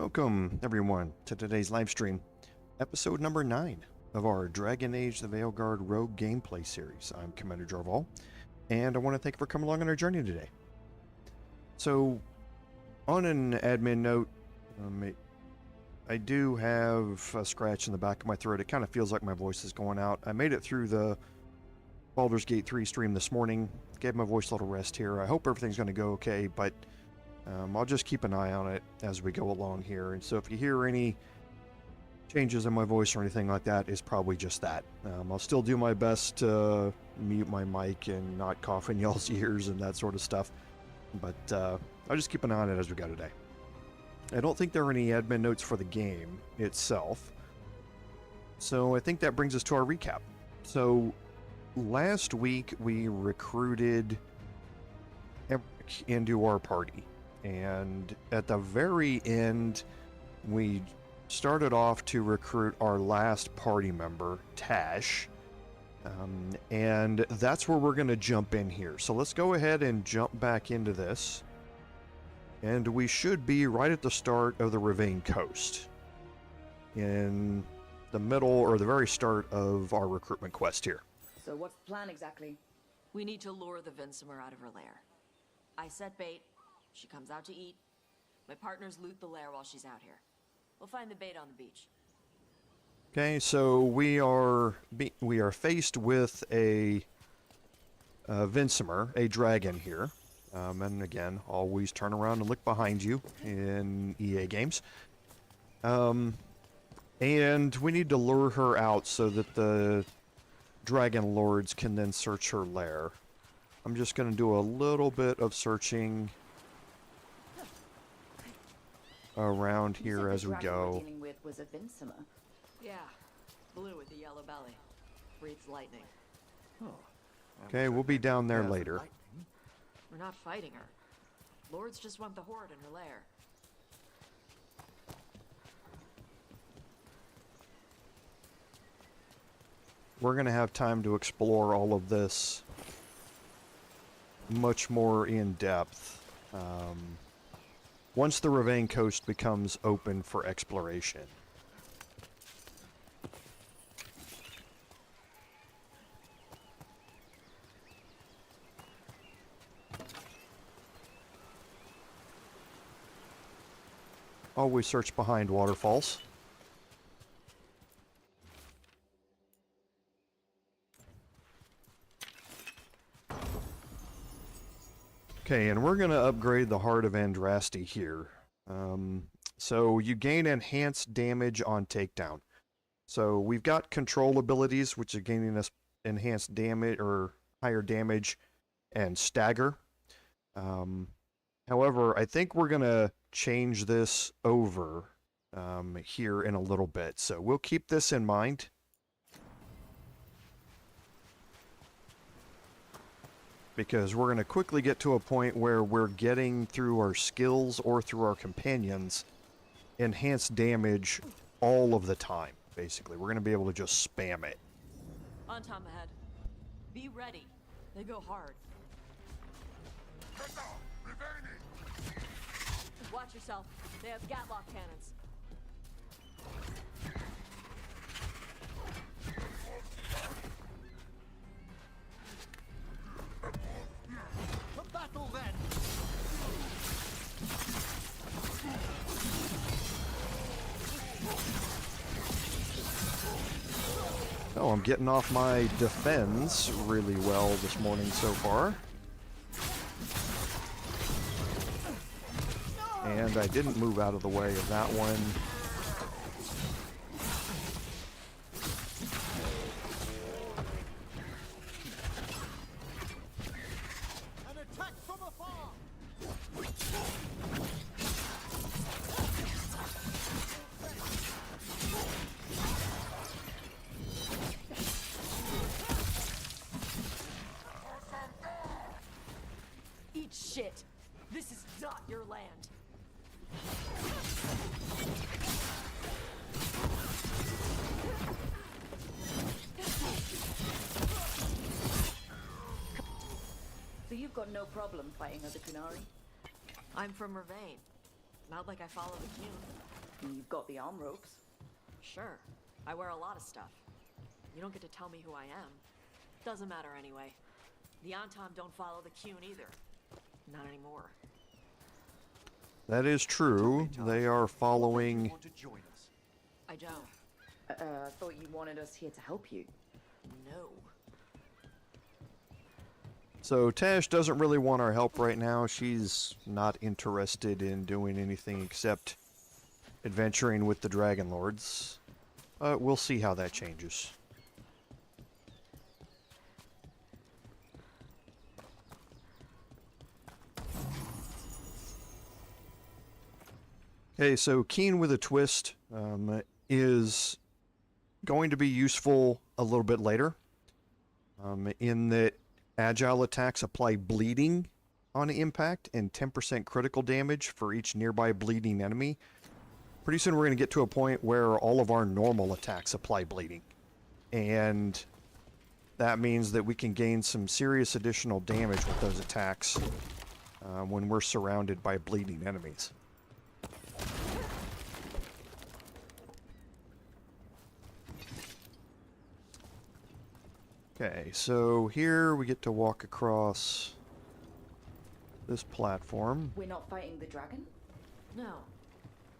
Welcome, everyone, to today's live stream, episode number 9 of our Dragon Age the Veilguard Rogue gameplay series. I'm Commander Jarval, and I want to thank you for coming along on our journey today. So, on an admin note, I do have a scratch in the back of my throat. It kind of feels like my voice is going out. I made it through the Baldur's Gate 3 stream this morning, gave my voice a little rest here. I hope everything's going to go okay, but I'll just keep an eye on it as we go along here. And so if you hear any changes in my voice or anything like that, it's probably just that. I'll still do my best to mute my mic and not cough in y'all's ears and that sort of stuff. But I'll just keep an eye on it as we go today. I don't think there are any admin notes for the game itself. So I think that brings us to our recap. So last week we recruited Eric into our party. And at the very end, we started off to recruit our last party member, Taash. And that's where we're going to jump in here. So let's go ahead and jump back into this. And we should be right at the start of the Rivain Coast. In the middle, or the very start of our recruitment quest here. So what's the plan exactly? We need to lure the Vinsomer out of her lair. I set bait. She comes out to eat. My partners loot the lair while she's out here. We'll find the bait on the beach. Okay, so we are faced with a Vinsomer, a dragon here. And again, always turn around and look behind you in EA games. And we need to lure her out so that the dragon lords can then search her lair. I'm just going to do a little bit of searching around here as we go. We're dealing with was a Vinsomer. Yeah, blue with a yellow belly. Breathes lightning. Okay, we'll be down there later. We're not fighting her. Lords just want the horde in her lair. We're going to have time to explore all of this much more in depth once the Rivain Coast becomes open for exploration. Always search behind waterfalls. Okay, and we're going to upgrade the Heart of Andraste here. So you gain enhanced damage on takedown. So we've got control abilities, which are gaining us enhanced damage or higher damage and stagger. However, I think we're going to change this over here in a little bit. So we'll keep this in mind. Because we're going to quickly get to a point where we're getting through our skills or through our companions enhanced damage all of the time, basically. We're going to be able to just spam it. On Tom ahead. Be ready. They go hard. Watch yourself. They have Gatlock cannons. To battle then! Oh, I'm getting off my defense really well this morning so far. And I didn't move out of the way of that one. An attack from afar! Eat shit. This is not your land. So you've got no problem fighting other Kunari? I'm from Rivain. Not like I follow the king. You've got the arm ropes. Sure, I wear a lot of stuff. You don't get to tell me who I am. Doesn't matter anyway. The Anton don't follow the Qun either. Not anymore. That is true. They are following. Want to join us? I don't. I thought you wanted us here to help you. No. So Taash doesn't really want our help right now. She's not interested in doing anything except adventuring with the Dragon Lords. We'll see how that changes. Okay, so Keen with a Twist is going to be useful a little bit later, in that agile attacks apply bleeding on impact and 10% critical damage for each nearby bleeding enemy. Pretty soon we're going to get to a point where all of our normal attacks apply bleeding, and that means that we can gain some serious additional damage with those attacks when we're surrounded by bleeding enemies. Okay, so here we get to walk across this platform. We're not fighting the dragon? No.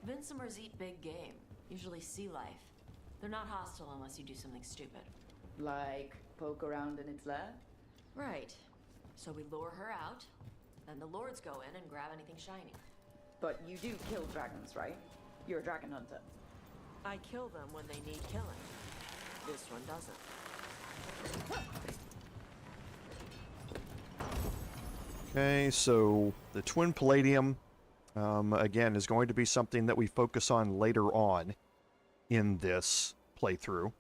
Vincimers eat big game, usually sea life. They're not hostile unless you do something stupid. Like poke around in its lair? Right. So we lure her out, then the lords go in and grab anything shiny. But you do kill dragons, right? You're a dragon hunter. I kill them when they need killing. This one doesn't. Okay, so the Twin Palladium, again, is going to be something that we focus on later on in this playthrough,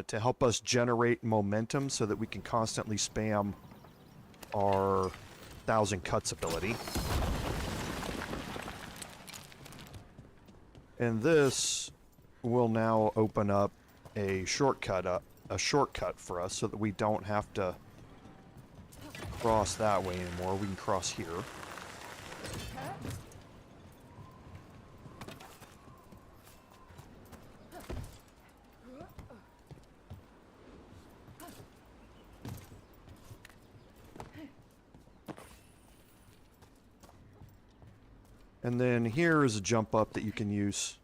to help us generate momentum so that we can constantly spam our 1,000 Cuts ability. And this will now open up a shortcut for us so that we don't have to cross that way anymore. We can cross here. And then here is a jump up that you can use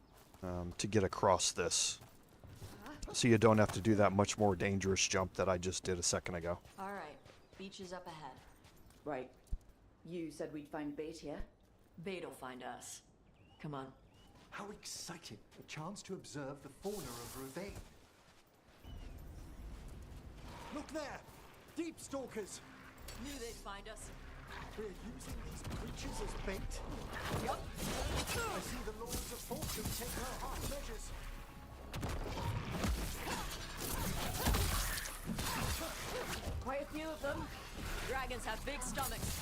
to get across this. So you don't have to do that much more dangerous jump that I just did a second ago. All right, beach is up ahead. Right. You said we'd find bait here? Bait'll find us. Come on. How exciting! A chance to observe the fauna of Rivain. Look there! Deep stalkers! Knew they'd find us. They're using these creatures as bait. Yup. I see the Lords of Fortune take her half measures. Quite a few of them. Dragons have big stomachs.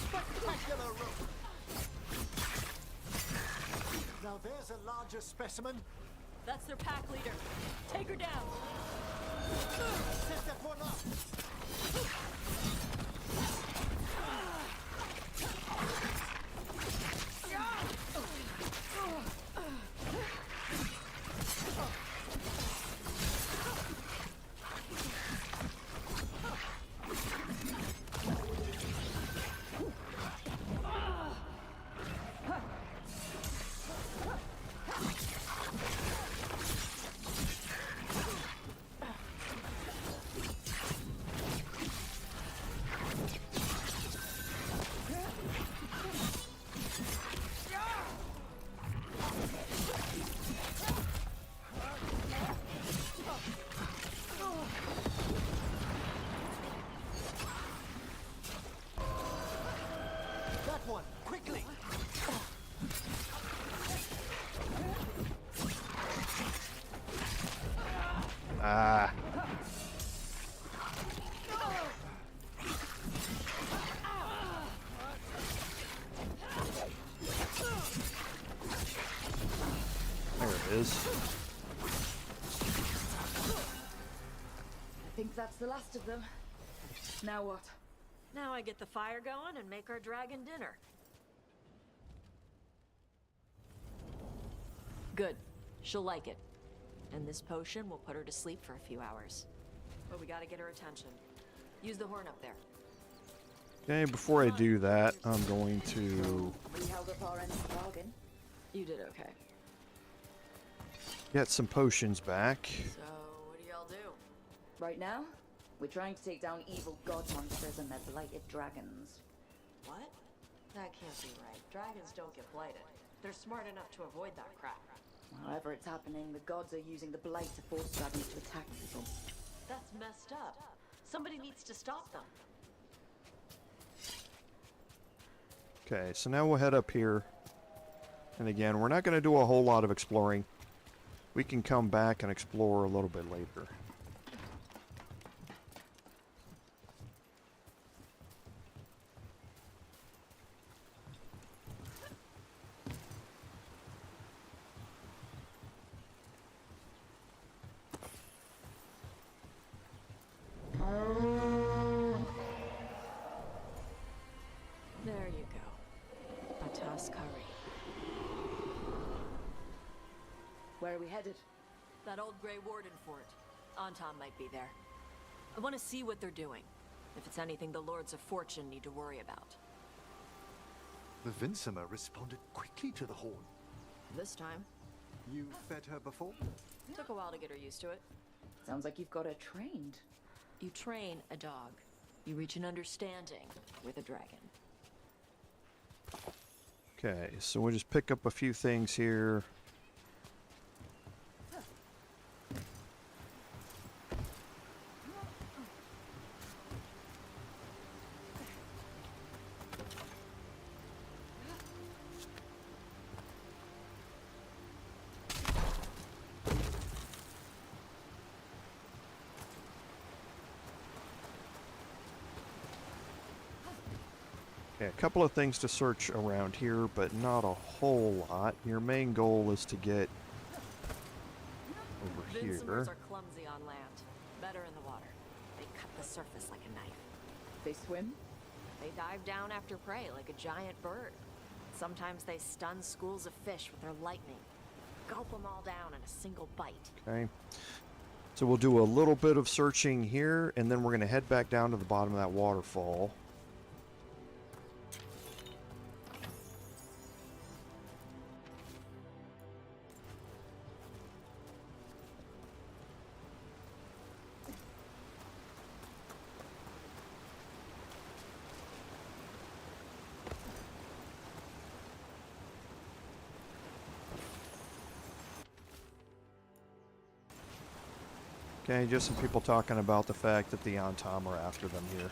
Spectacular rope! Now there's a larger specimen. That's their pack leader. Take her down. Set that one up! That one, quickly! Ah. is. I think that's the last of them. Now what? Now I get the fire going and make our dragon dinner. Good. She'll like it. And this potion will put her to sleep for a few hours. But we gotta get her attention. Use the horn up there. Okay, before I do that, I'm going to We held up our end of the bargain. You did okay. get some potions back. So, what do y'all do? Right now, we're trying to take down evil god monsters and their blighted dragons. What? That can't be right. Dragons don't get blighted. They're smart enough to avoid that crap. However it's happening, the gods are using the blight to force dragons to attack people. That's messed up. Somebody needs to stop them. Okay, so now we'll head up here. And again, we're not going to do a whole lot of exploring. We can come back and explore a little bit later. There you go. A toss curry. Where are we headed? That old gray Warden fort. Anton might be there. I want to see what they're doing. If it's anything the Lords of Fortune need to worry about. The Vinsima responded quickly to the horn. This time, You fed her before? took a while to get her used to it. Sounds like you've got her trained. You train a dog. You reach an understanding with a dragon. Okay, so we'll just pick up a few things here. Okay, a couple of things to search around here, but not a whole lot. Your main goal is to get over here. Vincimers are clumsy on land. Better in the water. They cut the surface like a knife. They swim? They dive down after prey like a giant bird. Sometimes they stun schools of fish with their lightning. Gulp them all down in a single bite. Okay. So we'll do a little bit of searching here, and then we're going to head back down to the bottom of that waterfall. Okay, just some people talking about the fact that the Antom are after them here.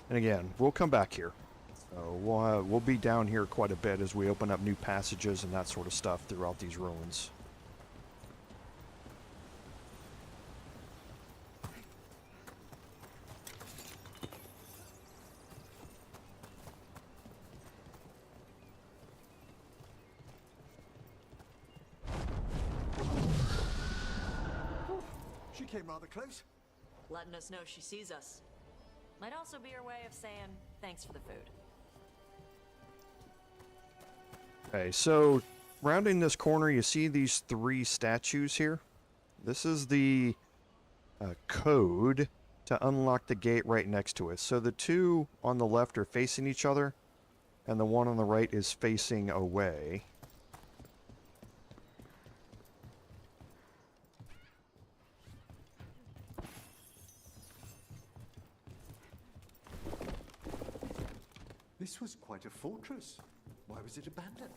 And again, we'll come back here. So we'll be down here quite a bit as we open up new passages and that sort of stuff throughout these ruins. She came rather close. Letting us know she sees us. Might also be her way of saying thanks for the food. Okay, so rounding this corner, you see these three statues here. This is the code to unlock the gate right next to it. So the two on the left are facing each other, and the one on the right is facing away. This was quite a fortress. Why was it abandoned?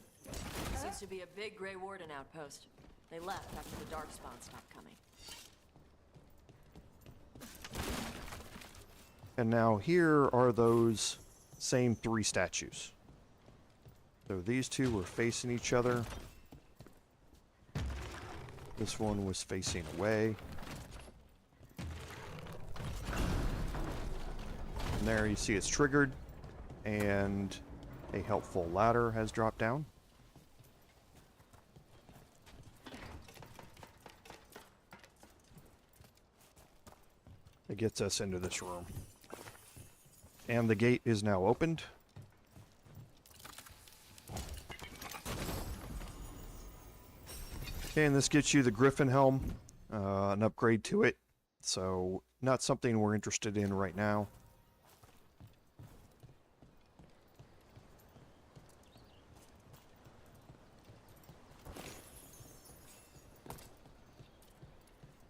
Seems to be a big Grey Warden outpost. They left after the Darkspawn stopped coming. And now here are those same three statues. So these two were facing each other. This one was facing away. And there you see it's triggered, and a helpful ladder has dropped down. It gets us into this room. And the gate is now opened. Okay, and this gets you the Griffin Helm, an upgrade to it. So, not something we're interested in right now.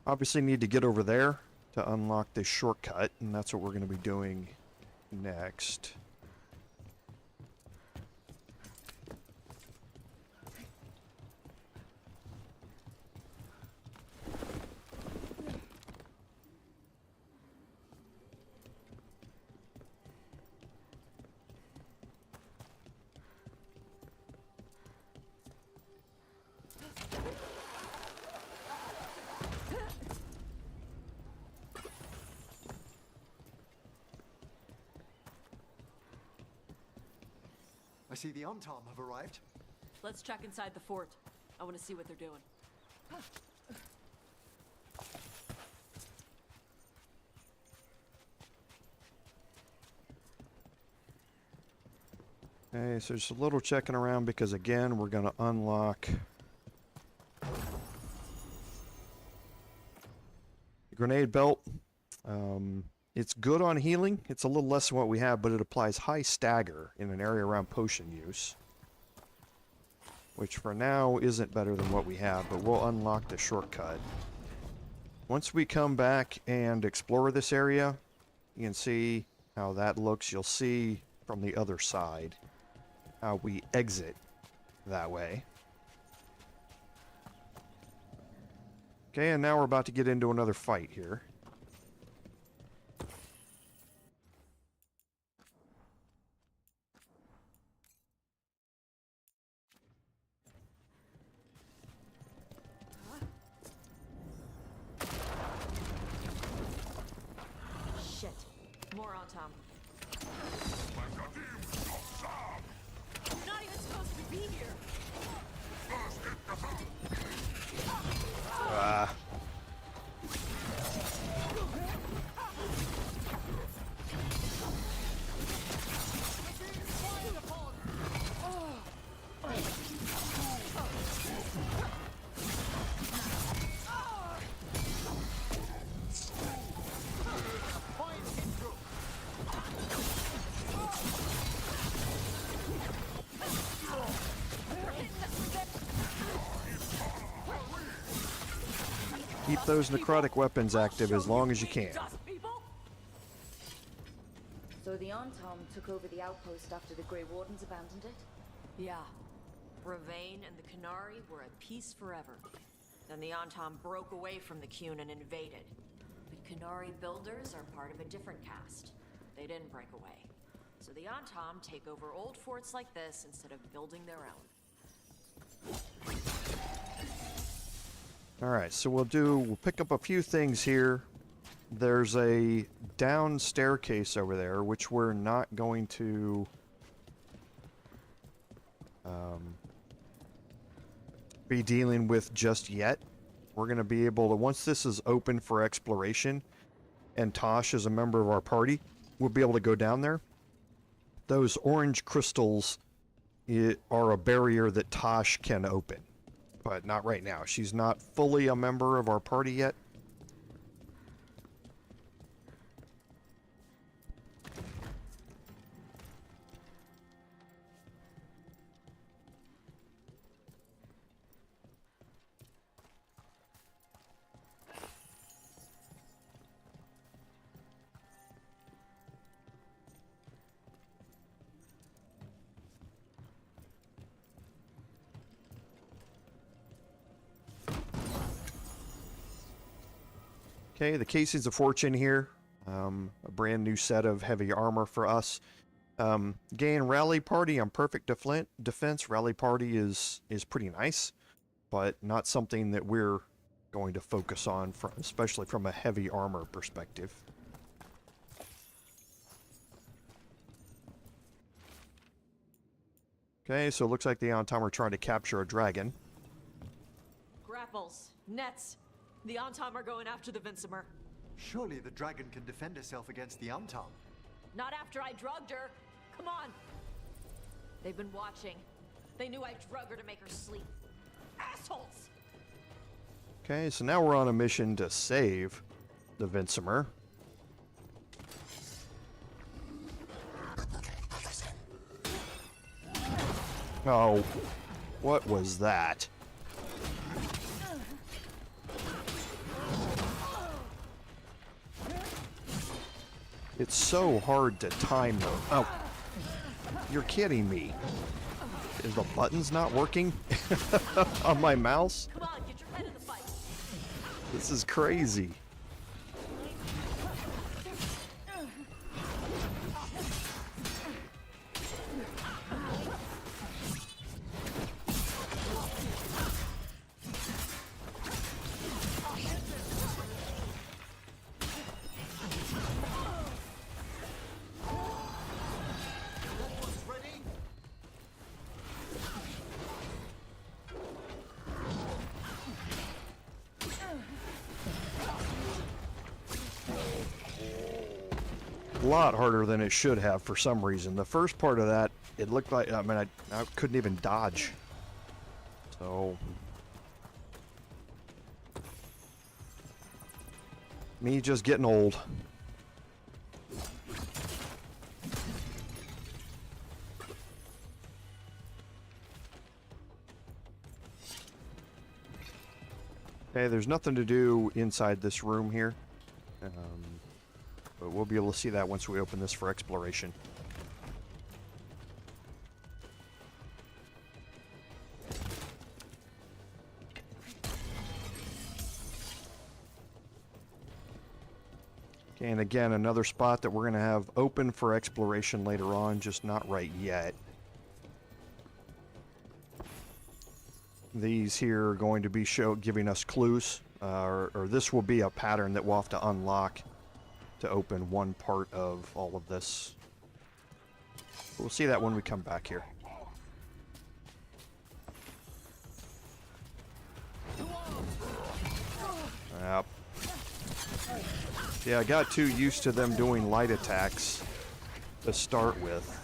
Obviously need to get over there to unlock this shortcut, and that's what we're going to be doing next. I see the Antam have arrived. Let's check inside the fort. I want to see what they're doing. Okay, so just a little checking around because again, we're going to unlock the grenade belt. It's good on healing. It's a little less than what we have, but it applies high stagger in an area around potion use. Which for now isn't better than what we have, but we'll unlock the shortcut. Once we come back and explore this area, you can see how that looks. You'll see from the other side how we exit that way. Okay, and now we're about to get into another fight here. Shit. More on Tom. You're not even supposed to be here. Keep those necrotic weapons active as long as you can. So the Antam took over the outpost after the Grey Wardens abandoned it? Yeah. Rivain and the Canary were at peace forever. Then the Antam broke away from the Qun and invaded. But Canary builders are part of a different caste. They didn't break away. So the Antam take over old forts like this instead of building their own. Alright, so we'll pick up a few things here. There's a down staircase over there, which we're not going to be dealing with just yet. We're going to be able to, once this is open for exploration, and Taash is a member of our party, we'll be able to go down there. Those orange crystals are a barrier that Taash can open. But not right now. She's not fully a member of our party yet. Okay, the Casings of Fortune here. A brand new set of heavy armor for us. Gain rally party on perfect defense. Rally party is pretty nice, but not something that we're going to focus on, especially from a heavy armor perspective. Okay, so it looks like the Antom are trying to capture a dragon. Grapples, nets. The Antom are going after the Vincemer. Surely the dragon can defend herself against the Antom. Not after I drugged her. Come on. They've been watching. They knew I drug her to make her sleep. Assholes! Okay, so now we're on a mission to save the Vincemer. Oh, what was that? It's so hard to time them. Oh, you're kidding me. Is the buttons not working on my mouse? Come on, get your head in the fight. This is crazy. A lot harder than it should have for some reason. The first part of that, it looked like, I mean, I couldn't even dodge. So, me just getting old. Okay, there's nothing to do inside this room here. But we'll be able to see that once we open this for exploration. Okay, and again, another spot that we're going to have open for exploration later on, just not right yet. These here are going to be giving us clues, or this will be a pattern that we'll have to unlock to open one part of all of this. We'll see that when we come back here. Yep. Yeah, I got too used to them doing light attacks to start with.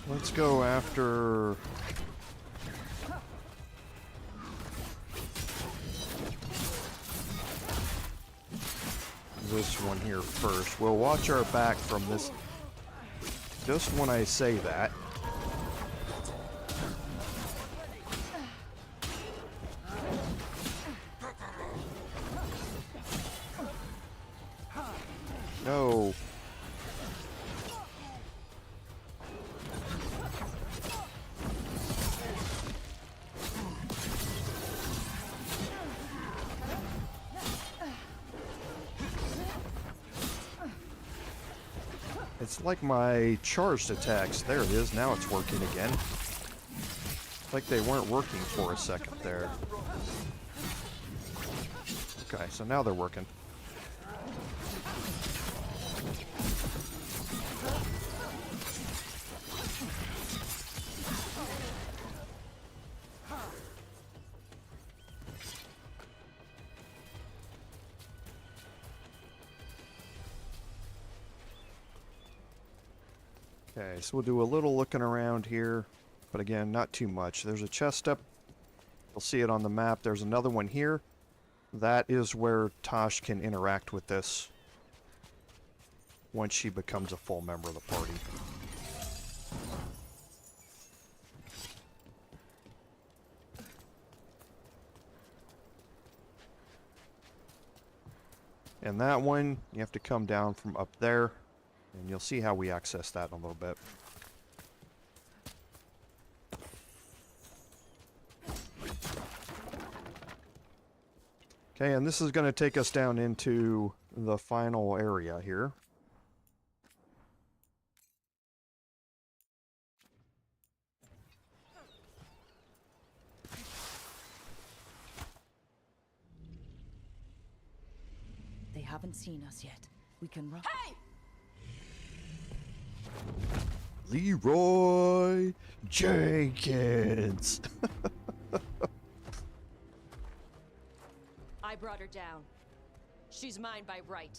Let's go after this one here first. We'll watch our back from this just when I say that. No. It's like my charged attacks. There it is. Now it's working again. It's like they weren't working for a second there. Okay, so now they're working. Okay, so we'll do a little looking around here, but again, not too much. There's a chest up. You'll see it on the map. There's another one here. That is where Taash can interact with this once she becomes a full member of the party. And that one, you have to come down from up there, and you'll see how we access that in a little bit. Okay, and this is going to take us down into the final area here. They haven't seen us yet. We can run. Hey! Leroy Jenkins. I brought her down. She's mine by right.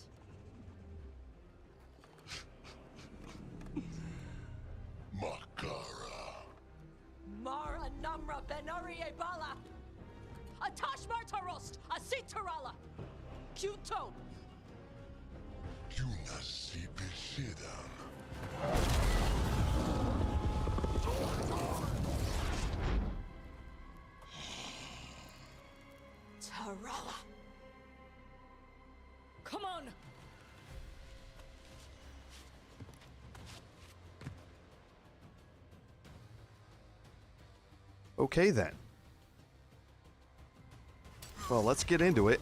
Makara. Mara Namra Benari Bala. Atash Martarost, Asitarala. Kuto. Yunasi Bishidan. Tarala. Come on. Okay then. Well, let's get into it.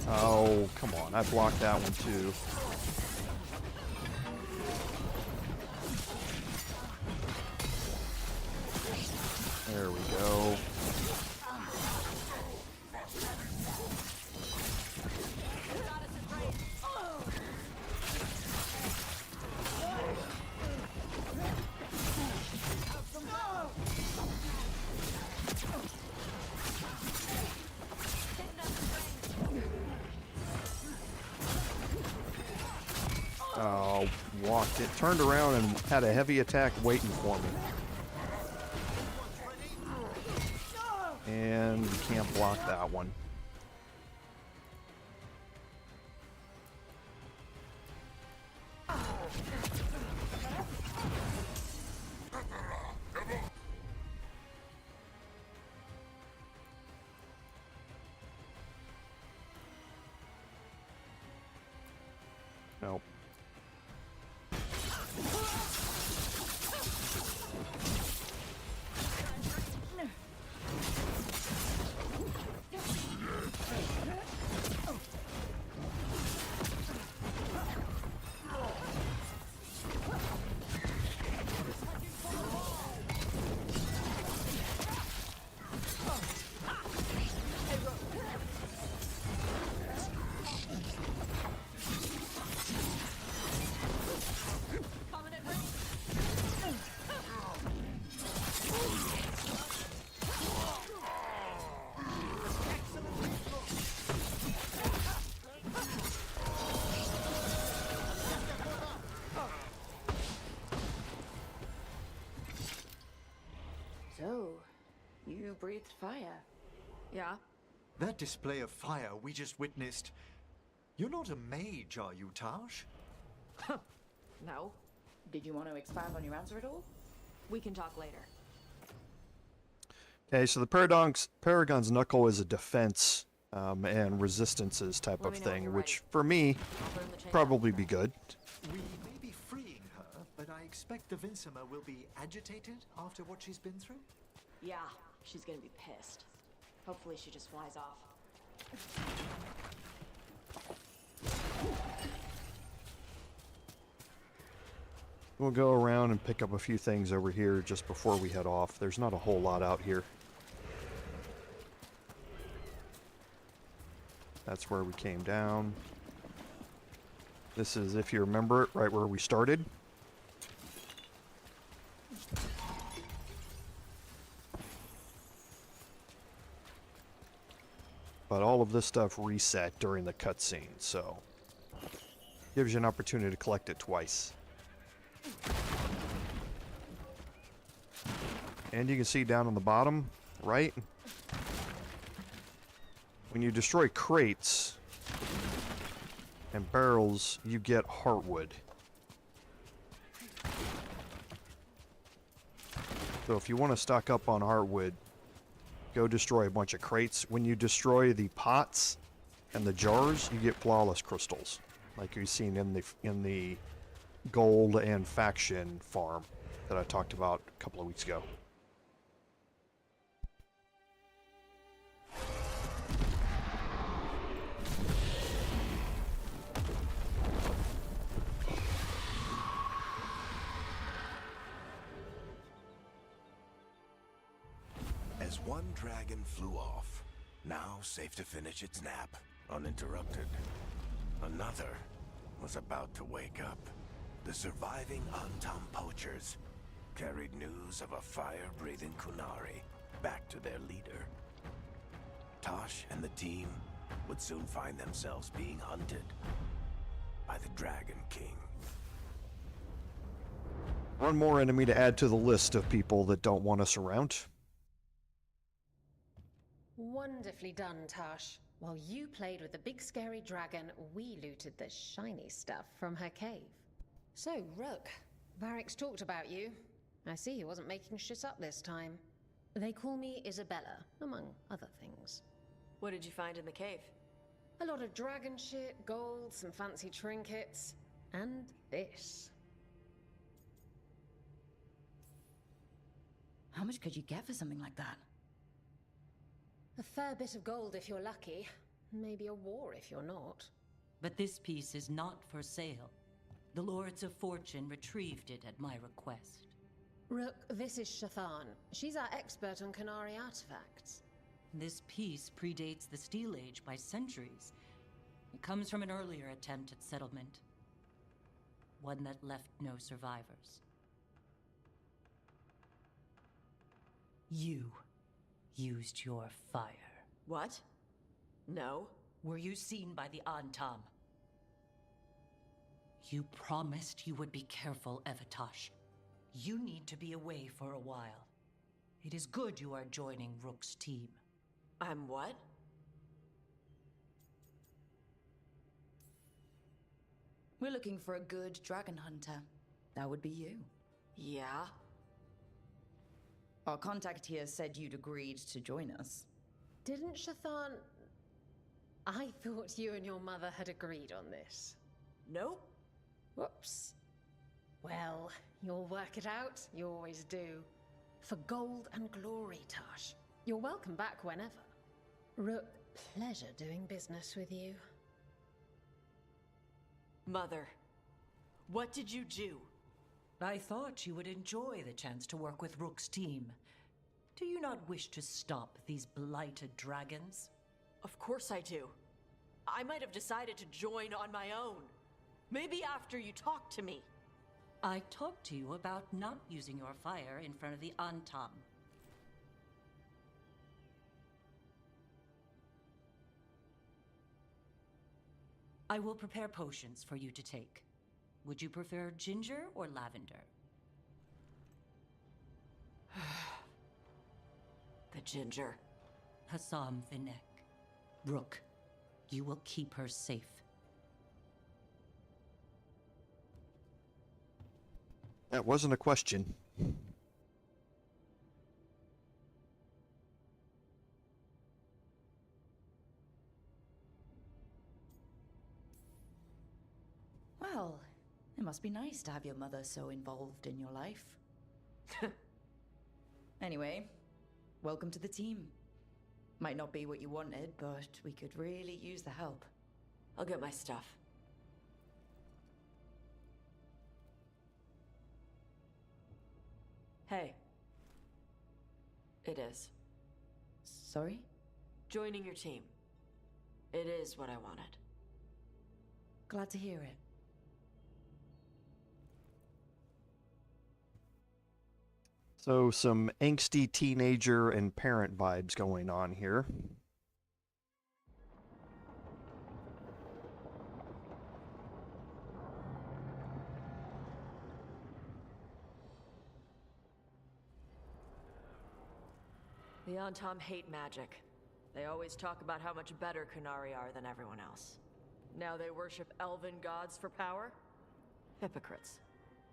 Oh, come on. I blocked that one too. There we go. Oh, walked it. Turned around and had a heavy attack waiting for me. And we can't block that one. Nope. So, you breathed fire. Yeah? That display of fire we just witnessed. You're not a mage, are you, Taash? No. Did you want to expand on your answer at all? We can talk later. Okay, so the Paragon's Knuckle is a defense and resistances type Let of me know when thing, you're which ready. for me I'll burn the chain probably out. be good. We may be freeing her, but I expect the Vincimer will be agitated after what she's been through. Yeah, she's gonna be pissed. Hopefully she just flies off. We'll go around and pick up a few things over here just before we head off. There's not a whole lot out here. That's where we came down. This is, if you remember it, right where we started. But all of this stuff reset during the cutscene, so Gives you an opportunity to collect it twice. And you can see down on the bottom, right? When you destroy crates and barrels, you get heartwood. So if you want to stock up on heartwood, go destroy a bunch of crates. When you destroy the pots and the jars, you get flawless crystals, like you've seen in the gold and faction farm that I talked about a couple of weeks ago. As one dragon flew off, now safe to finish its nap, uninterrupted, another was about to wake up. The surviving Antam poachers carried news of a fire-breathing Kunari back to their leader. Taash and the team would soon find themselves being hunted by the Dragon King. One more enemy to add to the list of people that don't want us around. Wonderfully done, Taash. While you played with the big scary dragon, we looted the shiny stuff from her cave. So, Rook, Varric's talked about you. I see he wasn't making shit up this time. They call me Isabella, among other things. What did you find in the cave? A lot of dragon shit, gold, some fancy trinkets, and this. How much could you get for something like that? A fair bit of gold if you're lucky. Maybe a war if you're not. But this piece is not for sale. The Lords of Fortune retrieved it at my request. Rook, this is Shathan. She's our expert on Kunari artifacts. This piece predates the Steel Age by centuries. It comes from an earlier attempt at settlement. One that left no survivors. You used your fire. What? No. Were you seen by the Antam? You promised you would be careful, Evatash. You need to be away for a while. It is good you are joining Rook's team. I'm what? We're looking for a good dragon hunter. That would be you. Yeah? Our contact here said you'd agreed to join us. Didn't Shathan... I thought you and your mother had agreed on this. Nope. Whoops. Well, you'll work it out. You always do. For gold and glory, Taash. You're welcome back whenever. Rook, pleasure doing business with you. Mother, what did you do? I thought you would enjoy the chance to work with Rook's team. Do you not wish to stop these blighted dragons? Of course I do. I might have decided to join on my own. Maybe after you talked to me. I talked to you about not using your fire in front of the Antam. I will prepare potions for you to take. Would you prefer ginger or lavender? The ginger. Hassam Vinek. Rook, you will keep her safe. That wasn't a question. Well, it must be nice to have your mother so involved in your life. Anyway, welcome to the team. Might not be what you wanted, but we could really use the help. I'll get my stuff. Hey. It is. Sorry? Joining your team. It is what I wanted. Glad to hear it. So some angsty teenager and parent vibes going on here. The Antom hate magic. They always talk about how much better Qunari are than everyone else. Now they worship elven gods for power? Hypocrites.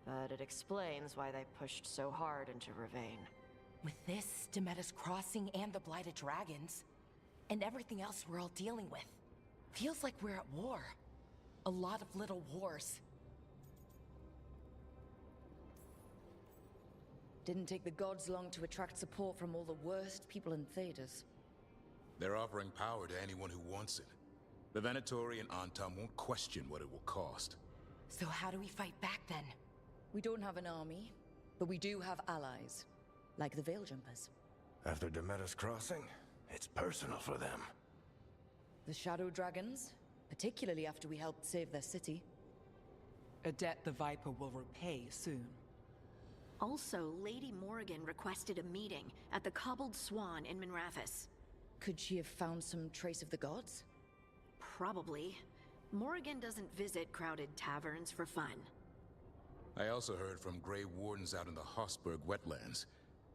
But it explains why they pushed so hard into Rivain. With this, Demeter's Crossing and the Blighted Dragons, and everything else we're all dealing with, feels like we're at war. A lot of little wars. Didn't take the gods long to attract support from all the worst people in Thedas. They're offering power to anyone who wants it. The Venatori and Antom won't question what it will cost. So how do we fight back then? We don't have an army, but we do have allies, like the Veil Jumpers. After Demeter's Crossing, it's personal for them. The Shadow Dragons, particularly after we helped save their city. A debt the Viper will repay soon. Also, Lady Morrigan requested a meeting at the Cobbled Swan in Minrathous. Could she have found some trace of the gods? Probably. Morrigan doesn't visit crowded taverns for fun. I also heard from Grey Wardens out in the Hossberg Wetlands,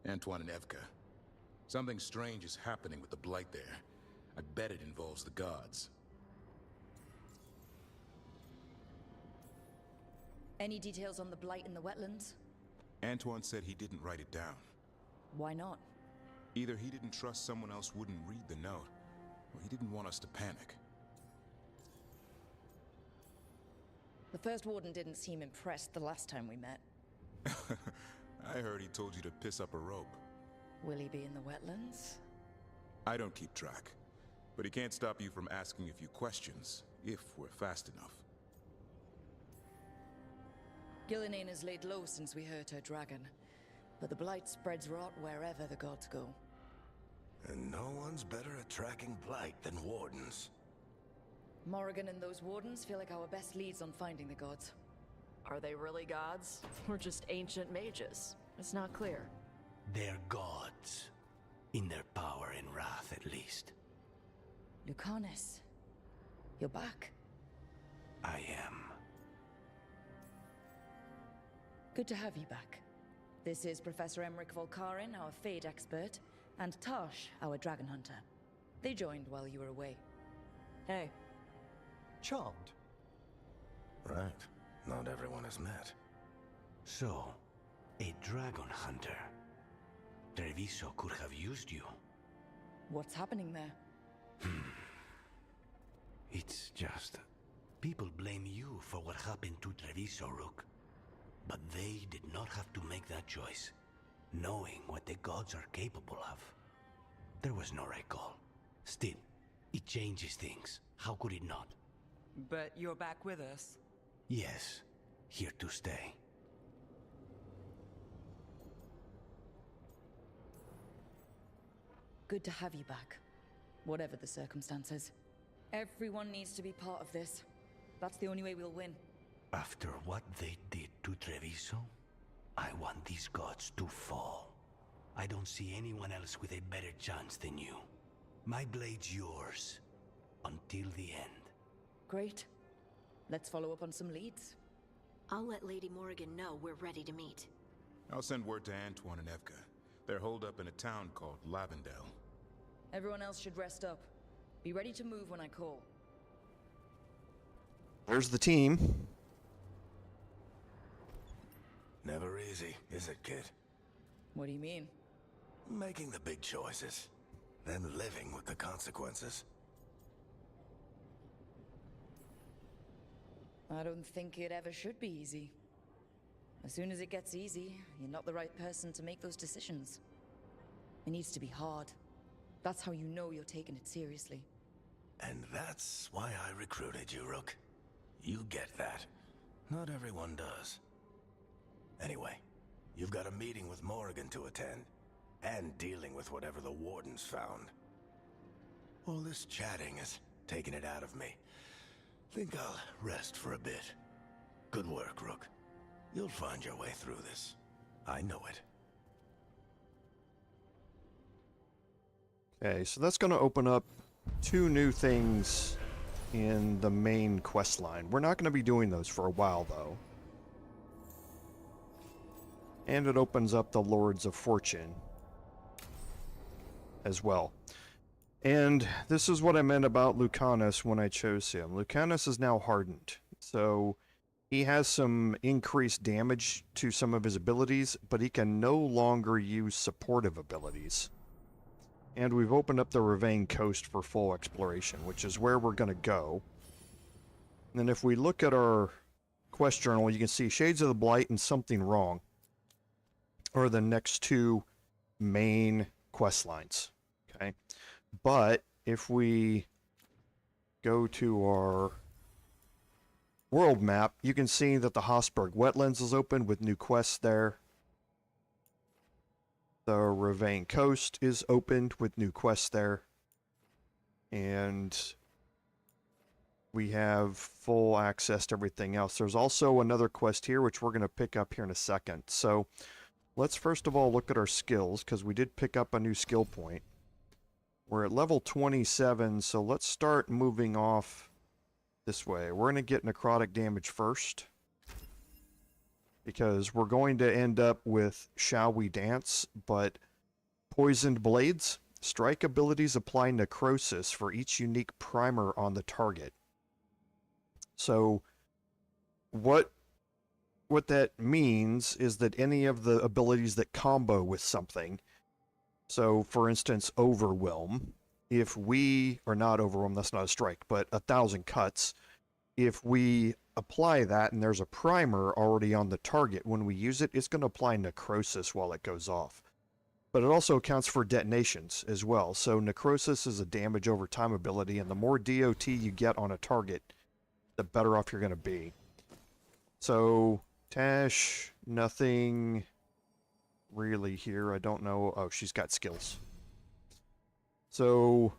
Antoine and Evka. Something strange is happening with the Blight there. I bet it involves the gods. Any details on the Blight in the Wetlands? Antoine said he didn't write it down. Why not? Either he didn't trust someone else wouldn't read the note, or he didn't want us to panic. The first Warden didn't seem impressed the last time we met. I heard he told you to piss up a rope. Will he be in the Wetlands? I don't keep track, but he can't stop you from asking a few questions, if we're fast enough. Gillinane has laid low since we hurt her dragon, but the Blight spreads rot wherever the gods go. And no one's better at tracking Blight than Wardens. Morrigan and those Wardens feel like our best leads on finding the gods. Are they really gods? Or just ancient mages? It's not clear. They're gods. In their power and wrath, at least. Lucanus, you're back. I am. Good to have you back. This is Professor Emmerich Volkarin, our Fade expert, and Taash, our dragon hunter. They joined while you were away. Hey. Charmed. Right. Not everyone has met. So, a dragon hunter. Treviso could have used you. What's happening there? It's just... people blame you for what happened to Treviso, Rook. But they did not have to make that choice, knowing what the gods are capable of. There was no right call. Still, it changes things. How could it not? But you're back with us. Yes, here to stay. Good to have you back, whatever the circumstances. Everyone needs to be part of this. That's the only way we'll win. After what they did to Treviso, I want these gods to fall. I don't see anyone else with a better chance than you. My blade's yours, until the end. Great. Let's follow up on some leads. I'll let Lady Morrigan know we're ready to meet. I'll send word to Antoine and Evka. They're holed up in a town called Lavendel. Everyone else should rest up. Be ready to move when I call. There's the team. Never easy, is it, kid? What do you mean? Making the big choices, then living with the consequences. I don't think it ever should be easy. As soon as it gets easy, you're not the right person to make those decisions. It needs to be hard. That's how you know you're taking it seriously. And that's why I recruited you, Rook. You get that. Not everyone does. Anyway, you've got a meeting with Morrigan to attend, and dealing with whatever the Wardens found. All this chatting is taking it out of me. Think I'll rest for a bit. Good work, Rook. You'll find your way through this. I know it. Okay, so that's going to open up 2 new things in the main quest line. We're not going to be doing those for a while, though. And it opens up the Lords of Fortune. as well. And this is what I meant about Lucanus when I chose him. Lucanus is now hardened, so he has some increased damage to some of his abilities, but he can no longer use supportive abilities. And we've opened up the Rivain Coast for full exploration, which is where we're going to go. And if we look at our quest journal, you can see Shades of the Blight and Something Wrong are the next two main quest lines. Okay, but if we go to our world map, you can see that the Hossberg Wetlands is open with new quests there. The Rivain Coast is opened with new quests there. And we have full access to everything else. There's also another quest here, which we're going to pick up here in a second. So let's first of all look at our skills, because we did pick up a new skill point. We're at level 27, so let's start moving off this way. We're going to get necrotic damage first, because we're going to end up with Shall We Dance, but Poisoned Blades. Strike abilities apply necrosis for each unique primer on the target. So what that means is that any of the abilities that combo with something, so for instance Overwhelm, if we, or not Overwhelm, that's not a strike, but 1,000 cuts, if we apply that and there's a primer already on the target, when we use it, it's going to apply necrosis while it goes off. But it also accounts for detonations as well. So necrosis is a damage over time ability, and the more DOT you get on a target, the better off you're going to be. So Taash, nothing really here. I don't know. Oh, she's got skills. So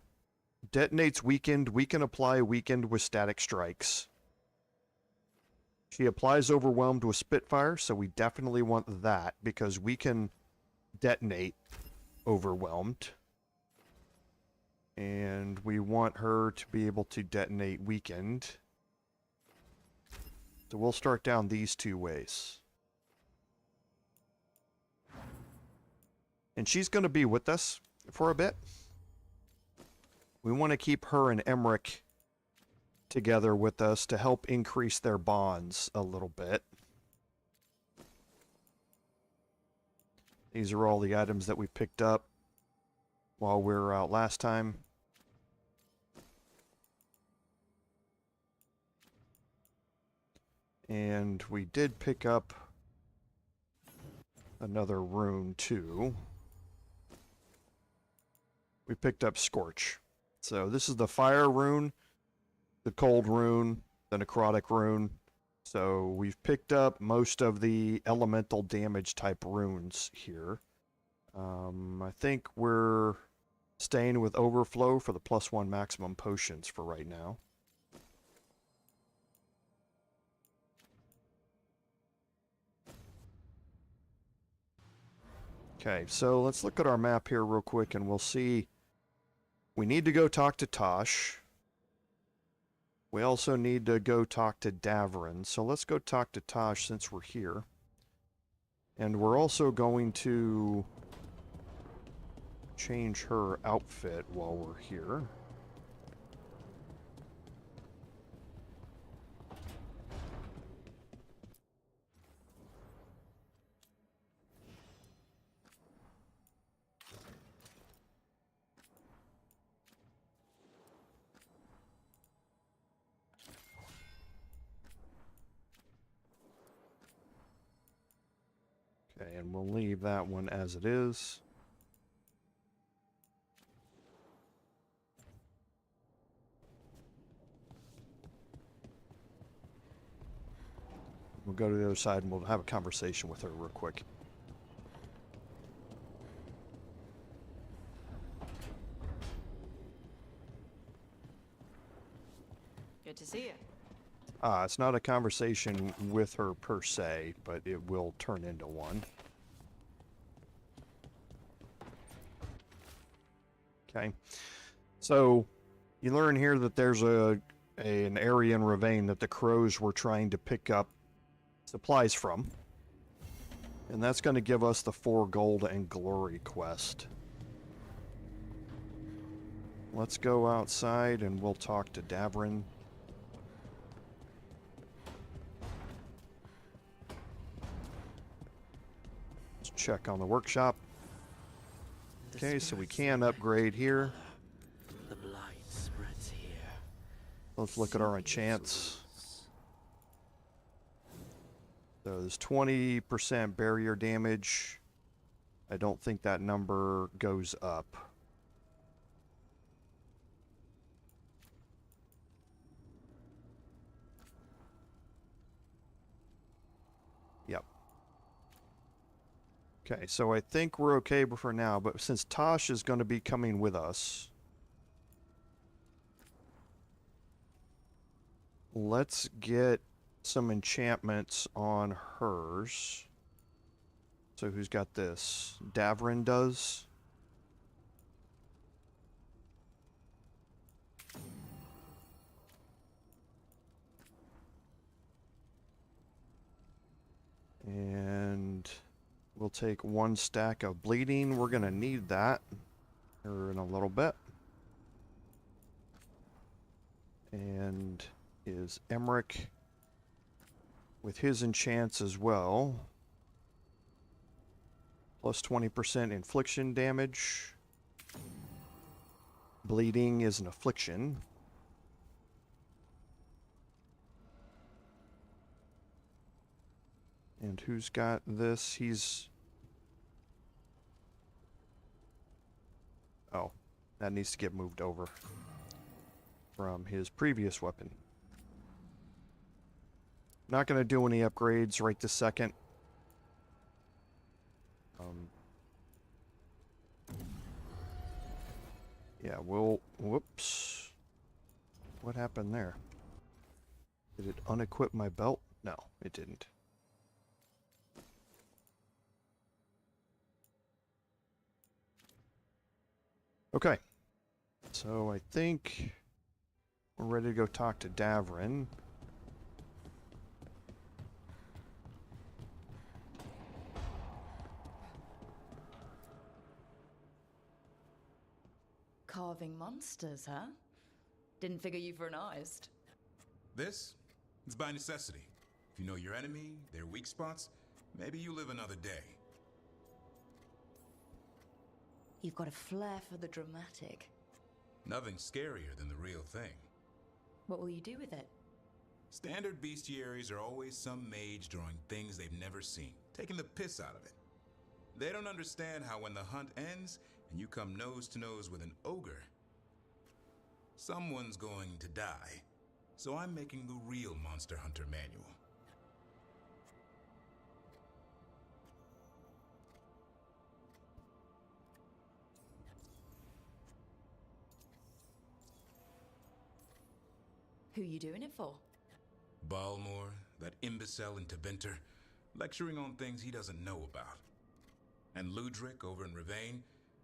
detonates weakened. We can apply weakened with static strikes. She applies overwhelmed with Spitfire, so we definitely want that, because we can detonate overwhelmed. And we want her to be able to detonate weakened. So we'll start down these two ways. And she's going to be with us for a bit. We want to keep her and Emmerich together with us to help increase their bonds a little bit. These are all the items that we picked up while we were out last time. And we did pick up another rune too. We picked up Scorch. So this is the fire rune, the cold rune, the necrotic rune. So we've picked up most of the elemental damage type runes here. I think we're staying with Overflow for the +1 maximum potions for right now. Okay, so let's look at our map here real quick and we'll see. We need to go talk to Taash. We also need to go talk to Davrin. So let's go talk to Taash since we're here. And we're also going to change her outfit while we're here. Okay, and we'll leave that one as it is. We'll go to the other side and we'll have a conversation with her real quick. Good to see you. It's not a conversation with her per se, but it will turn into one. Okay. So, you learn here that there's an area in Rivain that the crows were trying to pick up supplies from. And that's going to give us the 4 gold and glory quest. Let's go outside and we'll talk to Davrin. Let's check on the workshop. Okay, so we can upgrade here. The blight spreads here. Let's look at our enchants. So there's 20% barrier damage. I don't think that number goes up. Yep. Okay, so I think we're okay for now, but since Taash is going to be coming with us, let's get some enchantments on hers. So who's got this? Davrin does. And we'll take 1 stack of bleeding. We're going to need that here in a little bit. And is Emmerich with his enchants as well. Plus 20% infliction damage. Bleeding is an affliction. And who's got this? He's... Oh, that needs to get moved over from his previous weapon. Not going to do any upgrades right this second. Yeah, we'll... Whoops. What happened there? Did it unequip my belt? No, it didn't. Okay. So I think we're ready to go talk to Davrin. Carving monsters, huh? Didn't figure you for an artist. This? It's by necessity. If you know your enemy, their weak spots, maybe you live another day. You've got a flair for the dramatic. Nothing scarier than the real thing. What will you do with it? Standard bestiaries are always some mage drawing things they've never seen, taking the piss out of it. They don't understand how when the hunt ends and you come nose to nose with an ogre, someone's going to die. So I'm making the real Monster Hunter manual. Who you doing it for? Balmor, that imbecile in Teventer, lecturing on things he doesn't know about. And Ludric over in Rivain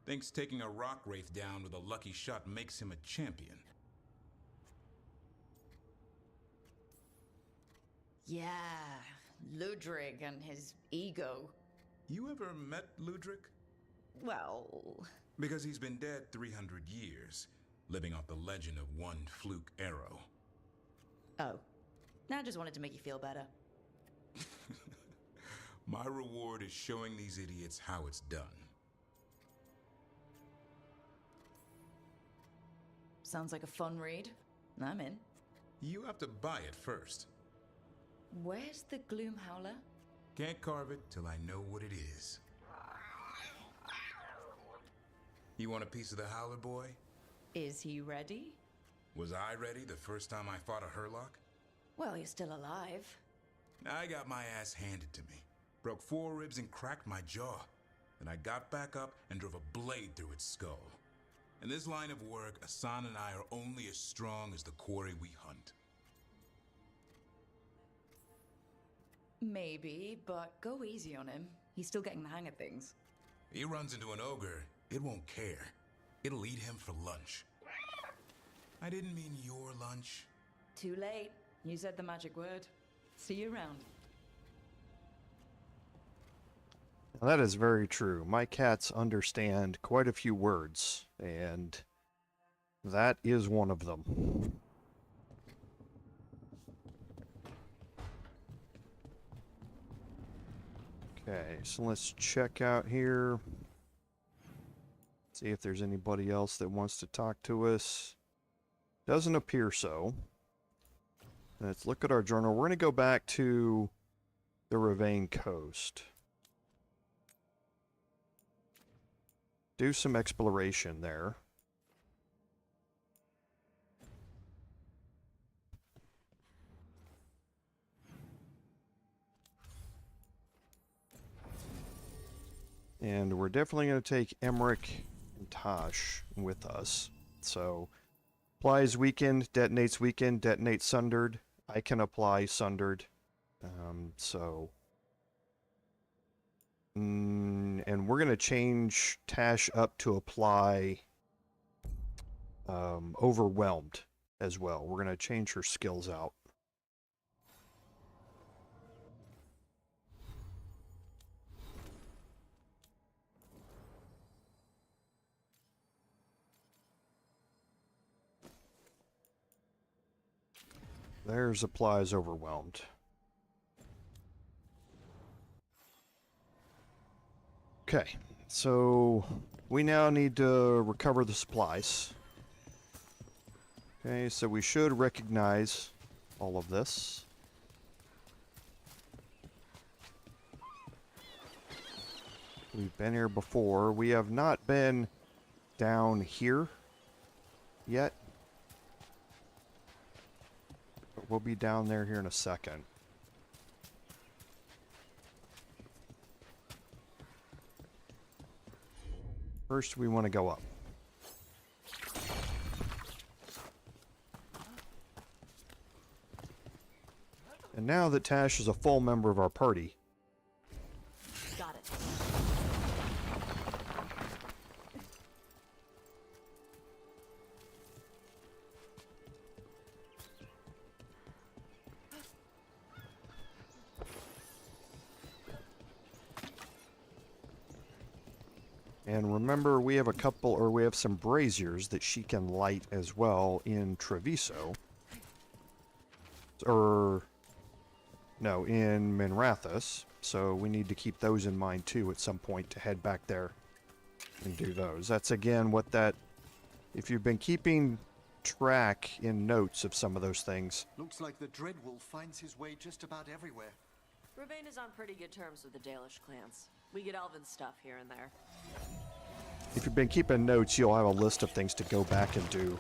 thinks taking a rock wraith down with a lucky shot makes him a champion. Yeah, Ludrig and his ego. You ever met Ludric? Well... Because he's been dead 300 years, living off the legend of one fluke arrow. Oh. I just wanted to make you feel better. My reward is showing these idiots how it's done. Sounds like a fun read. I'm in. You have to buy it first. Where's the Gloom Howler? Can't carve it till I know what it is. You want a piece of the Howler, boy? Is he ready? Was I ready the first time I fought a Hurlock? Well, you're still alive. I got my ass handed to me. Broke 4 ribs and cracked my jaw. Then I got back up and drove a blade through its skull. In this line of work, Asan and I are only as strong as the quarry we hunt. Maybe, but go easy on him. He's still getting the hang of things. He runs into an ogre, it won't care. It'll eat him for lunch. I didn't mean your lunch. Too late. You said the magic word. See you around. Now, that is very true. My cats understand quite a few words, and That is one of them. Okay, so let's check out here. See if there's anybody else that wants to talk to us. Doesn't appear so. Let's look at our journal. We're going to go back to the Rivain Coast. Do some exploration there. And we're definitely going to take Emmerich and Taash with us. So, applies weakened, detonates weakened, detonates sundered. I can apply sundered. And we're going to change Taash up to apply overwhelmed as well. We're going to change her skills out. There's applies overwhelmed. Okay, so we now need to recover the supplies. Okay, so we should recognize all of this. We've been here before. We have not been down here yet. But we'll be down there here in a second. First, we want to go up. And now that Taash is a full member of our party. Got it. And remember, we have we have some braziers that she can light as well in Treviso. No, in Minrathous. So we need to keep those in mind too at some point to head back there and do those. That's again what that... If you've been keeping track in notes of some of those things. Looks like the Dreadwolf finds his way just about everywhere. Rivain is on pretty good terms with the Dalish clans. We get elven stuff here and there. If you've been keeping notes, you'll have a list of things to go back and do.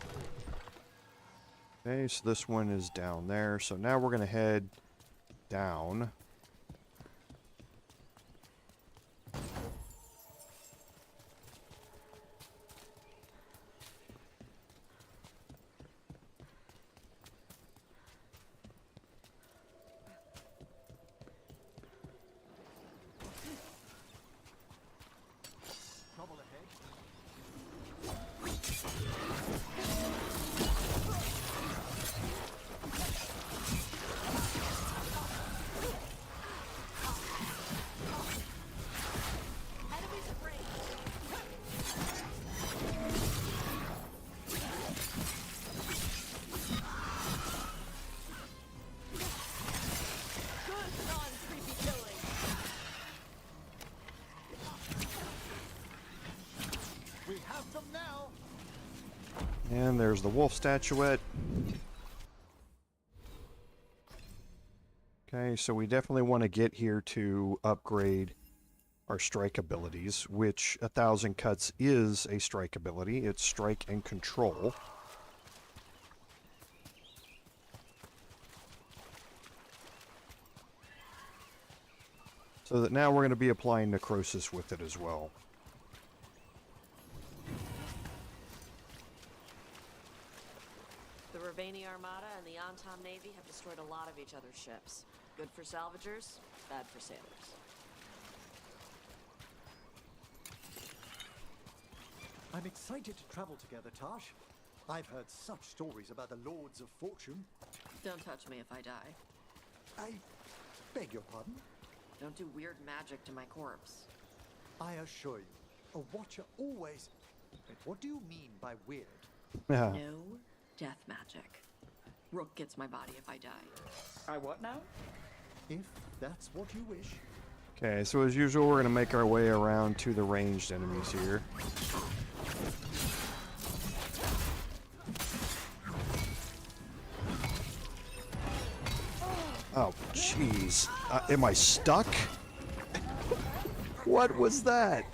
Okay, so this one is down there. So now we're going to head down. Trouble ahead. And there's the wolf statuette. Okay, so we definitely want to get here to upgrade our strike abilities, which 1,000 cuts is a strike ability. It's strike and control. So that now we're going to be applying necrosis with it as well. The Rivaini Armada and the Antom Navy have destroyed a lot of each other's ships. Good for salvagers, bad for sailors. I'm excited to travel together, Taash. I've heard such stories about the Lords of Fortune. Don't touch me if I die. I beg your pardon? Don't do weird magic to my corpse. I assure you, a watcher always... Wait, what do you mean by weird? No death magic. Rook gets my body if I die. I what now? If that's what you wish. Okay, so as usual, we're going to make our way around to the ranged enemies here. Oh, jeez. Am I stuck? What was that?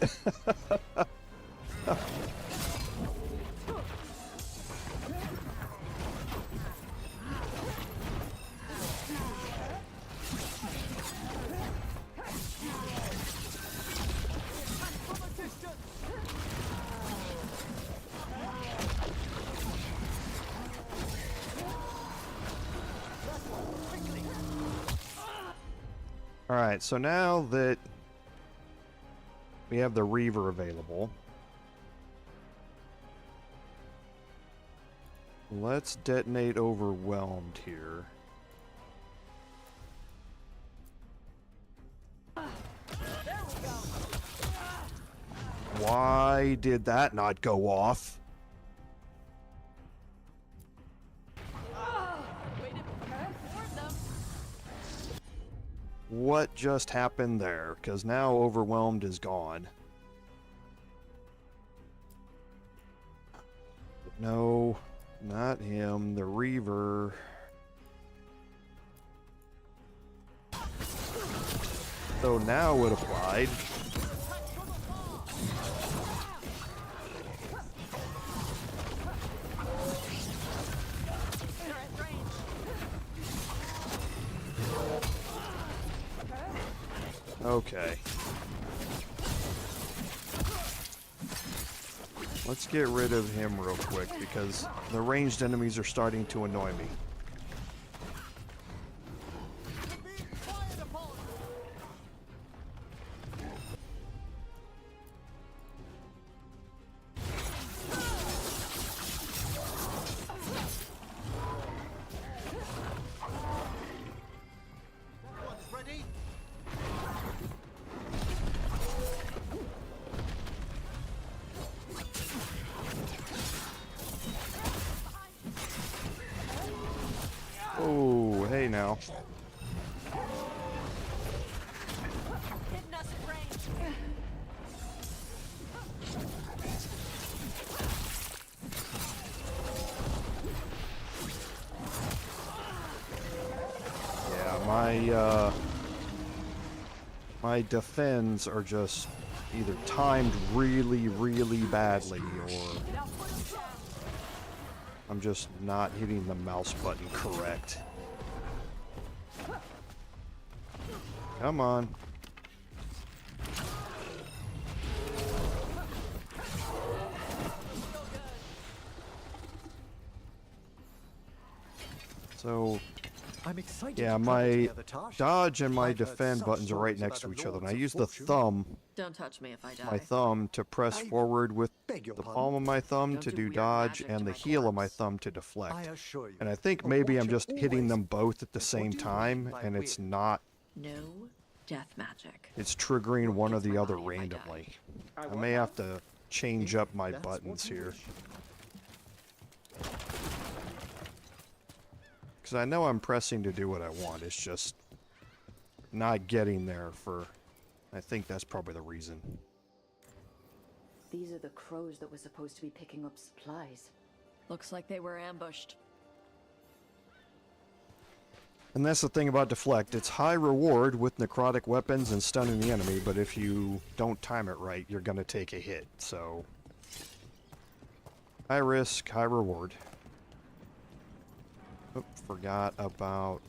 Alright, so now that we have the Reaver available, let's detonate Overwhelmed here. Why did that not go off? What just happened there? Because now Overwhelmed is gone. No, not him. The Reaver. So now it applied. Okay. Let's get rid of him real quick because the ranged enemies are starting to annoy me. Oh, hey now. Yeah, my defends are just either timed really, really badly or I'm just not hitting the mouse button correct. Come on. So, I'm excited. yeah, my dodge and my defend buttons are right next to each other, and I use the thumb, Don't touch me if I die. my thumb, to press forward with the palm of my thumb to do dodge, and the heel of my thumb to deflect. And I think maybe I'm just hitting them both at the same time, and it's not. No death magic. It's triggering one or the other randomly. I may have to change up my buttons here. Because I know I'm pressing to do what I want, it's just not getting there for... I think that's probably the reason. These are the crows that were supposed to be picking up supplies. Looks like they were ambushed. And that's the thing about deflect. It's high reward with necrotic weapons and stunning the enemy, but if you don't time it right, you're going to take a hit, so... high risk, high reward. Oop, forgot about...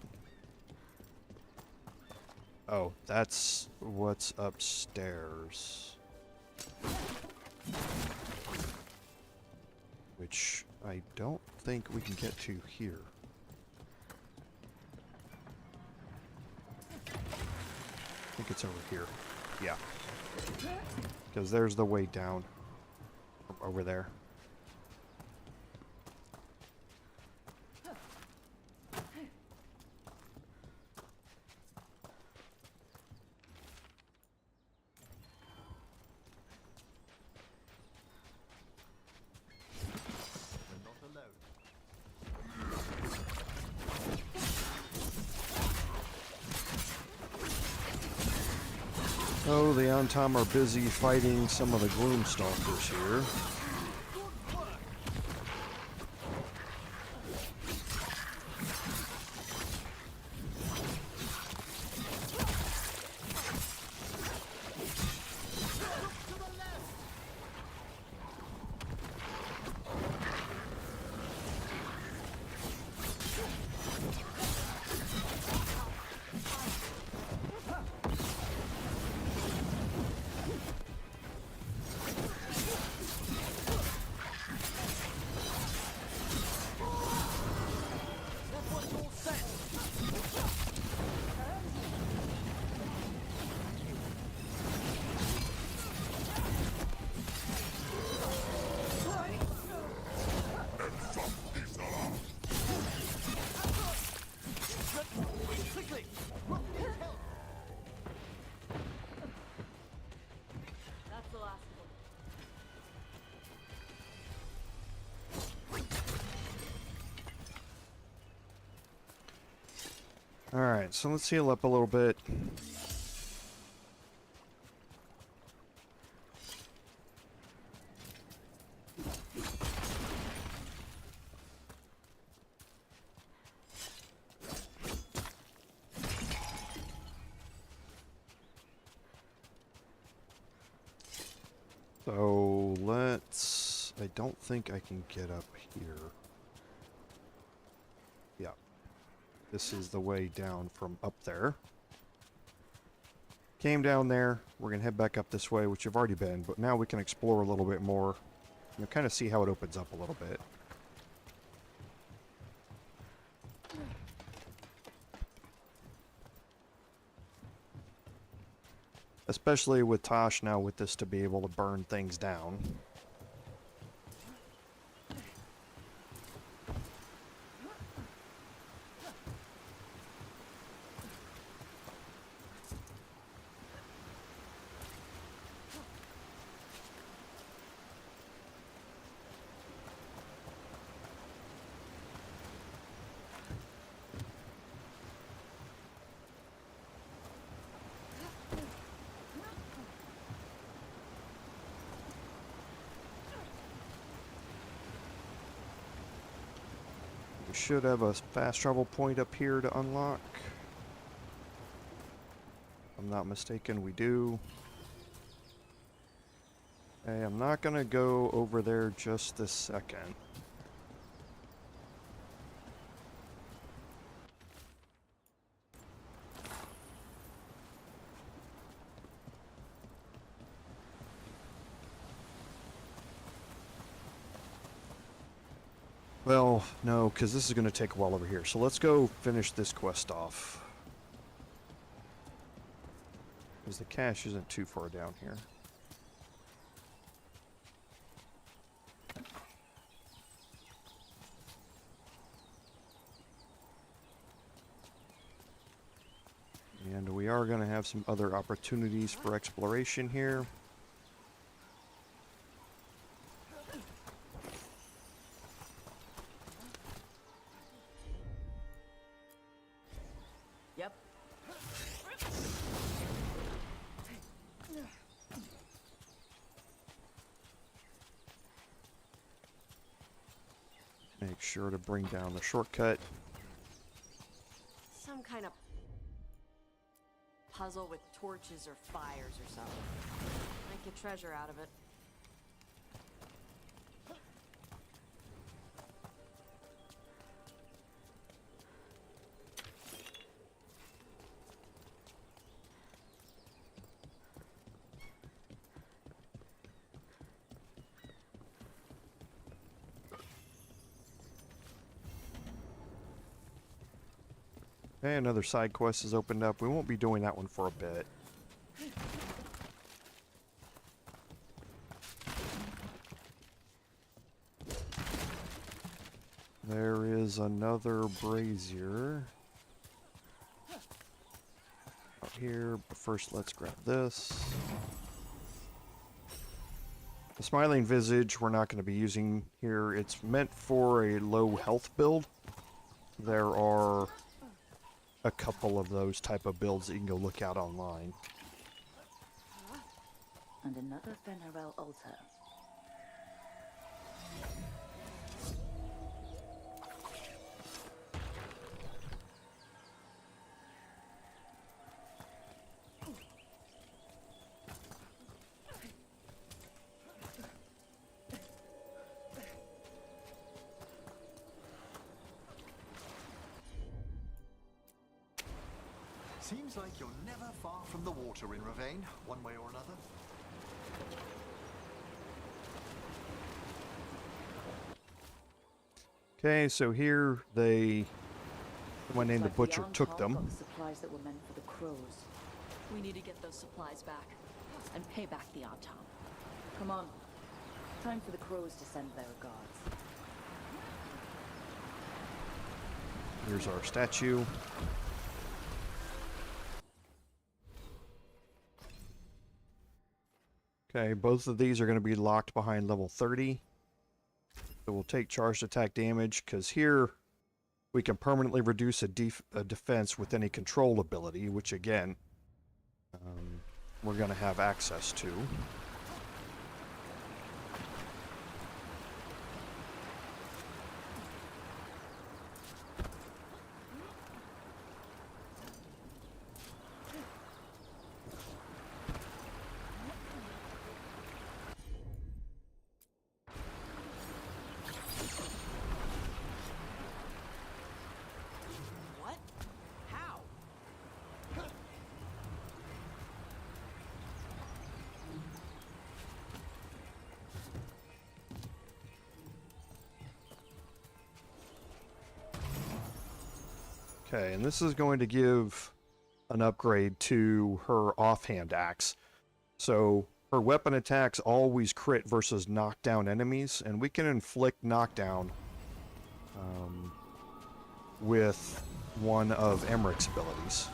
oh, that's what's upstairs. Which I don't think we can get to here. I think it's over here. Yeah. Because there's the way down. Over there. Oh, the Antom are busy fighting some of the Gloomstalkers here. Alright, so let's heal up a little bit. So let's... I don't think I can get up here. Yeah. This is the way down from up there. Came down there. We're going to head back up this way, which you've already been, but now we can explore a little bit more. You know, kind of see how it opens up a little bit. Especially with Taash now with this to be able to burn things down. We should have a fast travel point up here to unlock. If I'm not mistaken, we do. Okay, I'm not gonna go over there just this second. Well, no, because this is going to take a while over here. So let's go finish this quest off. Because the cache isn't too far down here. And we are going to have some other opportunities for exploration here. Yep. Make sure to bring down the shortcut. Some kind of puzzle with torches or fires or something. Might get treasure out of it. Okay, another side quest has opened up. We won't be doing that one for a bit. There is another brazier out here, but first let's grab this. The Smiling Visage we're not going to be using here. It's meant for a low health build. There are a couple of those type of builds that you can go look out online. And another Venerel altar. Seems like you're never far from the water in Rivain, one way or another. Okay, so here someone named the Looks like Butcher Anton took them. got the supplies that were meant for the crows. We need to get those supplies back and pay back the Anton. Come on. Time for the crows to send their guards. Here's our statue. Okay, both of these are going to be locked behind level 30. So we'll take charged attack damage, because here we can permanently reduce a defense with any control ability, which again, we're going to have access to. What? How? Okay, and this is going to give an upgrade to her offhand axe. So her weapon attacks always crit versus knockdown enemies, and we can inflict knockdown with one of Emmerich's abilities.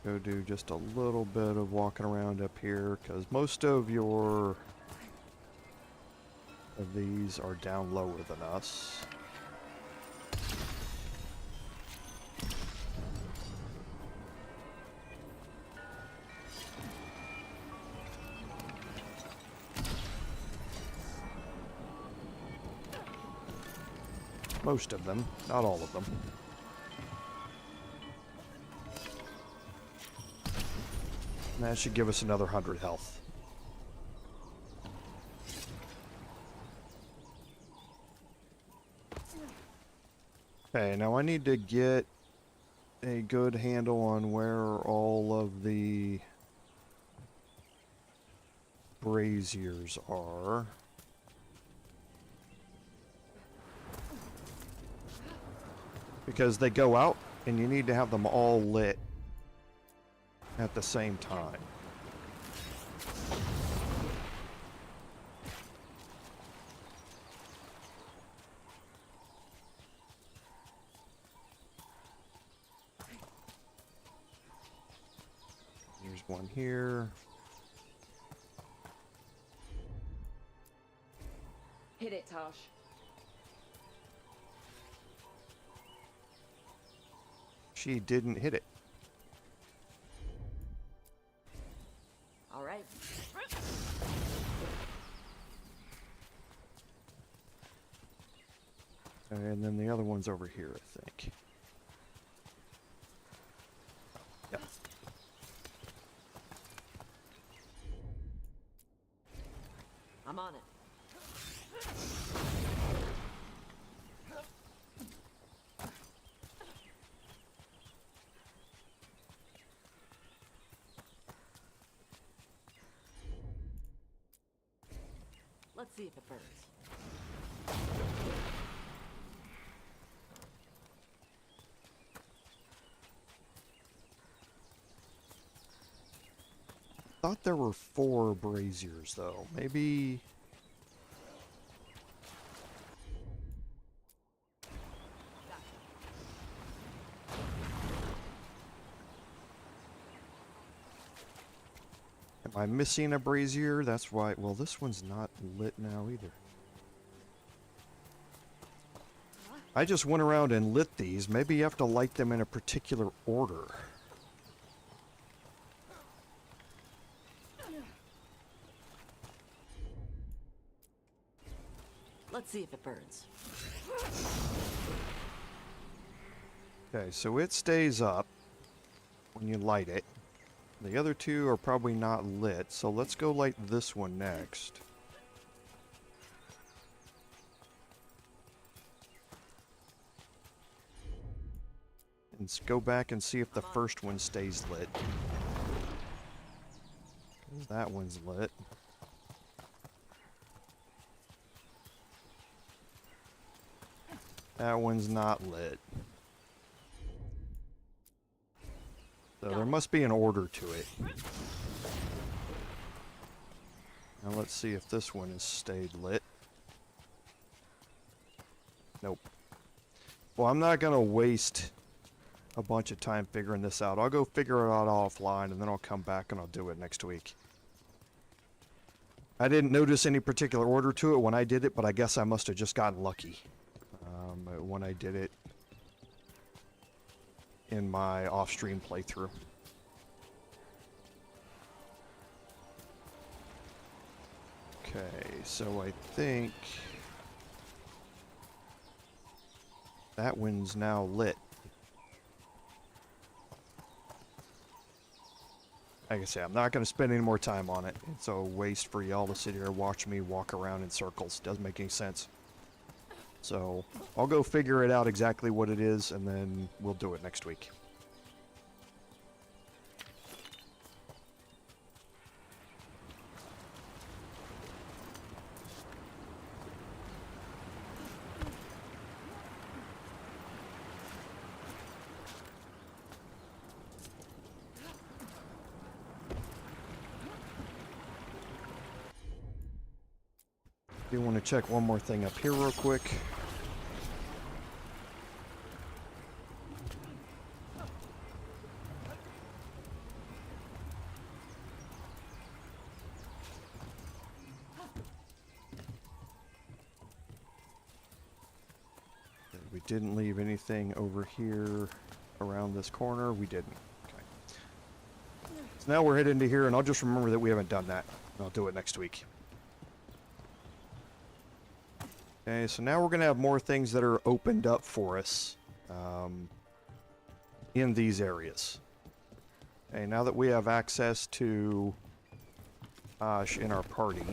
Go do just a little bit of walking around up here, because most of these are down lower than us. Most of them, not all of them. And that should give us another 100 health. Okay, now I need to get a good handle on where all of the braziers are. Because they go out, and you need to have them all lit at the same time. There's one here. Hit it, Taash. She didn't hit it. All right. And then the other one's over here, I think. Yep. I'm on it. Let's see if it burns. Thought there were 4 braziers, though. Maybe... Am I missing a brazier? That's why. Well, this one's not lit now either. I just went around and lit these. Maybe you have to light them in a particular order. Let's see if it burns. Okay, so it stays up when you light it. The other two are probably not lit, so let's go light this one next. Let's go back and see if the first one stays lit. 'Cause that one's lit. That one's not lit. So there must be an order to it. Now let's see if this one has stayed lit. Nope. Well, I'm not going to waste a bunch of time figuring this out. I'll go figure it out offline, and then I'll come back and I'll do it next week. I didn't notice any particular order to it when I did it, but I guess I must have just gotten lucky when I did it in my off-stream playthrough. Okay, so I think that one's now lit. Like I say, I'm not going to spend any more time on it. It's a waste for y'all to sit here and watch me walk around in circles. Doesn't make any sense. So I'll go figure it out exactly what it is, and then we'll do it next week. Do want to check one more thing up here real quick. We didn't leave anything over here around this corner. We didn't. Okay. So now we're heading to here, and I'll just remember that we haven't done that. I'll do it next week. Okay, so now we're going to have more things that are opened up for us in these areas. Okay, now that we have access to Taash in our party,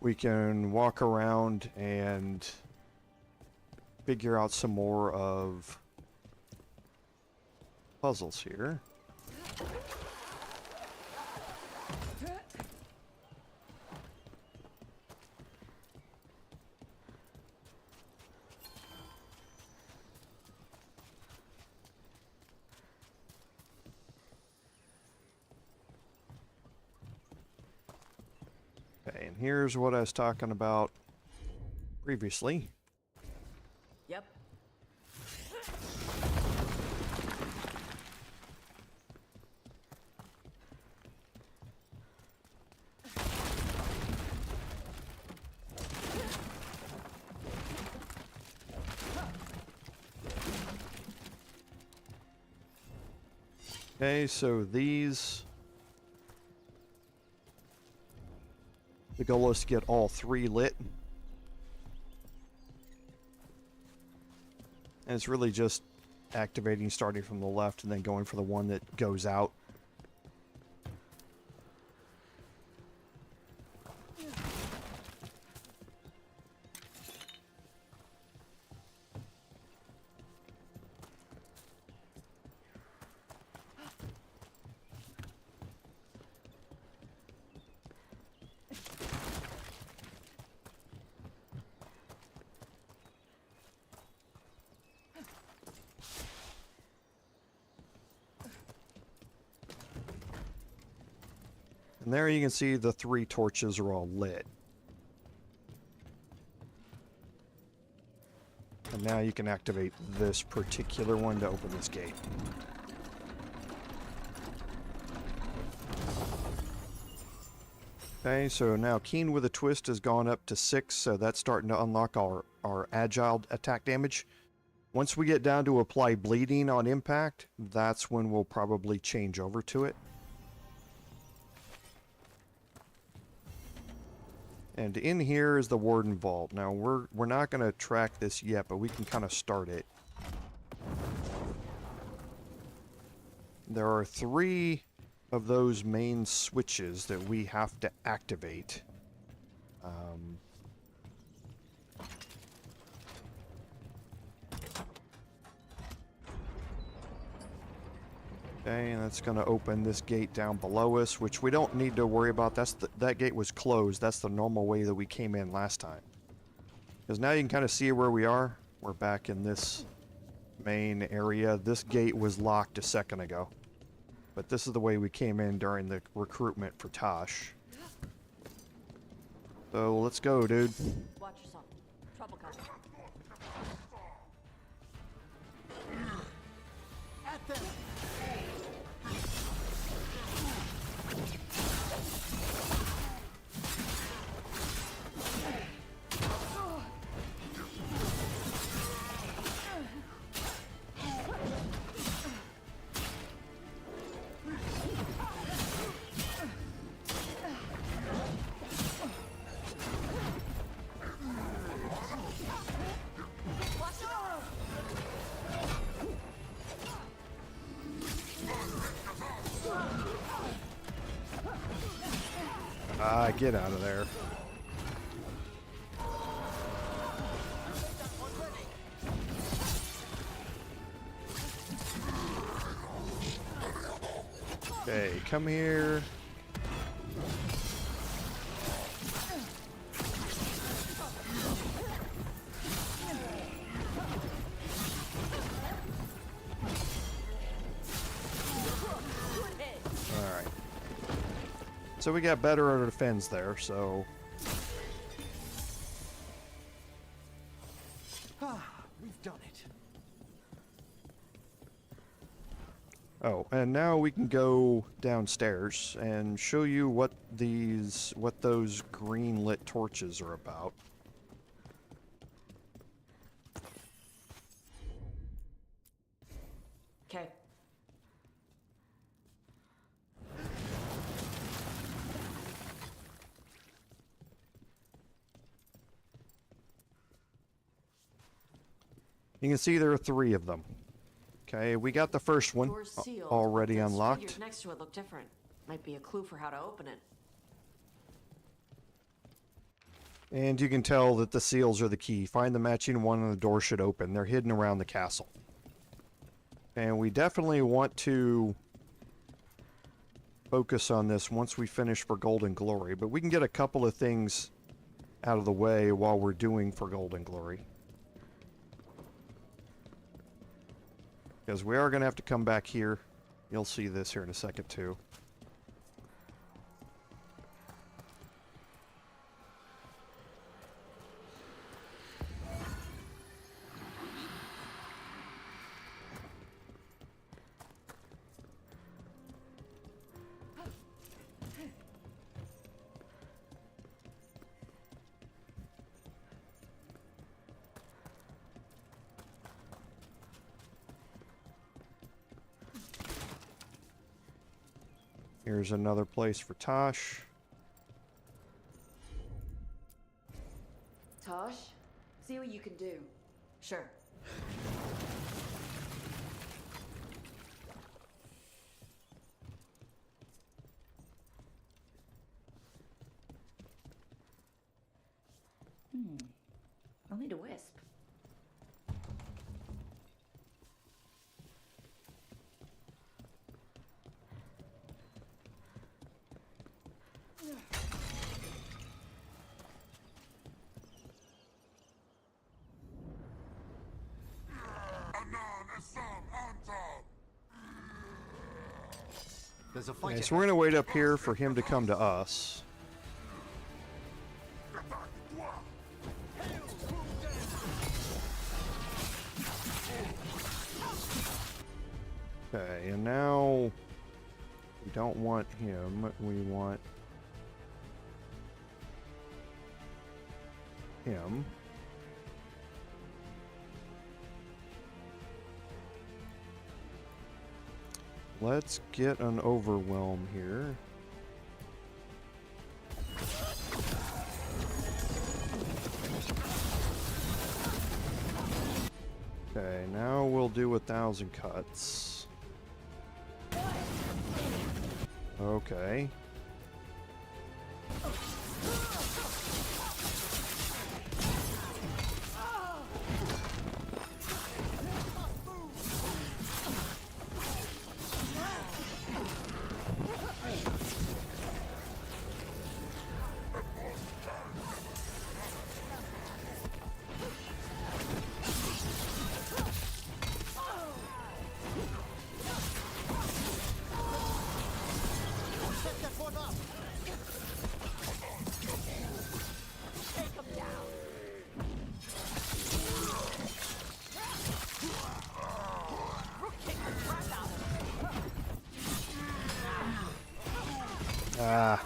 we can walk around and figure out some more of puzzles here. Okay, and here's what I was talking about previously. Yep. Okay, so these, the goal is to get all three lit. And it's really just activating, starting from the left, and then going for the one that goes out. And there you can see the three torches are all lit. And And now you can activate this particular one to open this gate. Okay, so now Keen with a Twist has gone up to 6, so that's starting to unlock our agile attack damage. Once we get down to apply bleeding on impact, that's when we'll probably change over to it. And in here is the Warden Vault. Now we're not going to track this yet, but we can kind of start it. There are 3 of those main switches that we have to activate. Okay, and that's going to open this gate down below us, which we don't need to worry about. That gate was closed. That's the normal way that we came in last time. Because now you can kind of see where we are. We're back in this main area. This gate was locked a second ago. But this is the way we came in during the recruitment for Taash. So let's go, dude. Watch yourself. Trouble coming. At them! Get out of there. Okay, come here. So we got better at our defense there, so... We've done it. Oh, and now we can go downstairs and show you what those green lit torches are about. Okay. You can see there are 3 of them. Okay, we got the first one Door's sealed. already Those unlocked. figures next to it look different. Might be a clue for how to open it. And you can tell that the seals are the key. Find the matching one and the door should open. They're hidden around the castle. And we definitely want to focus on this once we finish for Golden Glory. But we can get a couple of things out of the way while we're doing for Golden Glory. Because we are going to have to come back here. You'll see this here in a second too. Here's another place for Taash. Taash, see what you can do. Sure. I'll need a wisp. There's a fight. Okay, so we're going to wait up here for him to come to us. Okay, and now we don't want him. We want him. Let's get an overwhelm here. Okay, now we'll do 1,000 cuts. Okay. Ah.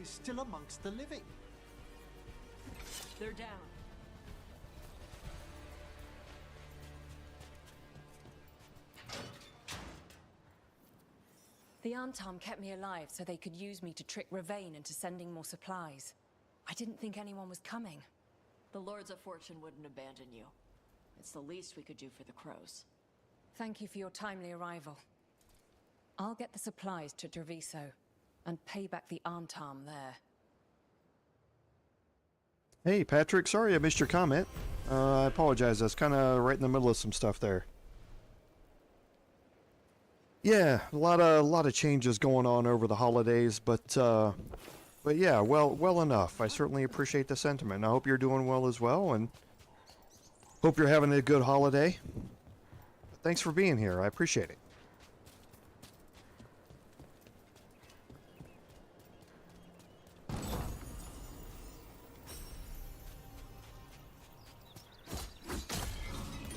Is still amongst the living. They're down. The Antom kept me alive so they could use me to trick Rivain into sending more supplies. I didn't think anyone was coming. The Lords of Fortune wouldn't abandon you. It's the least we could do for the crows. Thank you for your timely arrival. I'll get the supplies to Treviso and pay back the Antom there. Hey, Patrick. Sorry I missed your comment. I apologize. I was kind of right in the middle of some stuff there. Yeah, a lot of changes going on over the holidays, but yeah, well enough. I certainly appreciate the sentiment. I hope you're doing well as well, and hope you're having a good holiday. Thanks for being here. I appreciate it.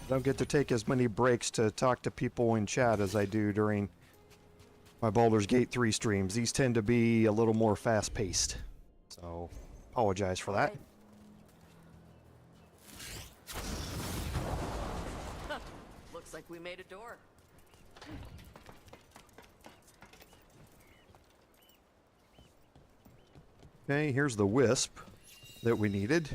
I don't get to take as many breaks to talk to people in chat as I do during my Baldur's Gate 3 streams. These tend to be a little more fast-paced, so apologize for that. Looks like we made a door. Okay, here's the wisp that we needed.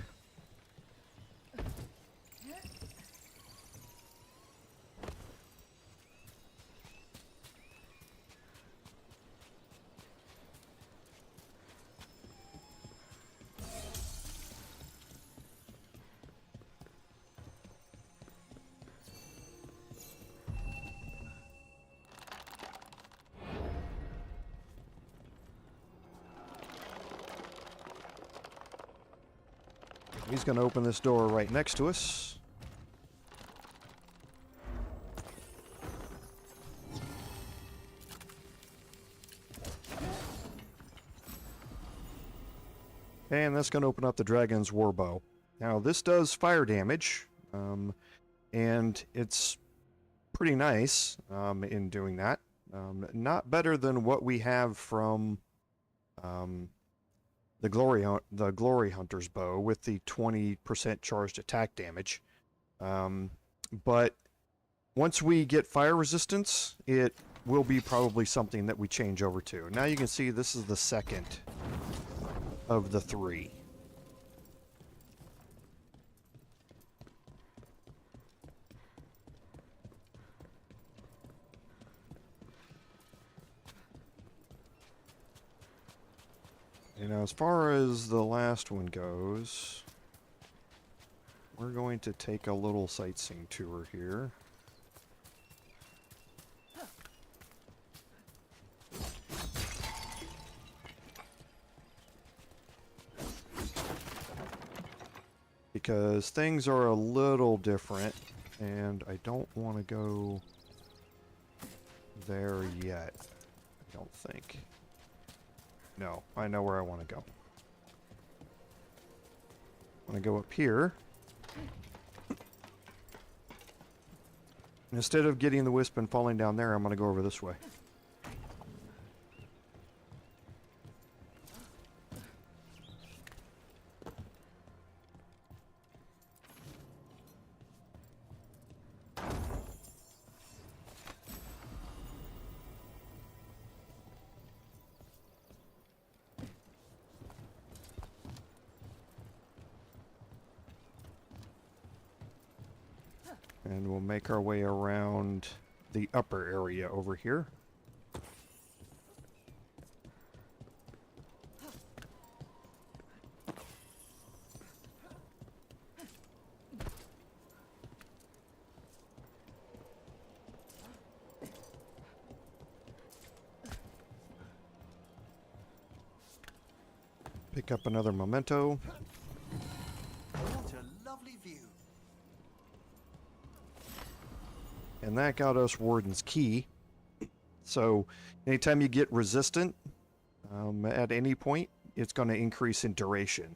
He's going to open this door right next to us. And that's going to open up the Dragon's Warbow. Now, this does fire damage, and it's pretty nice in doing that. Not better than what we have from the Glory Hunter's bow with the 20% charged attack damage. But once we get fire resistance, it will be probably something that we change over to. Now you can see this is the second of the three. You know, as far as the last one goes, we're going to take a little sightseeing tour here. Because things are a little different, and I don't want to go there yet. I don't think. No, I know where I want to go. I want to go up here. Instead of getting the wisp and falling down there, I'm going to go over this way. And we'll make our way around the upper area over here. Pick up another memento. What a lovely view. And that got us Warden's key. So anytime you get resistant at any point, it's going to increase in duration.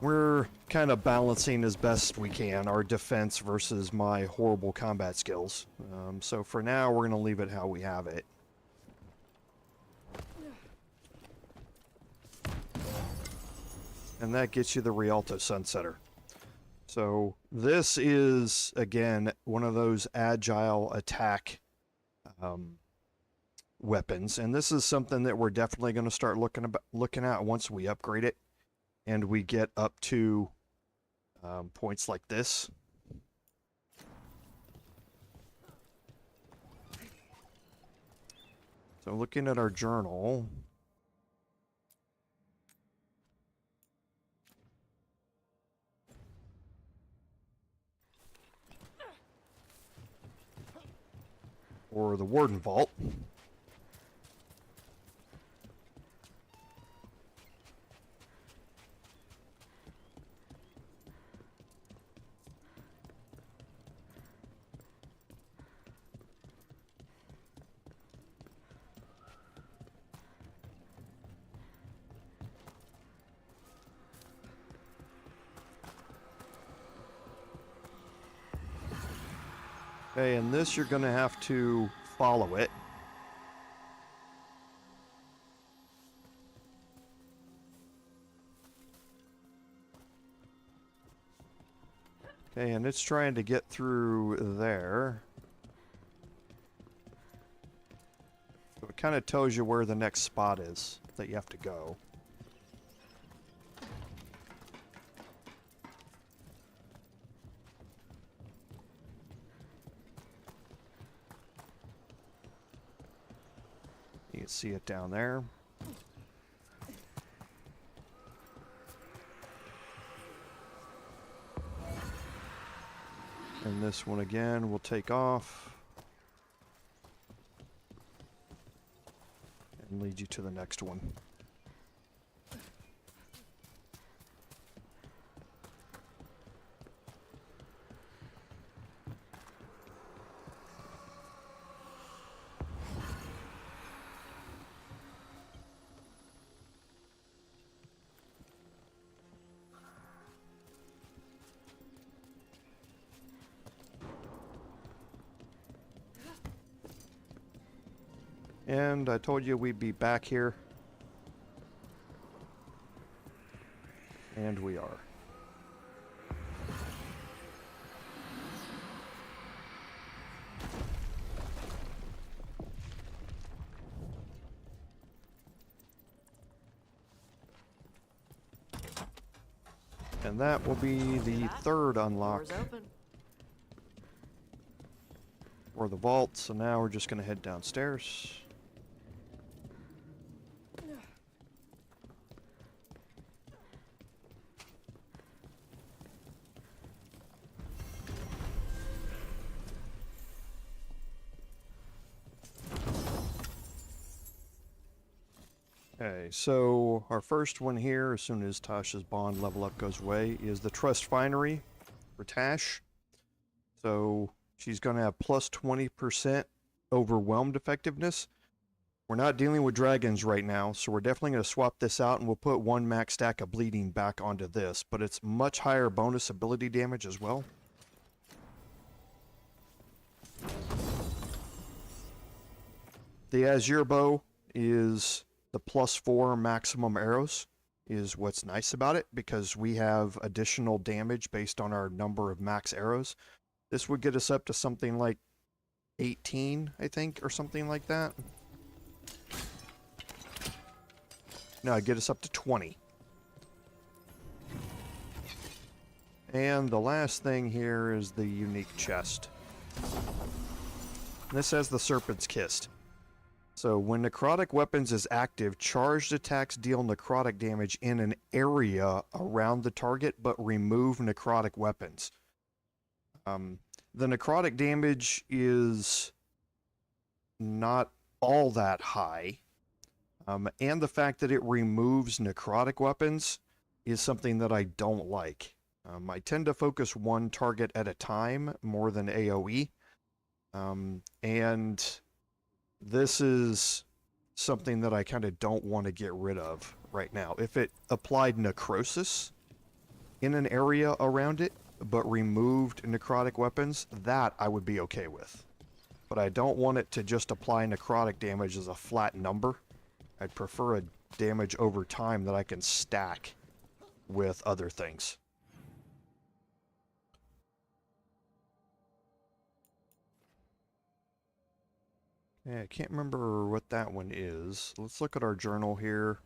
We're kind of balancing as best we can our defense versus my horrible combat skills. So for now, we're going to leave it how we have it. And that gets you the Rialto Sunsetter. So this is, again, one of those agile attack weapons. And this is something that we're definitely going to start looking at once we upgrade it. And we get up to points like this. So looking at our journal... or the Warden Vault. Okay, and this you're going to have to follow it. Okay, and it's trying to get through there. So it kind of tells you where the next spot is that you have to go. You can see it down there. And this one again will take off and lead you to the next one. And I told you we'd be back here. And we are. And that will be the third unlock for the vault. So now we're just going to head downstairs. Okay, so our first one here, as soon as Tash's bond level up goes away, is the Trust Finery for Taash. So she's going to have plus 20% overwhelmed effectiveness. We're not dealing with dragons right now, so we're definitely going to swap this out, and we'll put one max stack of bleeding back onto this, but it's much higher bonus ability damage as well. The Azure Bow is the +4 maximum arrows, is what's nice about it, because we have additional damage based on our number of max arrows. This would get us up to something like 18, I think, or something like that. No, it'd get us up to 20. And the last thing here is the unique chest. This has the Serpent's Kiss. So when necrotic weapons is active, charged attacks deal necrotic damage in an area around the target, but remove necrotic weapons. The necrotic damage is not all that high, and the fact that it removes necrotic weapons is something that I don't like. I tend to focus one target at a time more than AoE, and this is something that I kind of don't want to get rid of right now. If it applied necrosis in an area around it, but removed necrotic weapons, that I would be okay with. But I don't want it to just apply necrotic damage as a flat number. I'd prefer a damage over time that I can stack with other things. Yeah, I can't remember what that one is. Let's look at our journal here.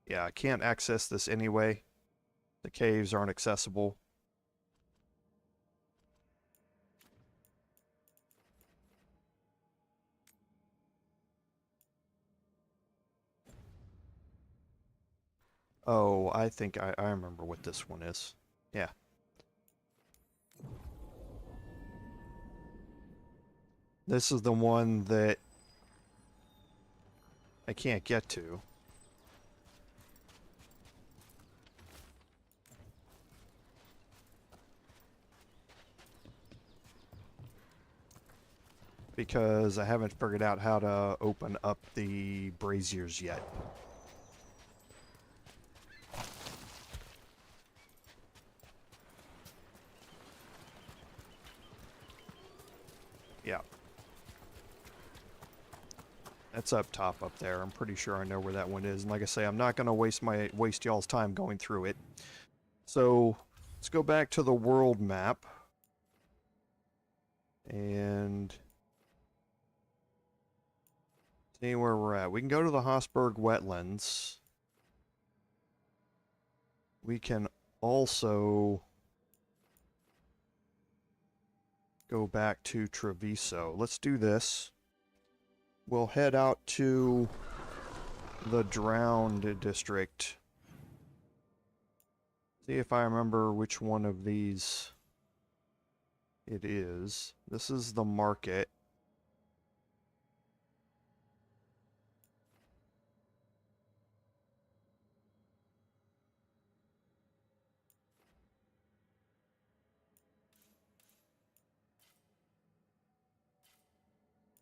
Yeah, I can't access this anyway. The caves aren't accessible. Oh, I think I remember what this one is. Yeah. This is the one that I can't get to. Because I haven't figured out how to open up the braziers yet. Yeah. That's up top up there. I'm pretty sure I know where that one is. And like I say, I'm not going to waste y'all's time going through it. So, let's go back to the world map. And see where we're at. We can go to the Hossberg Wetlands. We can also go back to Treviso. Let's do this. We'll head out to the Drowned District. See if I remember which one of these it is. This is the market.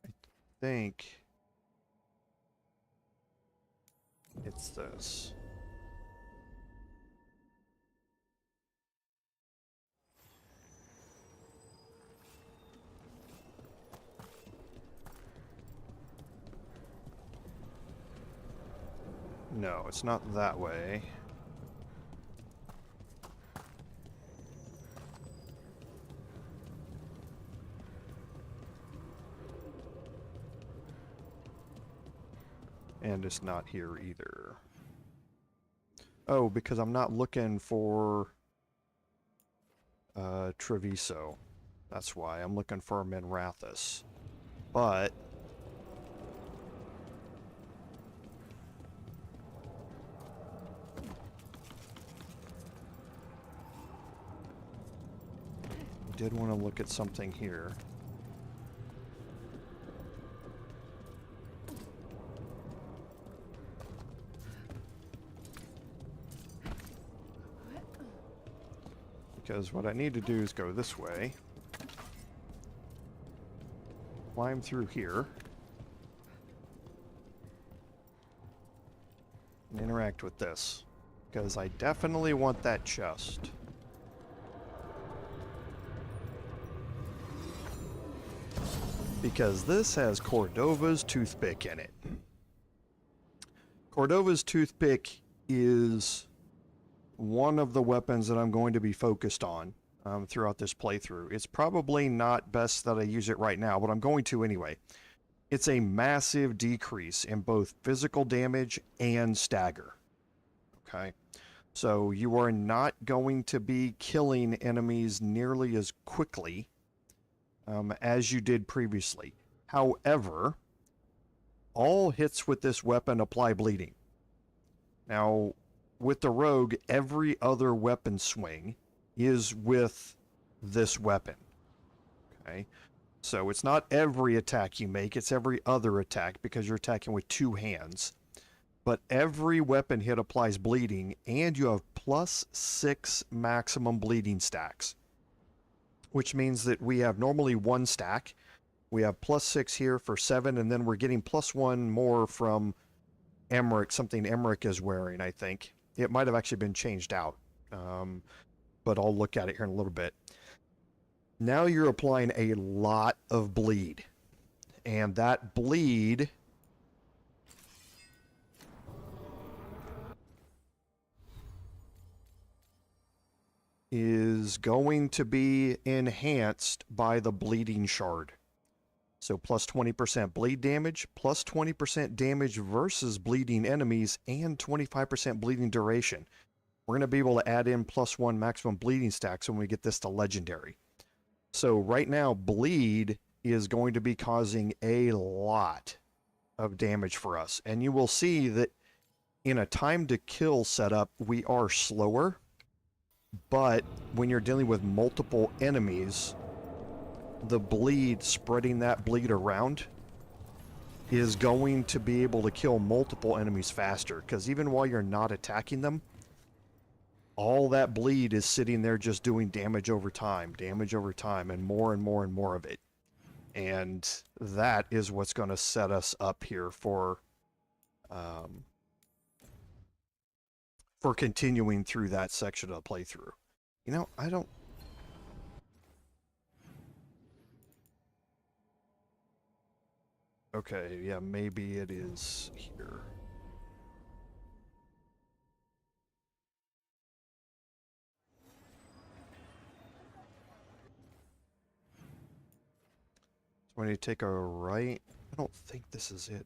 I think it's this. No, it's not that way. And it's not here either. Oh, because I'm not looking for Treviso. That's why. I'm looking for Minrathous. But I did want to look at something here. Because what I need to do is go this way. Climb through here. And interact with this. Because I definitely want that chest. Because this has Cordova's Toothpick in it. Cordova's Toothpick is one of the weapons that I'm going to be focused on throughout this playthrough. It's probably not best that I use it right now, but I'm going to anyway. It's a massive decrease in both physical damage and stagger. Okay? So you are not going to be killing enemies nearly as quickly as you did previously. However, all hits with this weapon apply bleeding. Now, with the rogue, every other weapon swing is with this weapon. Okay? So it's not every attack you make, it's every other attack because you're attacking with two hands. But every weapon hit applies bleeding, and you have +6 maximum bleeding stacks. Which means that we have normally 1 stack. We have +6 here for 7, and then we're getting +1 more from Emmerich, something Emmerich is wearing, I think. It might have actually been changed out, but I'll look at it here in a little bit. Now you're applying a lot of bleed, and that bleed is going to be enhanced by the bleeding shard. So plus 20% bleed damage, plus 20% damage versus bleeding enemies, and 25% bleeding duration. We're going to be able to add in +1 maximum bleeding stacks when we get this to legendary. So right now, bleed is going to be causing a lot of damage for us. And you will see that in a time to kill setup, we are slower. But when you're dealing with multiple enemies, the bleed, spreading that bleed around, is going to be able to kill multiple enemies faster. Because even while you're not attacking them, all that bleed is sitting there just doing damage over time, and more and more and more of it. And that is what's going to set us up here for continuing through that section of the playthrough. You know, I don't... Okay, yeah, maybe it is here. So when you take a right... I don't think this is it.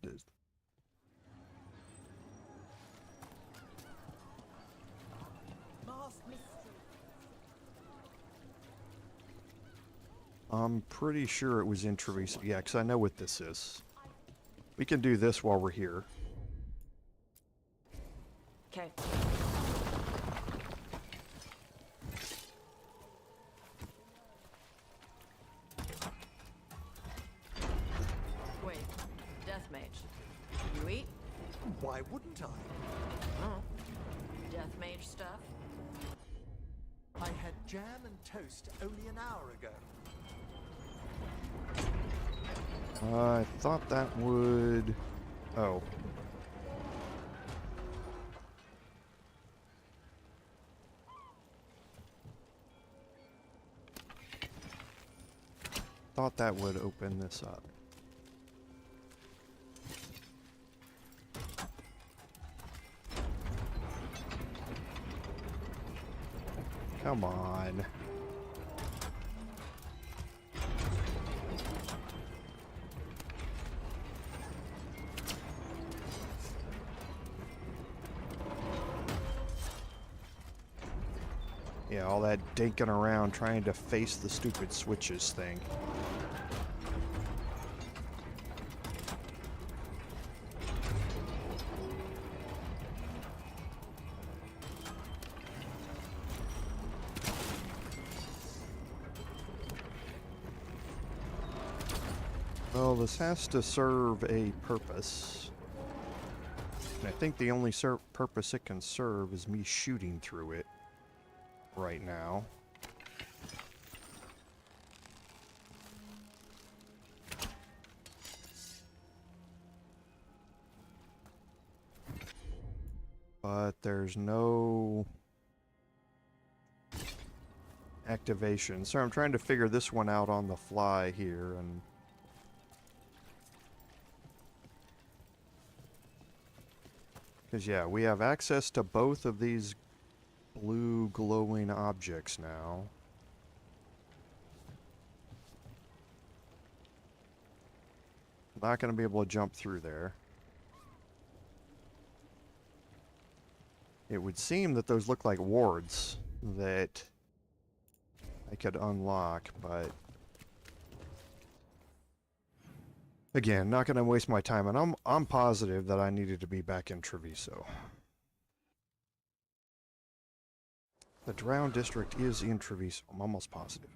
I'm pretty sure it was in Treviso. Yeah, because I know what this is. We can do this while we're here. Okay. Wait, Death Mage. You eat? Why wouldn't I? Oh. Death Mage stuff? I had jam and toast only an hour ago. I thought that would... Oh. Thought that would open this up. Come on. Yeah, all that dinking around trying to face the stupid switches thing. Well, this has to serve a purpose. And I think the only purpose it can serve is me shooting through it right now. but there's no activation. So I'm trying to figure this one out on the fly here, and because yeah, we have access to both of these blue glowing objects now. Not going to be able to jump through there. It would seem that those look like wards that I could unlock, but again, not going to waste my time, and I'm positive that I needed to be back in Treviso. The Drowned District is in Treviso. I'm almost positive.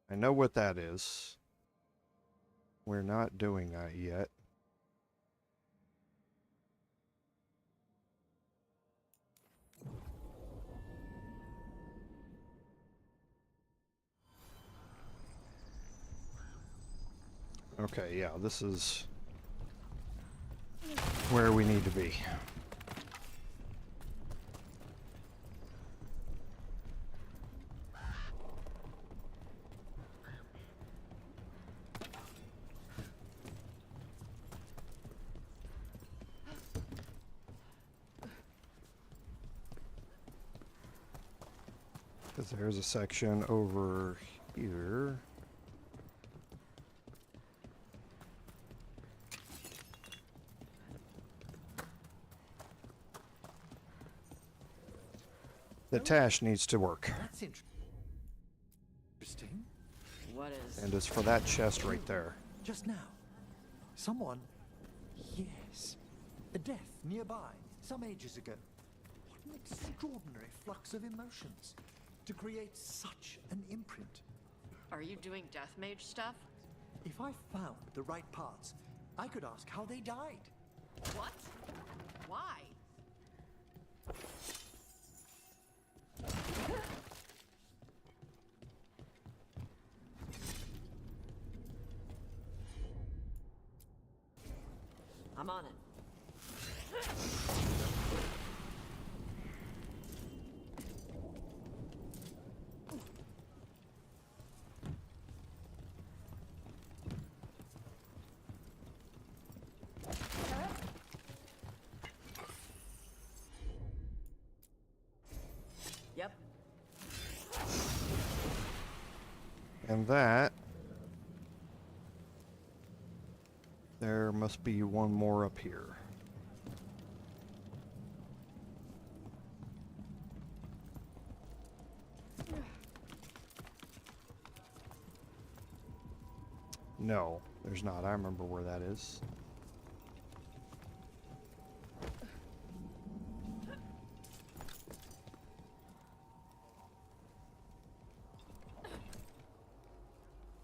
I know what that is. We're not doing that yet. Okay, yeah, this is where we need to be. Because there's a section over here. The Taash needs to work. That's interesting. What is? And it's for that chest right there. Just now, someone, yes, a death nearby, some ages ago. What an extraordinary flux of emotions to create such an imprint. Are you doing death mage stuff? If I found the right parts, I could ask how they died. What? Why? I'm on it. Yep. And that, there must be one more up here. No, there's not. I remember where that is.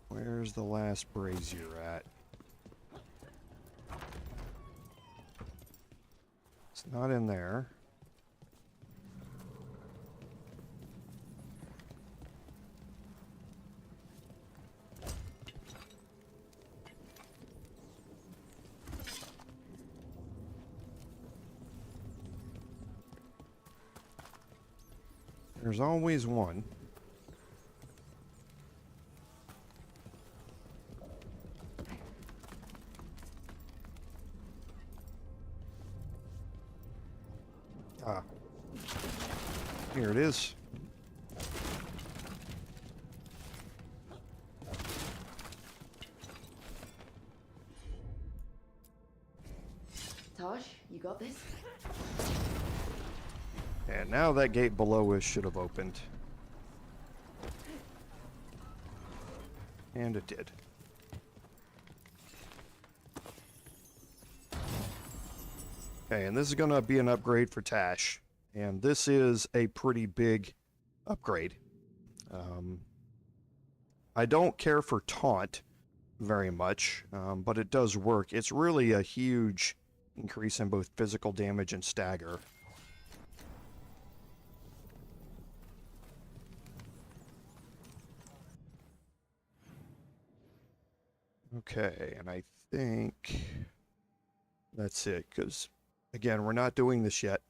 Where's the last brazier at? It's not in there. There's always one. Ah. Here it is. Taash, you got this? And now that gate below us should have opened. And it did. Okay, and this is going to be an upgrade for Taash. And this is a pretty big upgrade. I don't care for Taunt very much, but it does work. It's really a huge increase in both physical damage and stagger. Okay, and I think that's it, because, again, we're not doing this yet.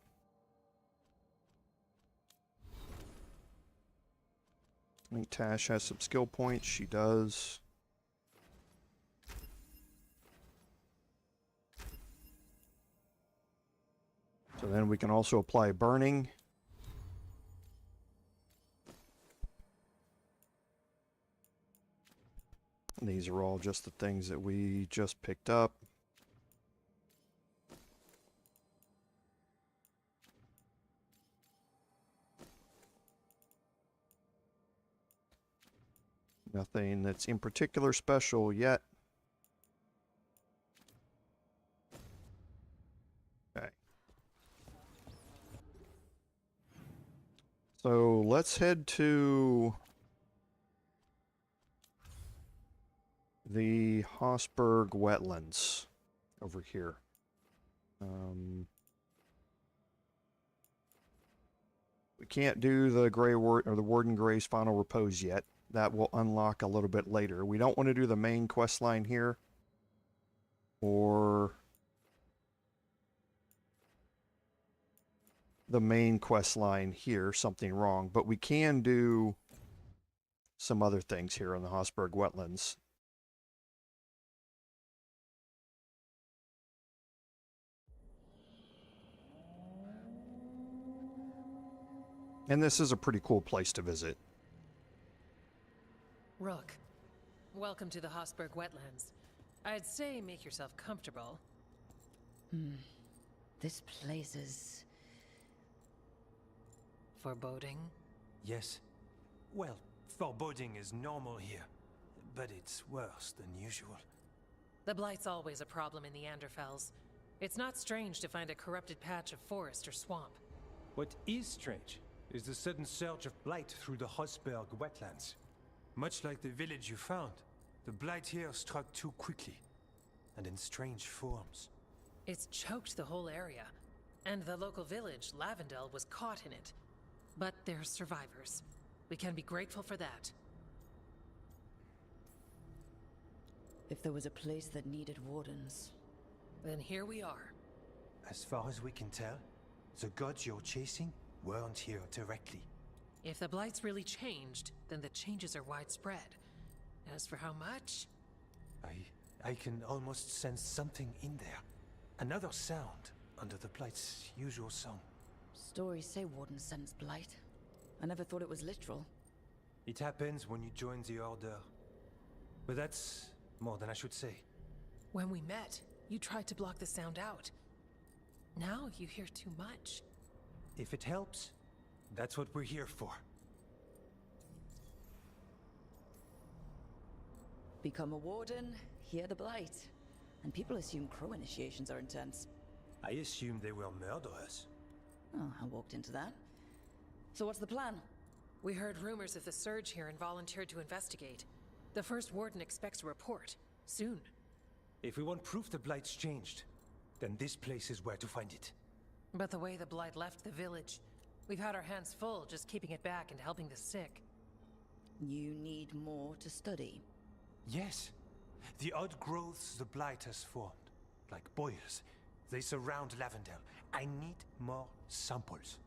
I think Taash has some skill points. She does. So then we can also apply burning. And these are all just the things that we just picked up. Nothing that's in particular special yet. Okay. So let's head to the Hossberg Wetlands over here. We can't do the the Warden Gray's final repose yet. That will unlock a little bit later. We don't want to do the main quest line here, or the main quest line here, something wrong, but we can do some other things here on the Hossberg Wetlands. And this is a pretty cool place to visit. Rook, welcome to the Hossberg Wetlands. I'd say make yourself comfortable. This place is... foreboding? Yes. Well, foreboding is normal here, but it's worse than usual. The Blight's always a problem in the Anderfells. It's not strange to find a corrupted patch of forest or swamp. What is strange is the sudden surge of blight through the Hossberg Wetlands. Much like the village you found, the blight here struck too quickly, and in strange forms. It's choked the whole area, and the local village, Lavendel, was caught in it. But they're survivors. We can be grateful for that. If there was a place that needed wardens... then here we are. As far as we can tell, the gods you're chasing weren't here directly. If the Blight's really changed, then the changes are widespread. As for how much... I can almost sense something in there. Another sound under the Blight's usual song. Stories say wardens sense blight. I never thought it was literal. It happens when you join the Order. But that's more than I should say. When we met, you tried to block the sound out. Now you hear too much. If it helps, that's what we're here for. Become a warden, hear the blight. And people assume crow initiations are intense. I assumed they were murderers. Oh, I walked into that. So what's the plan? We heard rumors of the surge here and volunteered to investigate. The first warden expects a report. Soon. If we want proof the Blight's changed, then this place is where to find it. But the way the Blight left the village, we've had our hands full just keeping it back and helping the sick. You need more to study. Yes. The odd growths the Blight has formed, like boils, they surround Lavendel. I need more samples.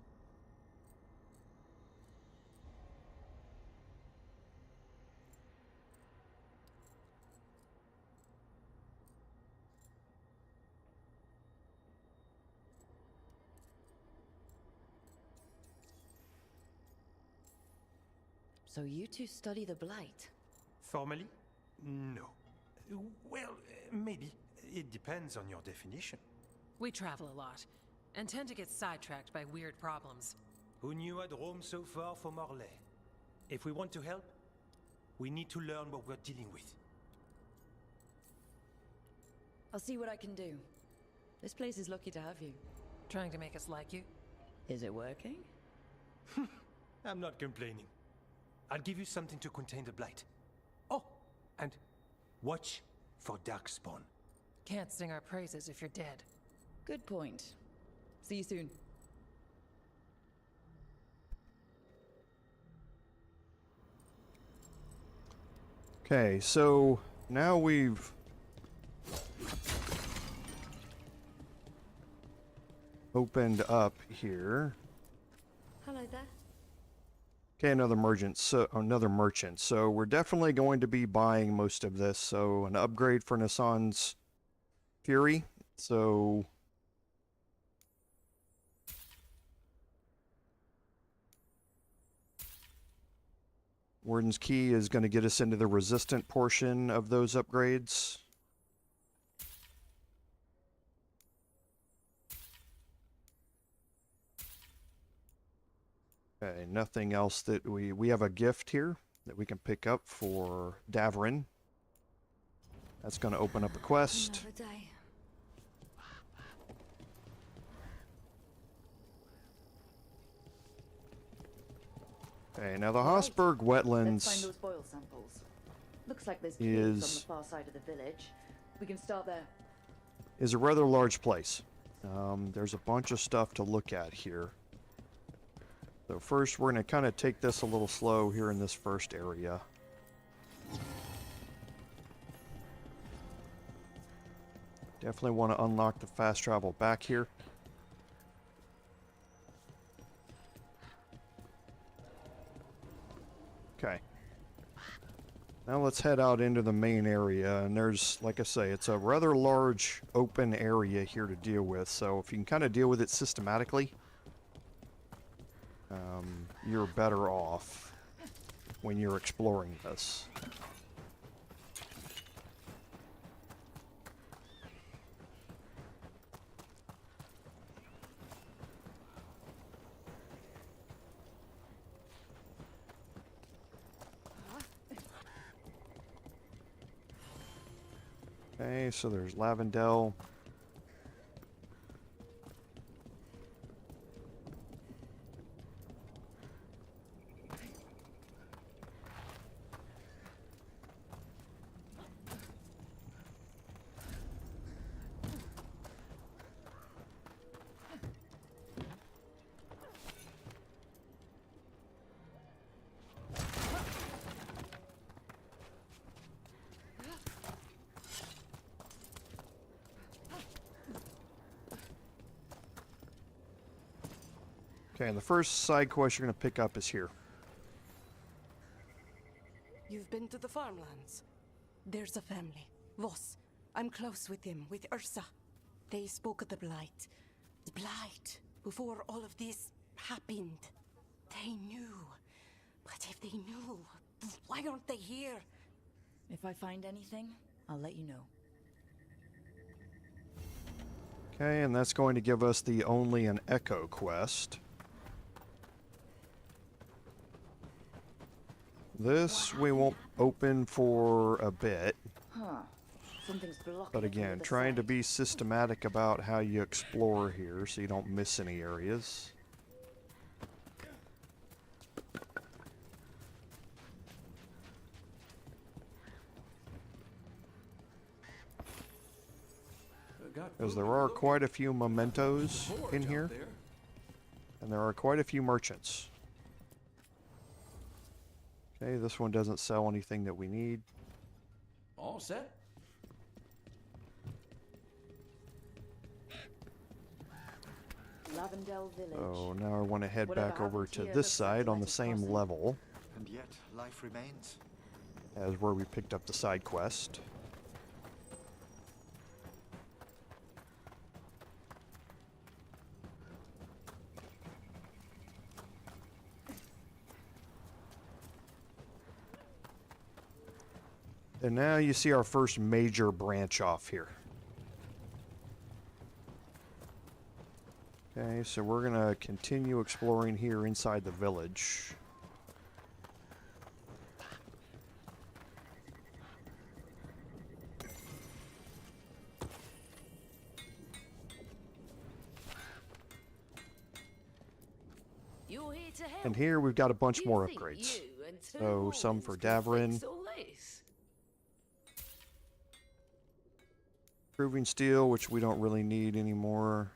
So you two study the blight? Formally? No. Well, maybe. It depends on your definition. We travel a lot, and tend to get sidetracked by weird problems. Who knew I'd roam so far from Orlais? If we want to help, we need to learn what we're dealing with. I'll see what I can do. This place is lucky to have you. Trying to make us like you? Is it working? I'm not complaining. I'll give you something to contain the blight. Oh, and watch for Darkspawn. Can't sing our praises if you're dead. Good point. See you soon. Okay, so now we've opened up here. Hello there. Okay, another merchant. So we're definitely going to be buying most of this. So an upgrade for Nassan's Fury. So Warden's Key is going to get us into the resistant portion of those upgrades. Okay, nothing else that we have a gift here that we can pick up for Davrin. That's going to open up a quest. Another day. Okay, now the Hossberg Wetlands Let's find those boil samples. Looks like there's caves on the is far side of the village. We can start there. a rather large place. There's a bunch of stuff to look at here. So first we're going to kind of take this a little slow here in this first area. Definitely want to unlock the fast travel back here. Okay. Now let's head out into the main area, and there's, like I say, it's a rather large open area here to deal with, so if you can kind of deal with it systematically, you're better off when you're exploring this. Okay, so there's Lavendel. Okay, and the first side quest you're going to pick up is here. You've been to the farmlands. There's a family. Voss. I'm close with him, with Ursa. They spoke of the Blight. The Blight. Before all of this happened. They knew. But if they knew, why aren't they here? If I find anything, I'll let you know. Okay, and that's going to give us the Only an Echo quest. This we won't open for a bit. Huh. Something's blocking. But again, trying to be systematic about how you explore here so you don't miss any areas. Because there are quite a few mementos in here. And there are quite a few merchants. Okay, this one doesn't sell anything that we need. All set. Lavendel Village. So now I want to head Whatever back over happened to here this looks like side a on the nice same crossing. level And yet, life remains. as where we picked up the side quest. And now you see our first major branch off here. Okay, so we're going to continue exploring here inside the village. You're here to help. And here we've got a bunch You more think upgrades. you and two So some Wardens for can Davrin. fix all this? Proving steel, which we don't really need anymore.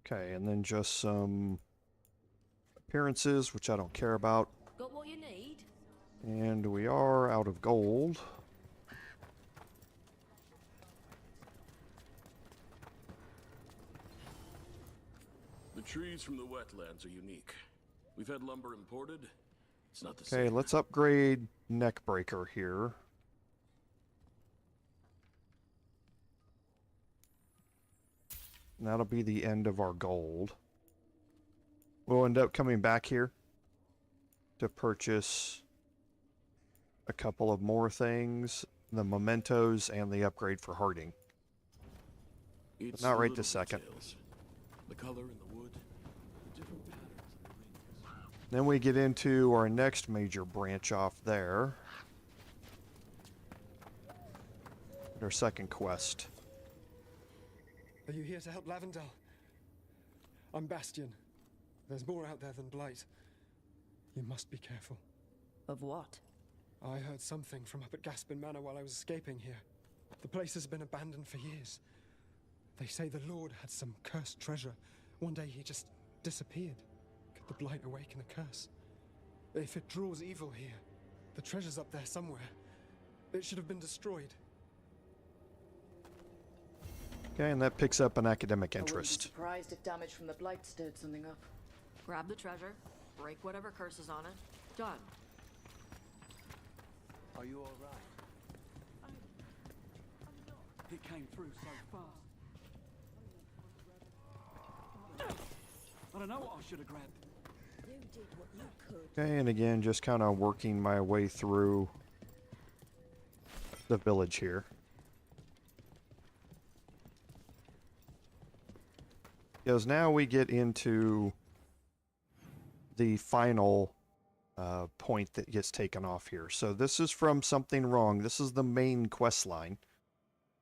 Okay, and then just some appearances, which I don't care about. Got what you need? And we are out of gold. The trees from the wetlands are unique. We've had lumber imported. It's not the same. Okay, let's upgrade Neckbreaker here. And that'll be the end of our gold. We'll end up coming back here to purchase a couple of more things, the mementos and the upgrade for Harding. But not right this second. Details. The color in the wood, the different patterns in the rings. Then we get into our next major branch off there. Our second quest. Are you here to help Lavendel? I'm Bastion. There's more out there than Blight. You must be careful. Of what? I heard something from up at Gaspin Manor while I was escaping here. The place has been abandoned for years. They say the Lord had some cursed treasure. One day he just disappeared. Could the Blight awaken a curse? If it draws evil here, the treasure's up there somewhere. It should have been destroyed. Okay, and that picks up an academic I wouldn't be interest. surprised if damage from the Blight stirred something up. Grab the treasure, break whatever curse is on it. Done. Are you all right? It came through so fast. I don't know what I should have grabbed. You did what you could. Okay, and again, just kind of working my way through the village here. Because now we get into the final point that gets taken off here. So this is from Something Wrong. This is the main quest line.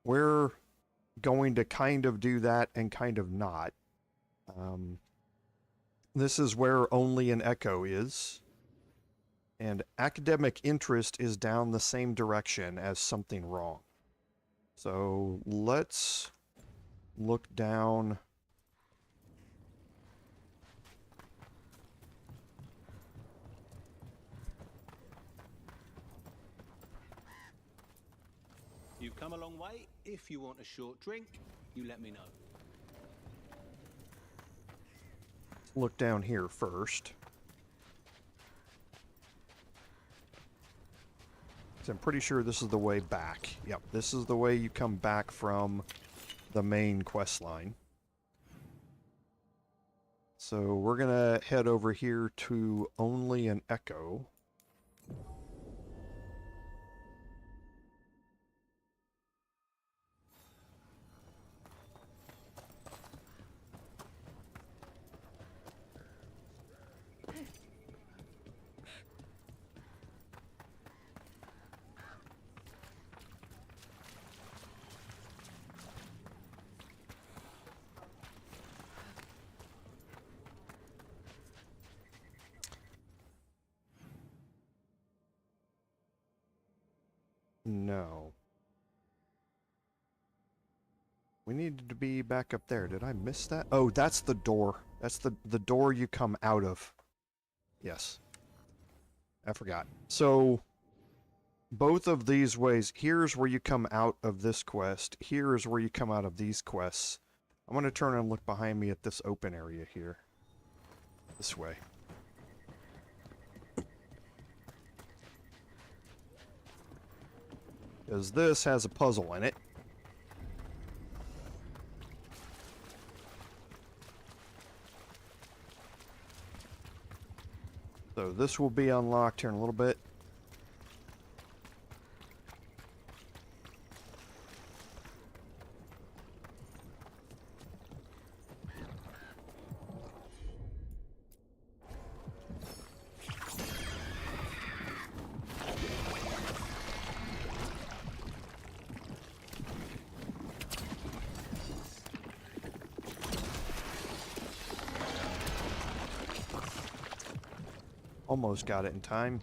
We're going to kind of do that and kind of not. This is where only an echo is. And academic interest is down the same direction as Something Wrong. So let's look down. You've come a long way. If you want a short drink, you let me know. Look down here first. So I'm pretty sure this is the way back. Yep, this is the way you come back from the main quest line. So we're gonna head over here to Only an Echo. No. We needed to be back up there. Did I miss that? Oh, that's the door. That's the door you come out of. Yes. I forgot. So, both of these ways, here's where you come out of this quest. Here is where you come out of these quests. I'm going to turn and look behind me at this open area here. This way. Because this has a puzzle in it. So this will be unlocked here in a little bit. Almost got it in time.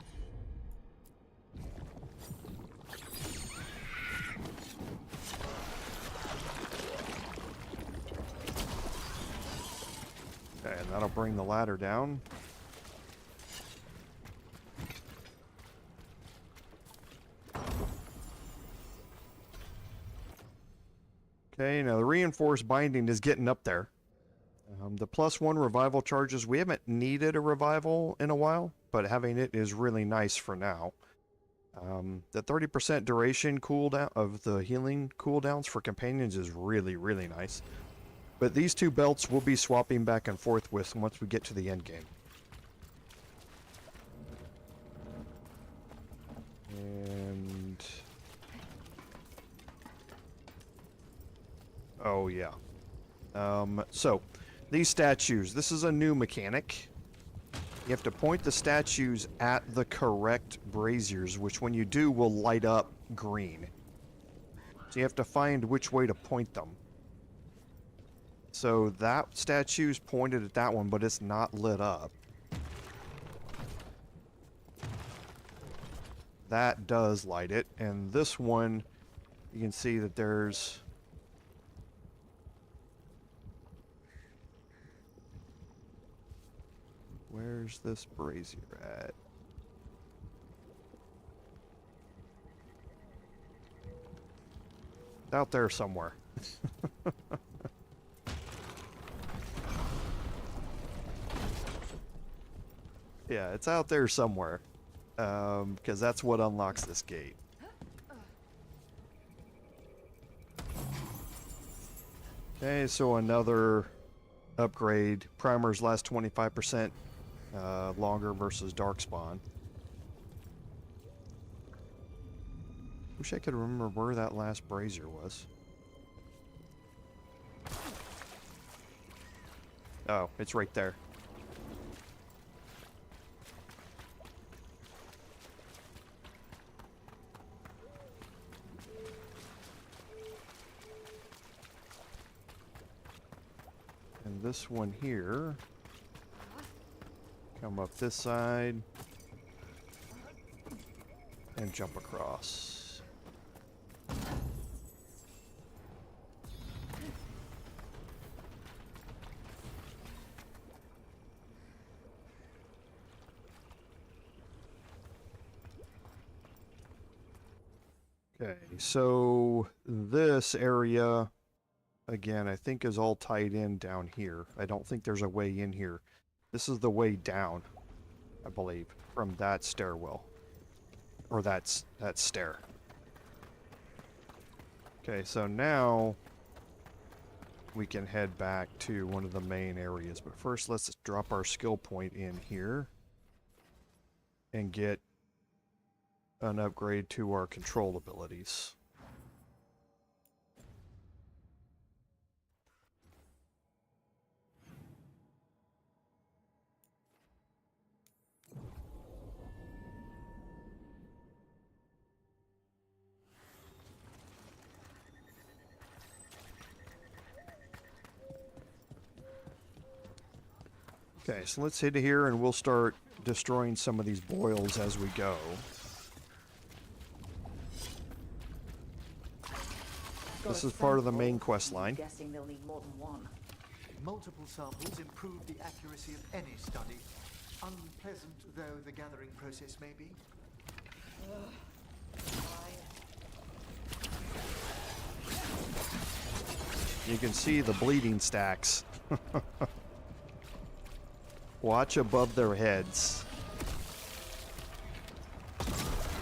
Okay, and that'll bring the ladder down. Okay, now the reinforced binding is getting up there. The +1 revival charges, we haven't needed a revival in a while, but having it is really nice for now. The 30% duration cooldown of the healing cooldowns for companions is really, really nice. But these two belts we'll be swapping back and forth with once we get to the end game. And... oh yeah. So, these statues, this is a new mechanic. You have to point the statues at the correct braziers, which when you do will light up green. So you have to find which way to point them. So that statue's pointed at that one, but it's not lit up. That does light it, and this one, you can see that there's... where's this brazier at? Out there somewhere. Yeah, it's out there somewhere. Because that's what unlocks this gate. Okay, so another upgrade. Primers last 25% longer versus Darkspawn. Wish I could remember where that last brazier was. Oh, it's right there. And this one here, come up this side and jump across. Okay, so this area, again, I think is all tied in down here. I don't think there's a way in here. This is the way down, I believe, from that stairwell. Or that stair. Okay, so now we can head back to one of the main areas. But first, let's drop our skill point in here and get an upgrade to our control abilities. Okay, so let's hit here and we'll start destroying some of these boils as we go. This is part of the main quest line. Guessing they'll need more than one. Multiple samples improve the accuracy of any study, unpleasant though the gathering process may be. You can see the bleeding stacks. Watch above their heads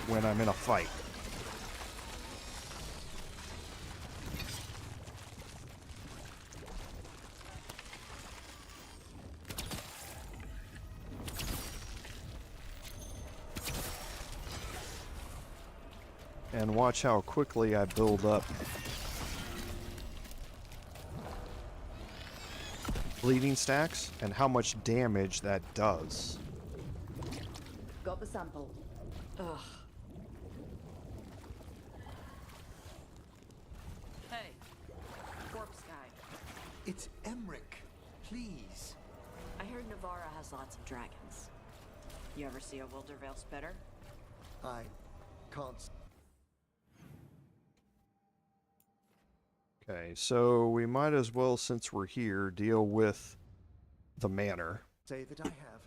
when I'm in a fight. And watch how quickly I build up bleeding stacks and how much damage that does. Got the sample. Ugh. Hey, corpse guy. It's Emmerich, please. I heard Navarra has lots of dragons. You ever see a Wildervale spitter? I can't. Okay, so we might as well, since we're here, deal with the manor. Say that I have.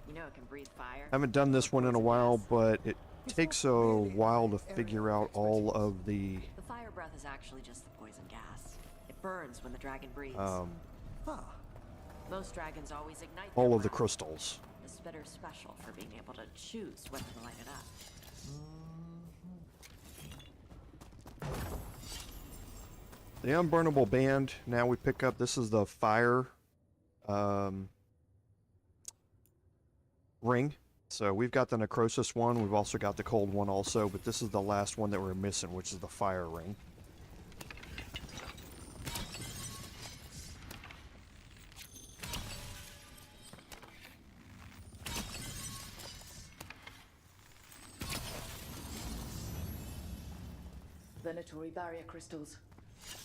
You know it can breathe fire. I haven't done this one in a while, but it takes a while to figure out all of the... The fire breath is actually just the poison gas. burns when the dragon breathes. Most dragons always ignite all of the crystals. This better special for being able to choose when to light it up. The unburnable band. Now we pick up. This is the fire ring. So we've got the necrosis one. We've also got the cold one also. But this is the last one that we're missing, which is the fire ring. Venatory barrier crystals.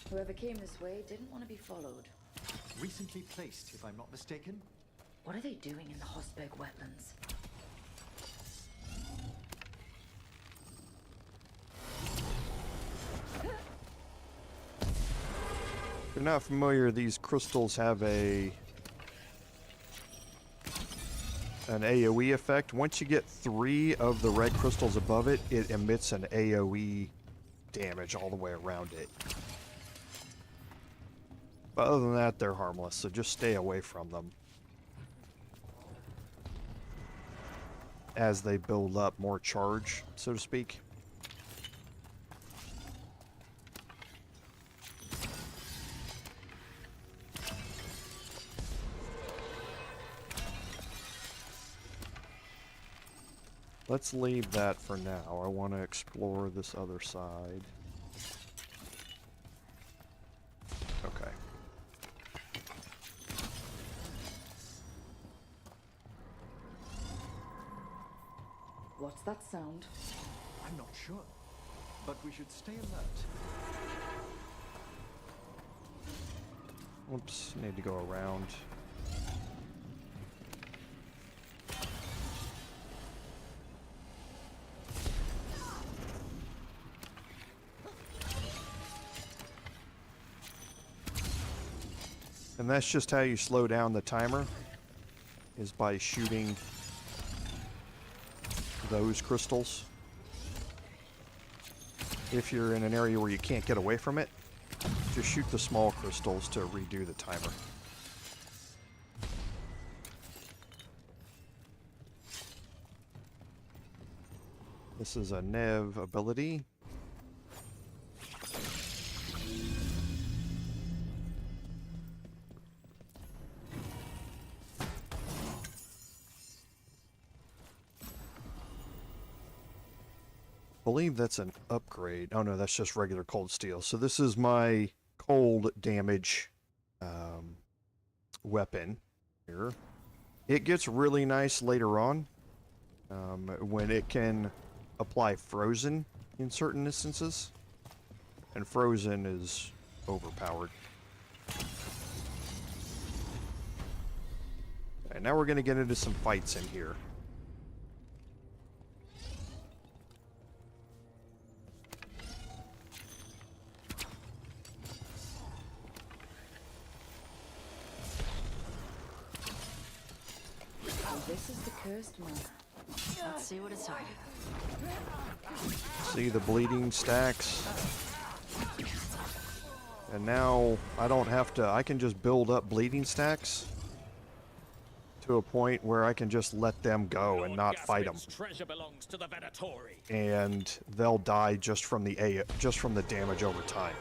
Whoever came this way didn't want to be followed. Recently placed, if I'm not mistaken. What are they doing in the Hossberg Wetlands? If you're not familiar, these crystals have an AoE effect. Once you get 3 of the red crystals above it, it emits an AoE damage all the way around it. But other than that, they're harmless, so just stay away from them as they build up more charge, so to speak. Let's leave that for now. I want to explore this other side. Okay. What's that sound? I'm not sure, but we should stay alert. Oops, need to go around. And that's just how you slow down the timer, is by shooting those crystals. If you're in an area where you can't get away from it, just shoot the small crystals to redo the timer. This is a Nev ability. I believe that's an upgrade. Oh no, that's just regular cold steel. So this is my cold damage weapon here. It gets really nice later on when it can apply frozen in certain instances, and frozen is overpowered. Okay, now we're going to get into some fights in here. This is the cursed man. Let's see what it's hiding. See the bleeding stacks? And now I don't have to, I can just build up bleeding stacks to a point where I can just let them go and not fight them. Treasure belongs to the Venatory. And they'll die just from the damage over time.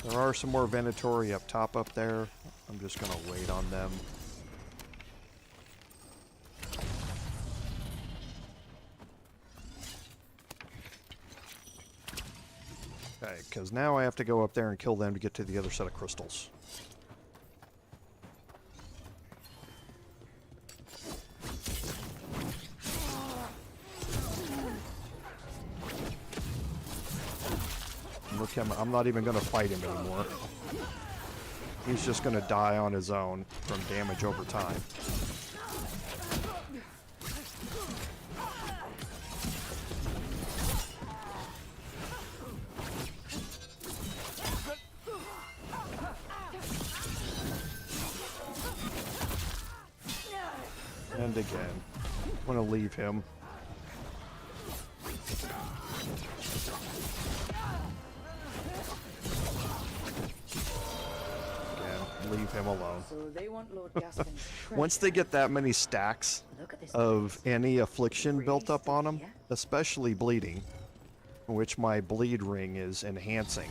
There are some more Venatory up top up there. I'm just going to wait on them. Okay, because now I have to go up there and kill them to get to the other set of crystals. Look him, I'm not even going to fight him anymore. He's just going to die on his own from damage over time. And again, I'm going to leave him. him alone. So they want Lord Gaspin's Once they get that many stacks of any affliction built up on them, especially bleeding, which my bleed ring is enhancing.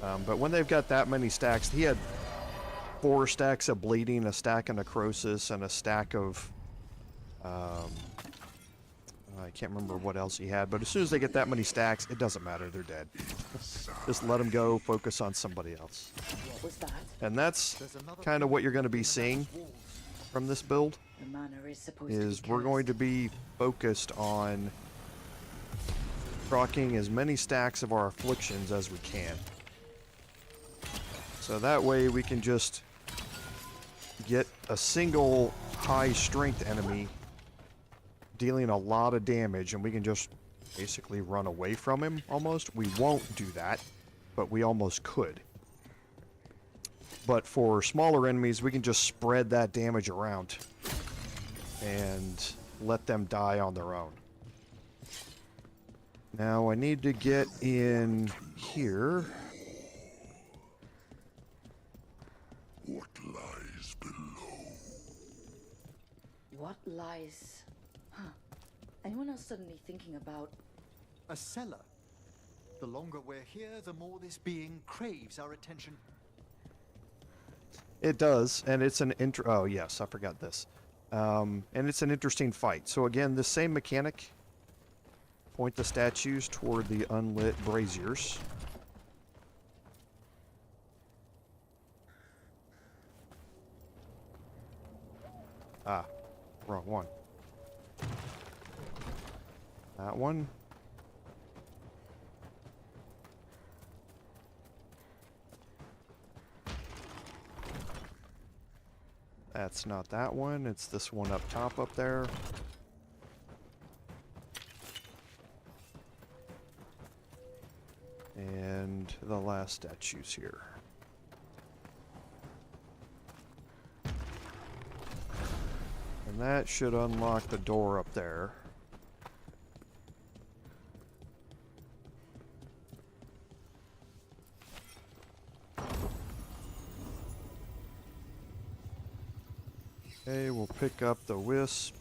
But when they've got that many stacks, he had 4 stacks of bleeding, a stack of necrosis, and a stack of I can't remember what else he had, but as soon as they get that many stacks, it doesn't matter, they're dead. Just let them go, focus on somebody else. What was that? And that's kind of what you're going to be seeing from this build, The manor is supposed is to be we're going to be focused on proccing as many stacks of our afflictions as we can. So that way we can just get a single high strength enemy dealing a lot of damage, and we can just basically run away from him almost. We won't do that, but we almost could. But for smaller enemies, we can just spread that damage around and let them die on their own. Now I need to get in here. What lies below? What lies? Huh. Anyone else suddenly thinking about A cellar. The longer we're here, the more this being craves our attention. It does, and it's an oh yes, I forgot this. And it's an interesting fight. So again, the same mechanic. Point the statues toward the unlit braziers. Ah, wrong one. That one. That's not that one, it's this one up top up there. And the last statues here. And that should unlock the door up there. Okay, we'll pick up the wisp.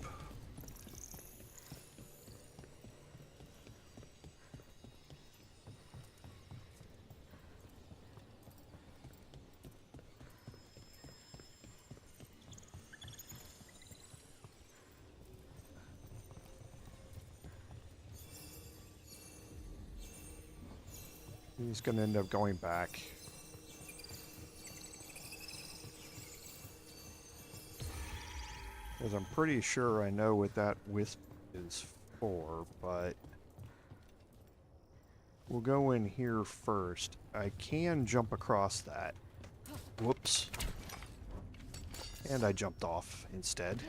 He's going to end up going back. Because I'm pretty sure I know what that wisp is for, but we'll go in here first. I can jump across that. Whoops. And I jumped off instead.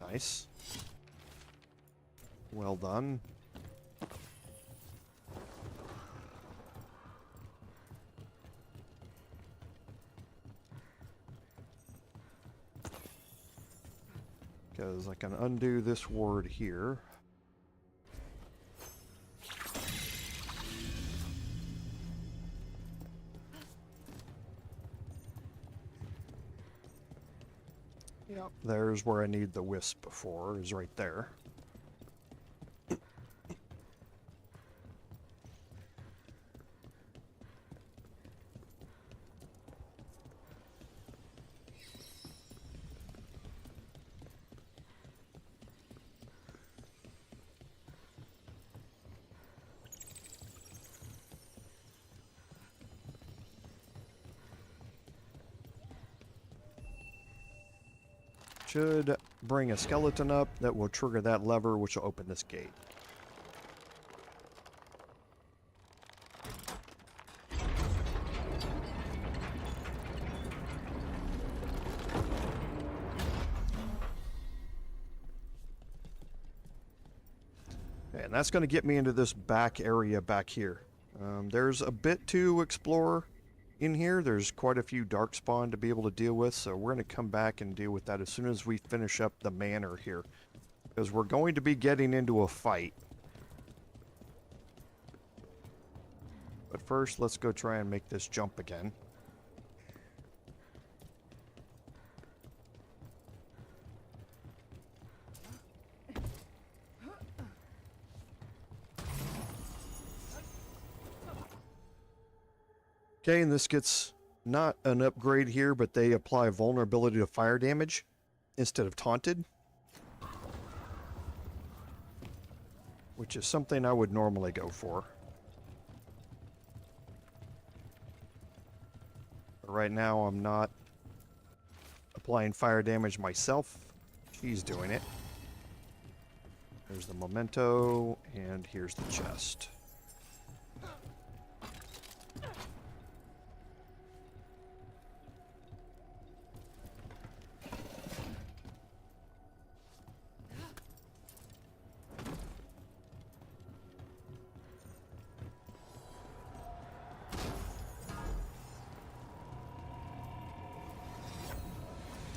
Nice. Well done. Because I can undo this ward here. Yep, there's where I need the wisp before, is right there. Should bring a skeleton up that will trigger that lever, which will open this gate. And that's going to get me into this back area back here. There's a bit to explore in here. There's quite a few darkspawn to be able to deal with, so we're going to come back and deal with that as soon as we finish up the manor here, because we're going to be getting into a fight. But first, let's go try and make this jump again. Okay, and this gets not an upgrade here, but they apply vulnerability to fire damage instead of taunted, which is something I would normally go for. But right now I'm not applying fire damage myself. She's doing it. There's the memento, and here's the chest.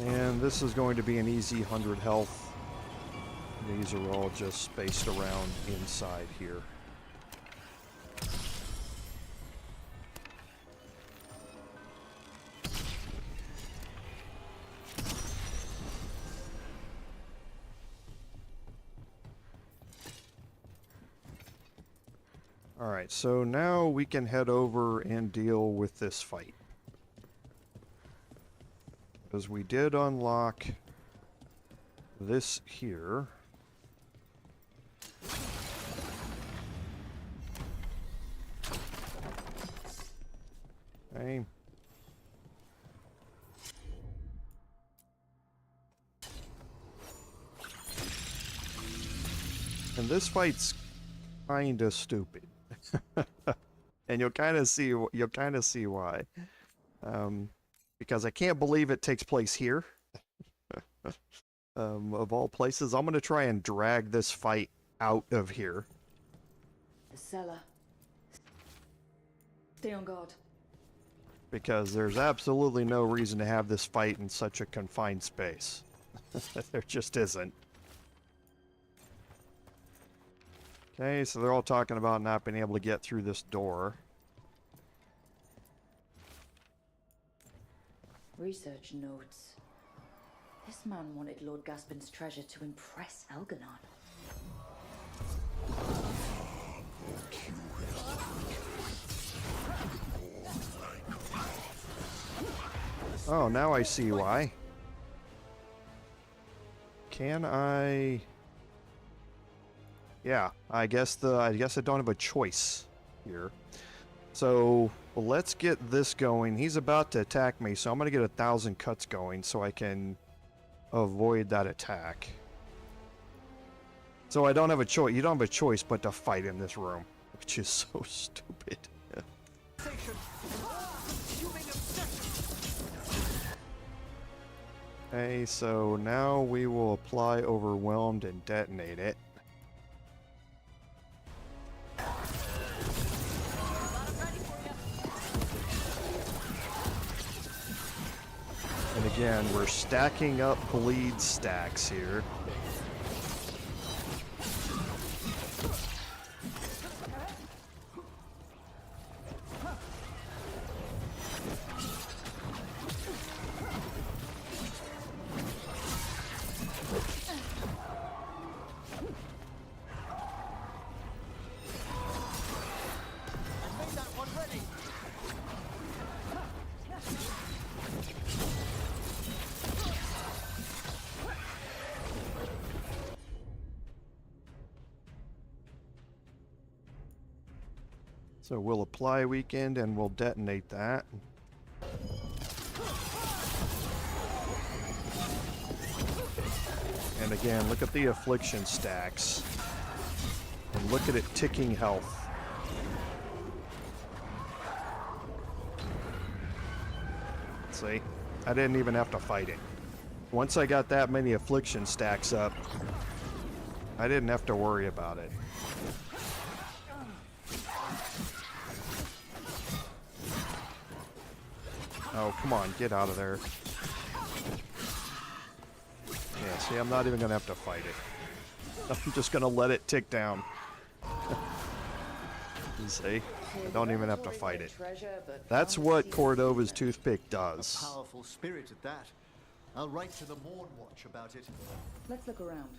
And this is going to be an easy 100 health. These are all just spaced around inside here. Alright, so now we can head over and deal with this fight. Because we did unlock this here. Okay. And this fight's kinda stupid. And you'll kind of see why. Because I can't believe it takes place here. Of all places, I'm going to try and drag this fight out of here. The cellar. Stay on guard. Because there's absolutely no reason to have this fight in such a confined space. There just isn't. Okay, so they're all talking about not being able to get through this door. Research notes. This man wanted Lord Gaspin's treasure to impress Elganon. Oh, now I see why. Can I... Yeah, I guess I don't have a choice here. So let's get this going. He's about to attack me, so I'm going to get 1,000 cuts going so I can avoid that attack. So I don't have a choice. You don't have a choice but to fight in this room, which is so stupid. Okay, so now we will apply Overwhelmed and detonate it. And again, we're stacking up bleed stacks here. So we'll apply weekend and we'll detonate that. And again, look at the affliction stacks. And look at it ticking health. See? I didn't even have to fight it. Once I got that many affliction stacks up, I didn't have to worry about it. Oh, come on, get out of there. Yeah, see, I'm not even going to have to fight it. I'm just going to let it tick down. You see? I don't even have to fight it. That's what Cordova's Toothpick does. A powerful spirit at that. I'll write to the Morn Watch about it. Let's look around.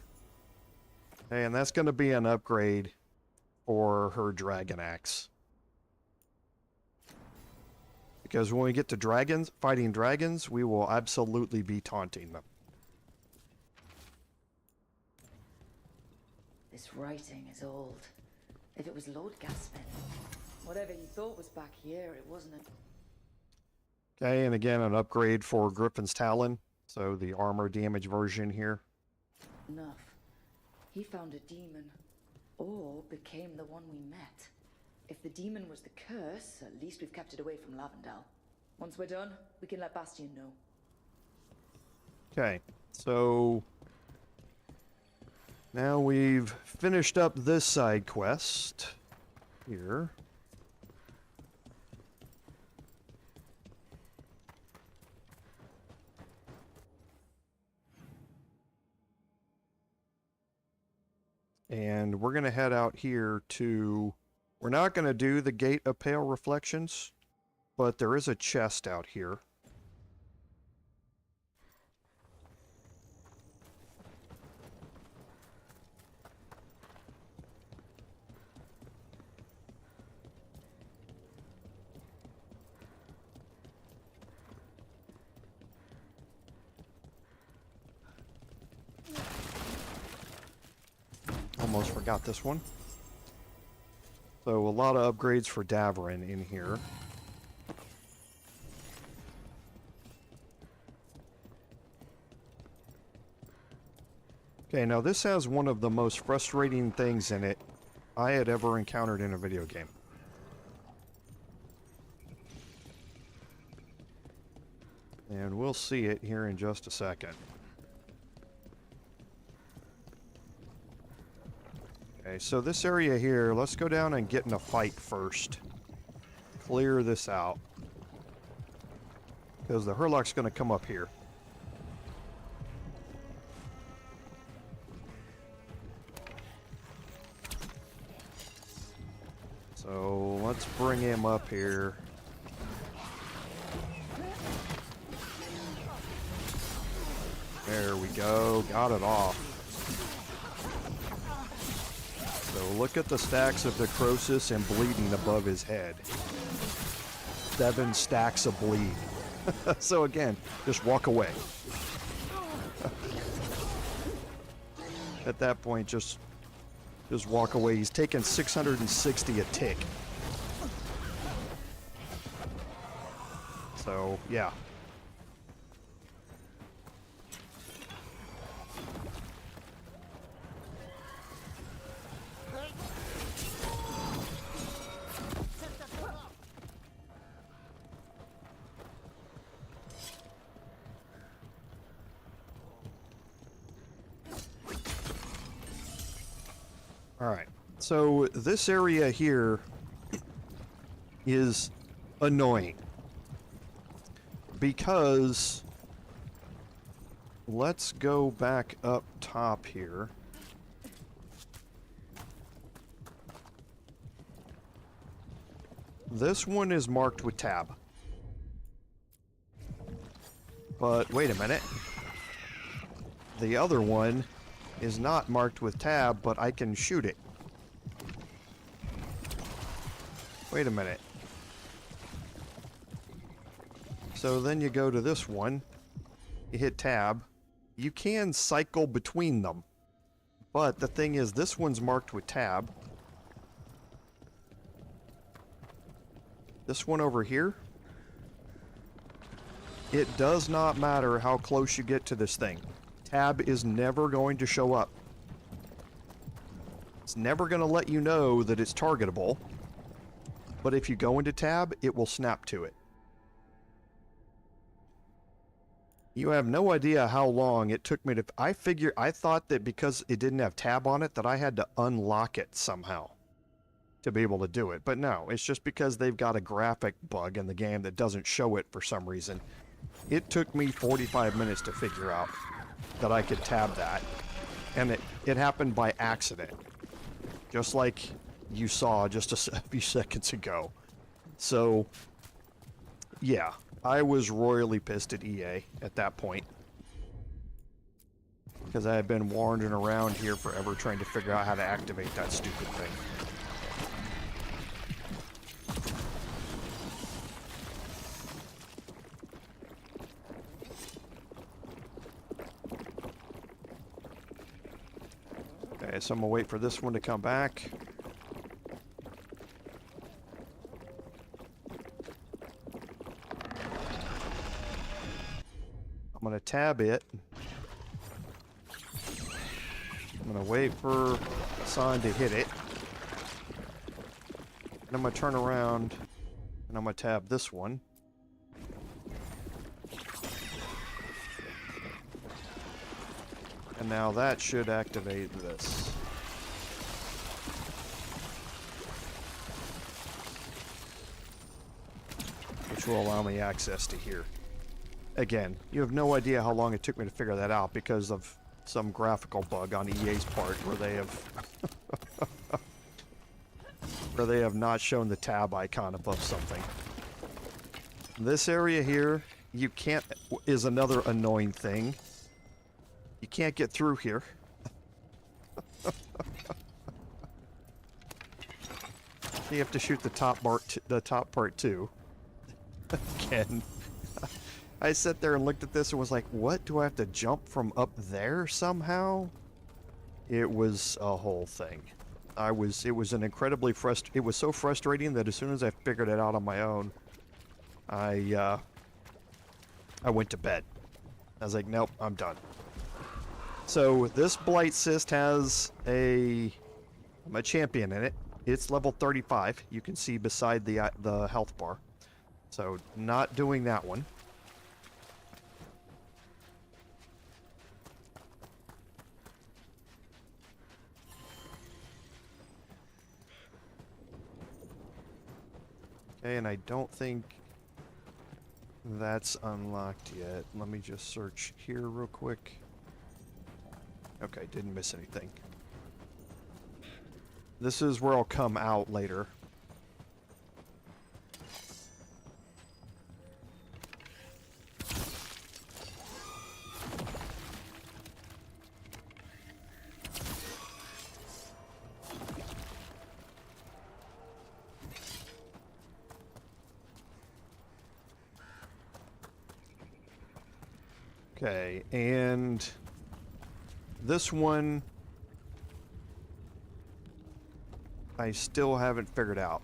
Hey, and that's going to be an upgrade for her dragon axe. Because when we get to dragons, fighting dragons, we will absolutely be taunting them. This writing is old. If it was Lord Gaspin, whatever he thought was back here, it wasn't it. Okay, and again, an upgrade for Griffin's Talon. So the armor damage version here. Enough. He found a demon, or became the one we met. If the demon was the curse, at least we've kept it away from Lavendel. Once we're done, we can let Bastion know. Okay, so now we've finished up this side quest here. And we're going to head out here to... We're not going to do the Gate of Pale Reflections, but there is a chest out here. Almost forgot this one. So a lot of upgrades for Davarin in here. Okay, now this has one of the most frustrating things in it I had ever encountered in a video game. And we'll see it here in just a second. Okay, so this area here, let's go down and get in a fight first. Clear this out. Because the Hurlock's going to come up here. So let's bring him up here. There we go, got it off. So look at the stacks of necrosis and bleeding above his head. 7 stacks of bleed. So again, just walk away. At that point, just walk away. He's taking 660 a tick. So, yeah. Alright, so this area here is annoying because let's go back up top here. This one is marked with tab. But wait a minute. The other one is not marked with tab, but I can shoot it. Wait a minute. So then you go to this one, you hit tab, you can cycle between them, but the thing is this one's marked with tab. This one over here, it does not matter how close you get to this thing. Tab is never going to show up. It's never going to let you know that it's targetable. But if you go into tab, it will snap to it. You have no idea how long it took me to... I thought that because it didn't have tab on it, that I had to unlock it somehow to be able to do it. But no, it's just because they've got a graphic bug in the game that doesn't show it for some reason. It took me 45 minutes to figure out that I could tab that, and it happened by accident, just like you saw just a few seconds ago. So yeah, I was royally pissed at EA at that point because I had been wandering around here forever trying to figure out how to activate that stupid thing. Okay, so I'm gonna wait for this one to come back. I'm gonna tab it. I'm gonna wait for Hassan to hit it. And I'm gonna turn around and I'm gonna tab this one. And now that should activate this. Which will allow me access to here. Again, you have no idea how long it took me to figure that out because of some graphical bug on EA's part where they have where they have not shown the tab icon above something. This area here, you can't, is another annoying thing. You can't get through here. You have to shoot the top part too. Again. I sat there and looked at this and was like, what? Do I have to jump from up there somehow? It was a whole thing. It was an incredibly it was so frustrating that as soon as I figured it out on my own, I went to bed. I was like, nope, I'm done. So this Blight Cyst has a champion in it. It's level 35. You can see beside the health bar. So not doing that one. Okay, and I don't think that's unlocked yet. Let me just search here real quick. Okay, didn't miss anything. This is where I'll come out later. Okay, and this one I still haven't figured out.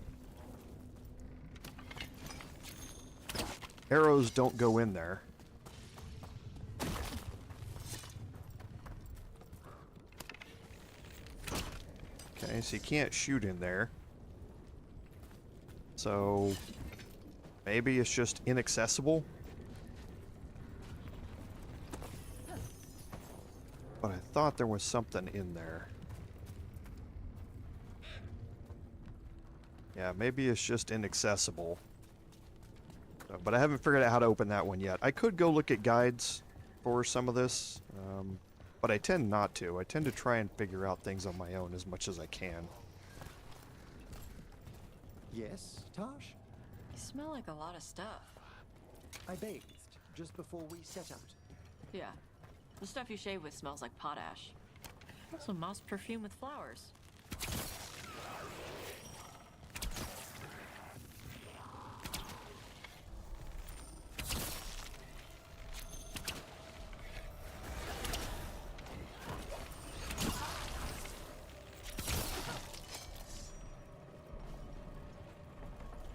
Arrows don't go in there. Okay, so you can't shoot in there. So maybe it's just inaccessible. But I thought there was something in there. Yeah, maybe it's just inaccessible. But I haven't figured out how to open that one yet. I could go look at guides for some of this, but I tend not to. I tend to try and figure out things on my own as much as I can. Yes, Taash? You smell like a lot of stuff. I bathed just before we set out. Yeah. The stuff you shave with smells like potash. Also moss perfume with flowers.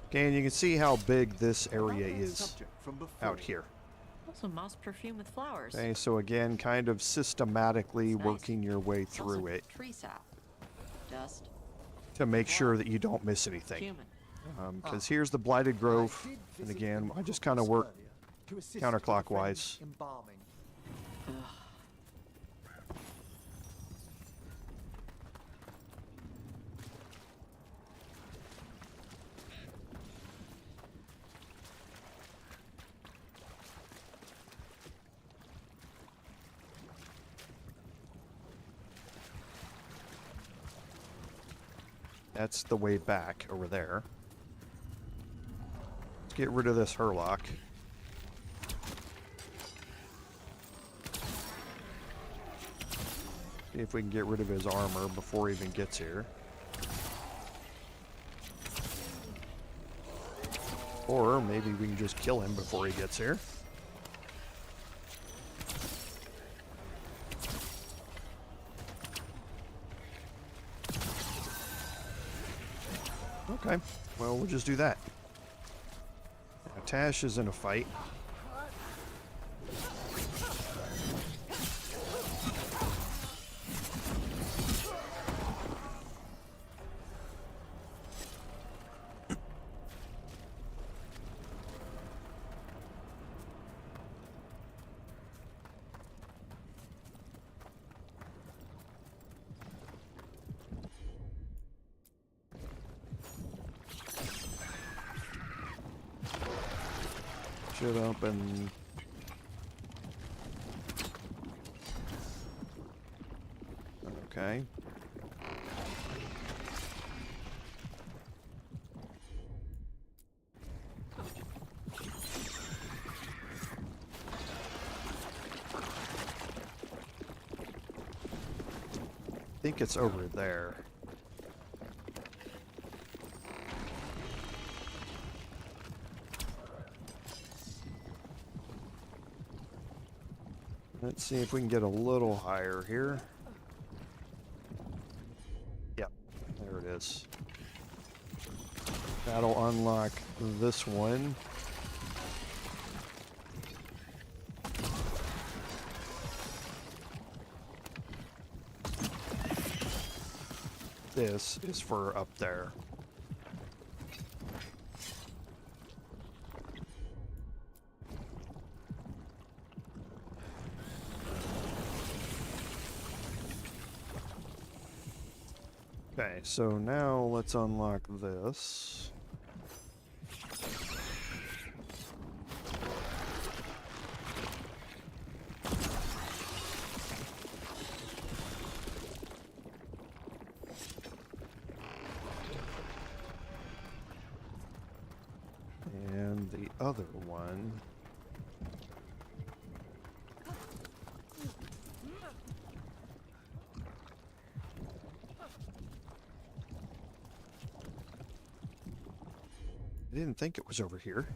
Okay, and you can see how big this area is out here. Also moss perfume with flowers. Okay, so again, kind of systematically working your way through it Tree sap. Dust. to make sure that you don't miss anything. Because here's the Blighted Grove, and again, I just kind of work counterclockwise. Embalming. That's the way back over there. Let's get rid of this Hurlock. See if we can get rid of his armor before he even gets here. Or maybe we can just kill him before he gets here. Okay, well, we'll just do that. Now, Taash is in a fight. Should open. Okay. I think it's over there. Let's see if we can get a little higher here. Yep, there it is. That'll unlock this one. This is for up there. Okay, so now let's unlock this. And the other one. I didn't think it was over here.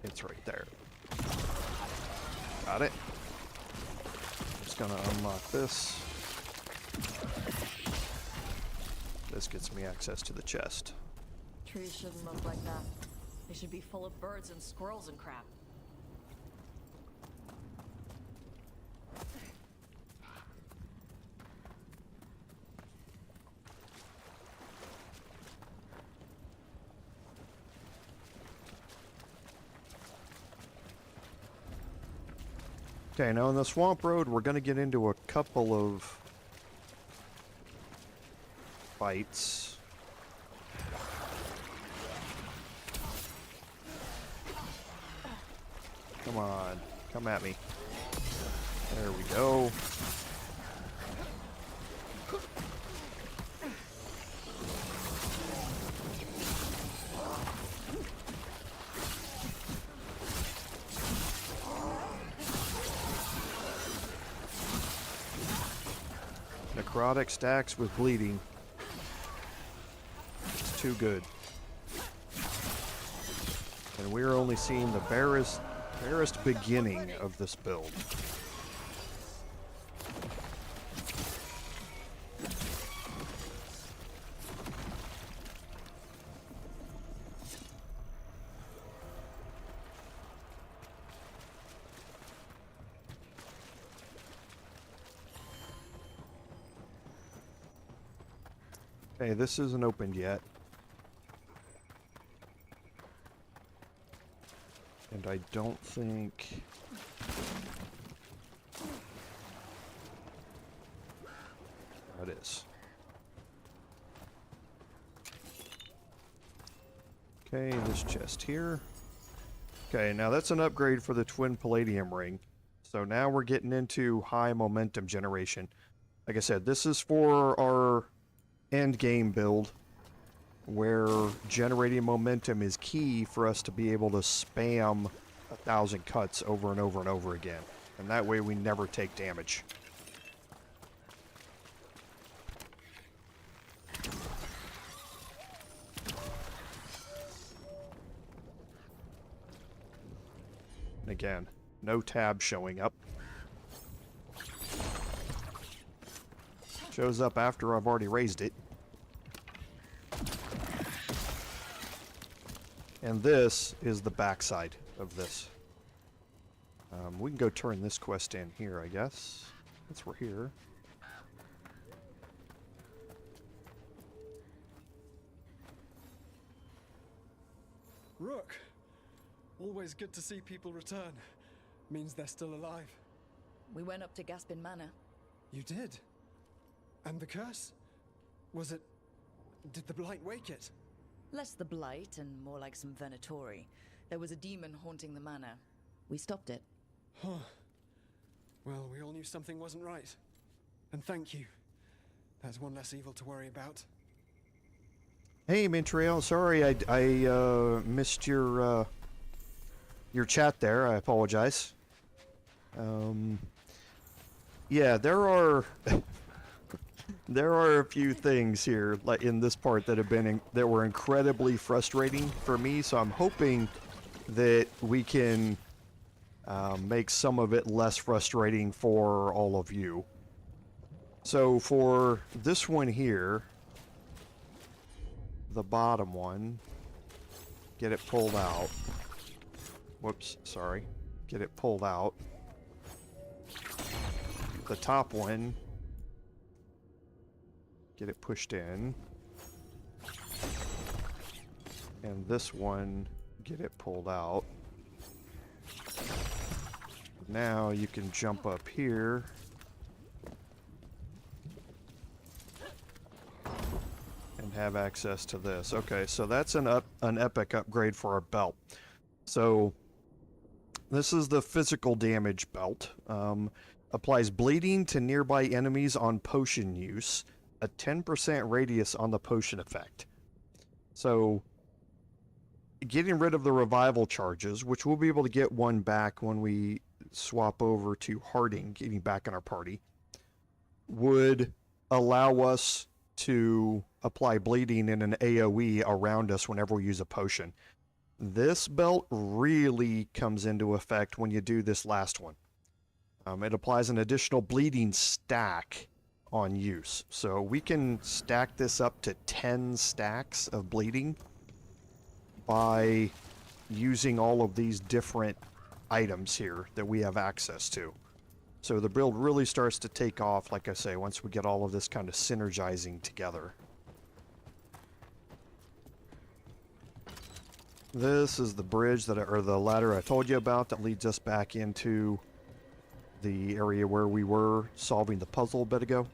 It's right there. Got it. Just gonna unlock this. This gets me access to the chest. Trees shouldn't look like that. They should be full of birds and squirrels and crap. Okay, now on the swamp road, we're going to get into a couple of fights. Come on, come at me. There we go. Necrotic stacks with bleeding. It's too good. And we're only seeing the barest beginning of this build. Okay, this isn't opened yet. And I don't think... There it is. Okay, this chest here. Okay, now that's an upgrade for the Twin Palladium Ring. So now we're getting into high momentum generation. Like I said, this is for our end game build, where generating momentum is key for us to be able to spam 1,000 cuts over and over and over again. And that way we never take damage. again. No tab showing up. Shows up after I've already raised it. And this is the backside of this. We can go turn this quest in here, I guess. Since we're here. Rook! Always good to see people return. Means they're still alive. We went up to Gaspin Manor. You did? And the curse? Was it... Did the blight wake it? Less the blight and more like some Venatori. There was a demon haunting the manor. We stopped it. Huh. Well, we all knew something wasn't right. And thank you. There's one less evil to worry about. Hey, Mintrail. Sorry I missed your chat there. I apologize. Yeah, there are there are a few things here, like in this part, that have been that were incredibly frustrating for me. So I'm hoping that we can make some of it less frustrating for all of you. So for this one here, the bottom one, get it pulled out. Whoops, sorry. Get it pulled out. The top one, get it pushed in. And this one, get it pulled out. Now you can jump up here. And have access to this. Okay, so that's an epic upgrade for our belt. So this is the physical damage belt. Applies bleeding to nearby enemies on potion use. A 10% radius on the potion effect. So getting rid of the revival charges, which we'll be able to get one back when we swap over to Harding, getting back in our party, would allow us to apply bleeding in an AoE around us whenever we use a potion. This belt really comes into effect when you do this last one. It applies an additional bleeding stack on use. So we can stack this up to 10 stacks of bleeding by using all of these different items here that we have access to. So the build really starts to take off, like I say, once we get all of this kind of synergizing together. This is the bridge that or the ladder I told you about that leads us back into the area where we were solving the puzzle a bit ago.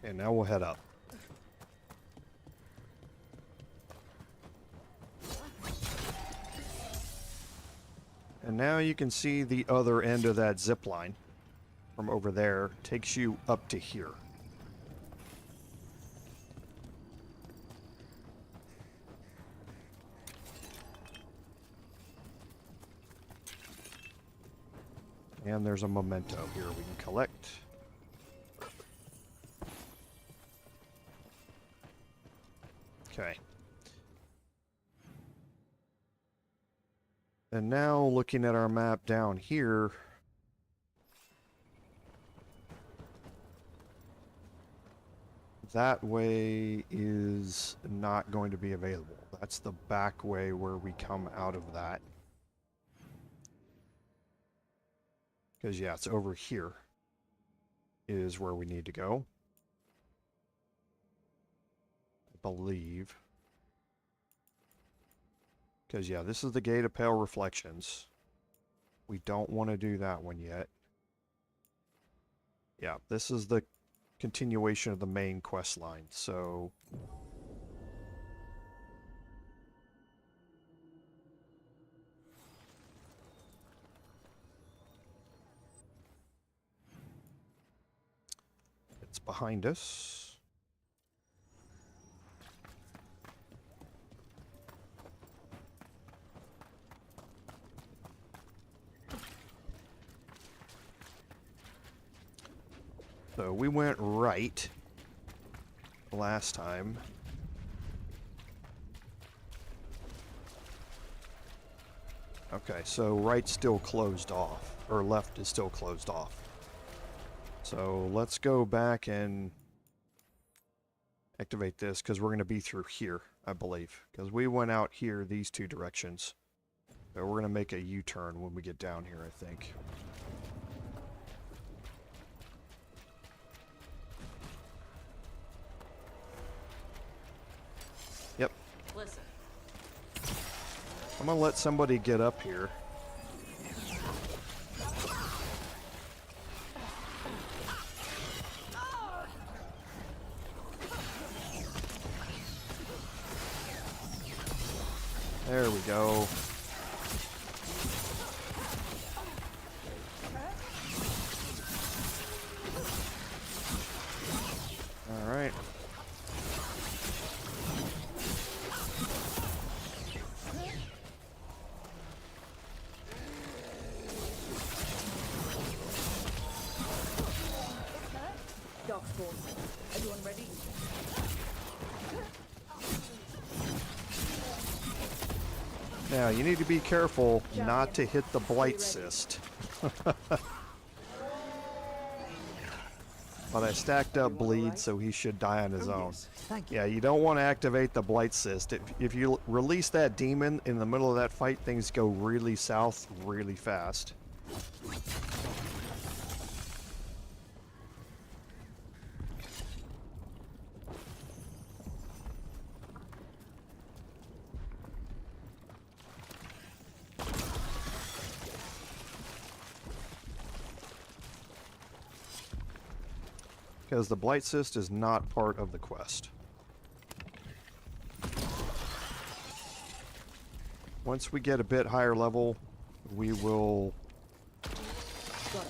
And now we'll head up. And now you can see the other end of that zip line from over there. Takes you up to here. And there's a memento here we can collect. Okay. And now looking at our map down here, that way is not going to be available. That's the back way where we come out of that. Because yeah, it's over here is where we need to go. Believe. Because yeah, this is the Gate of Pale Reflections. We don't want to do that one yet. Yeah, this is the continuation of the main quest line, so It's behind us. So we went right last time. Okay, so right's still closed off, or left is still closed off. So let's go back and activate this, because we're going to be through here, I believe. Because we went out here these two directions. So we're going to make a U-turn when we get down here, I think. Yep. Listen. I'm going to let somebody get up here. There we go. All right. Dark Spawn, everyone ready? Now, you need to be careful not to hit the blight cyst. But I stacked up bleed, so he should die on his own. Yeah, you don't want to activate the blight cyst. If you release that demon in the middle of that fight, things go really south really fast. Because the blight cyst is not part of the quest. Once we get a bit higher level, we will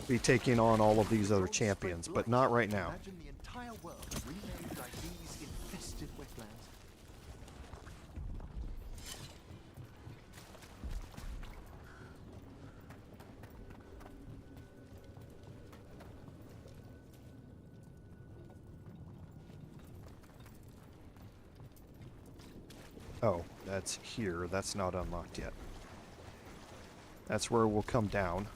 be taking on all of these other champions, but not right now. Imagine the entire world remade like these infested wetlands. Oh, that's here. That's not unlocked yet. That's where we'll come down.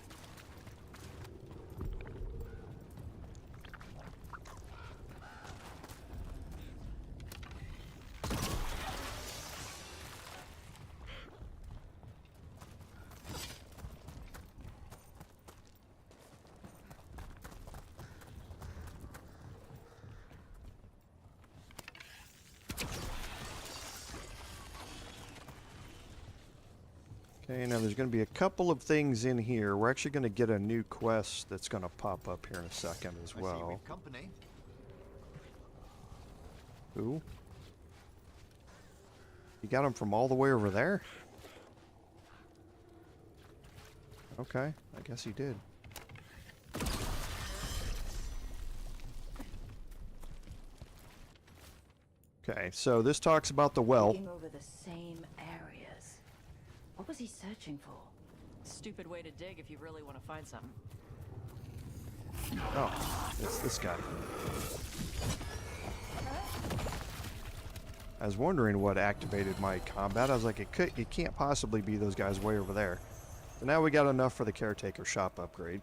Okay, now there's going to be a couple of things in here. We're actually going to get a new quest that's going to pop up here in a second as well. I see we've company. Who? You got him from all the way over there? Okay, I guess he did. Okay, so this talks about the well. Digging over the same areas. What was he searching for? Stupid way to dig if you really want to find something. Oh, it's this guy. I was wondering what activated my combat. I was like, it can't possibly be those guys way over there. So now we got enough for the caretaker shop upgrade.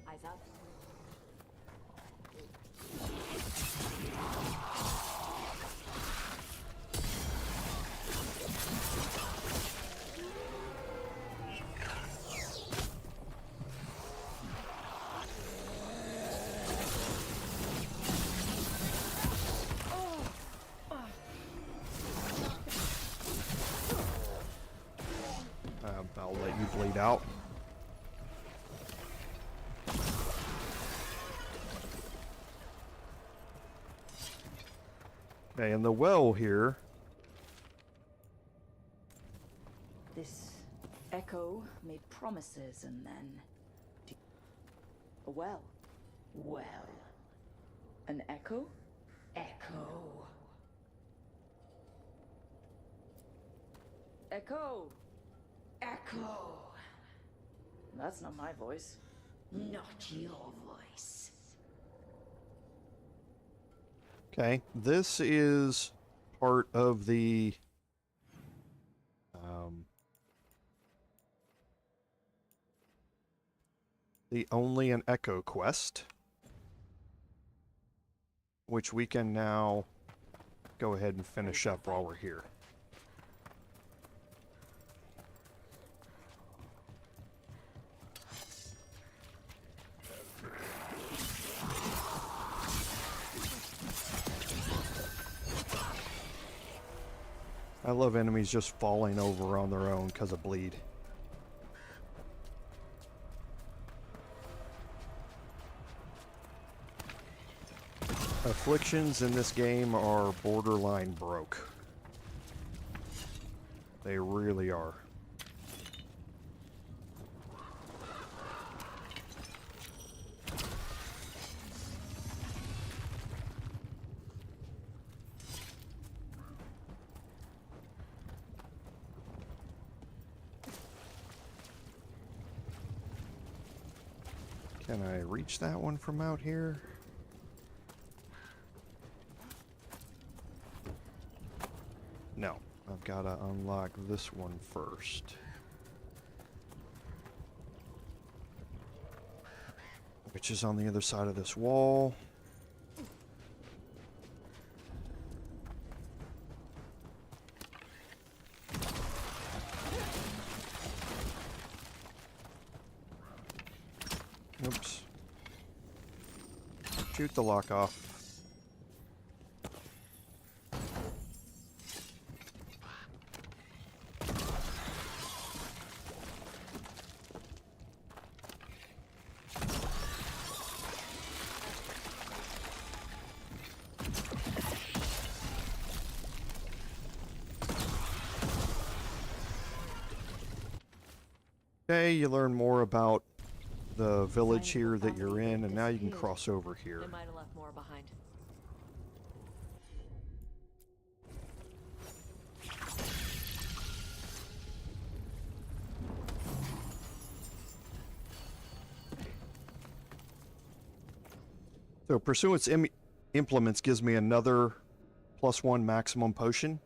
Eyes up. I'll let you bleed out. Okay, and the well here make promises and then... A well. Well. An echo? Echo. Echo! Echo! That's not my voice. Not your voice. Okay, this is part of the Only an Echo quest, which we can now go ahead and finish up while we're here. I love enemies just falling over on their own because of bleed. Afflictions in this game are borderline broke. They really are. Can I reach that one from out here? No, I've got to unlock this one first. Which is on the other side of this wall. Oops. Shoot the lock off. Okay, you learn more about the village here that you're in, and now you can cross over here. They might have left more behind. So Pursuance Implements gives me another +1 maximum potion.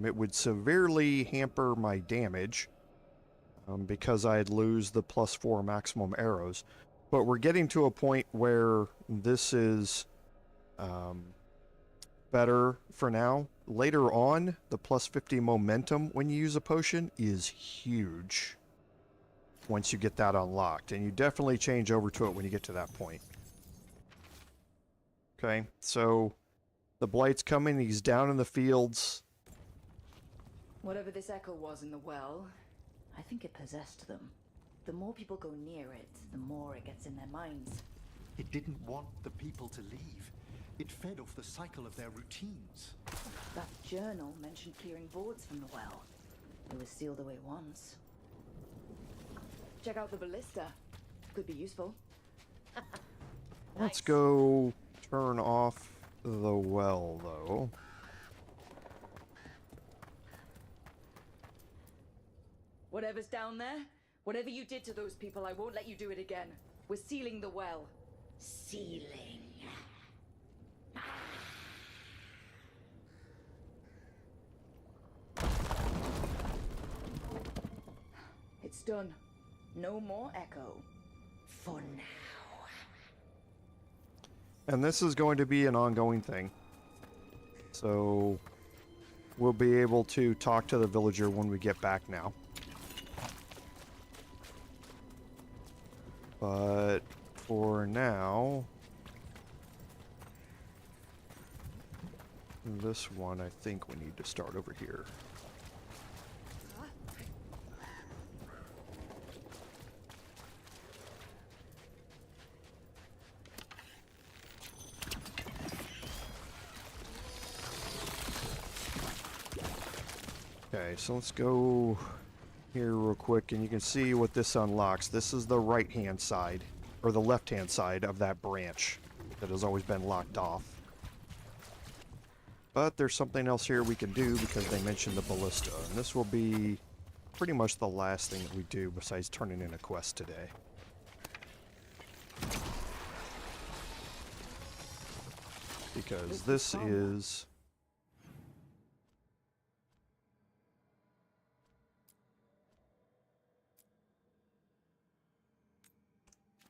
It would severely hamper my damage because I'd lose the +4 maximum arrows. But we're getting to a point where this is better for now. Later on, the +50 momentum when you use a potion is huge once you get that unlocked. And you definitely change over to it when you get to that point. Okay, so the Blight's coming. He's down in the fields. Whatever this echo was in the well, I think it possessed them. The more people go near it, the more it gets in their minds. It didn't want the people to leave. It fed off the cycle of their routines. That journal mentioned clearing boards from the well. It was sealed away once. Check out the ballista. Could be useful. Let's go turn off the well, though. Whatever's down there, whatever you did to those people, I won't let you do it again. We're sealing the well. Sealing. It's done. No more echo. For now. And this is going to be an ongoing thing. So we'll be able to talk to the villager when we get back now. But for now, this one, I think we need to start over here. Okay, so let's go here real quick, and you can see what this unlocks. This is the right-hand side, or the left-hand side of that branch that has always been locked off. But there's something else here we can do because they mentioned the ballista, and this will be pretty much the last thing that we do besides turning in a quest today. Because this is...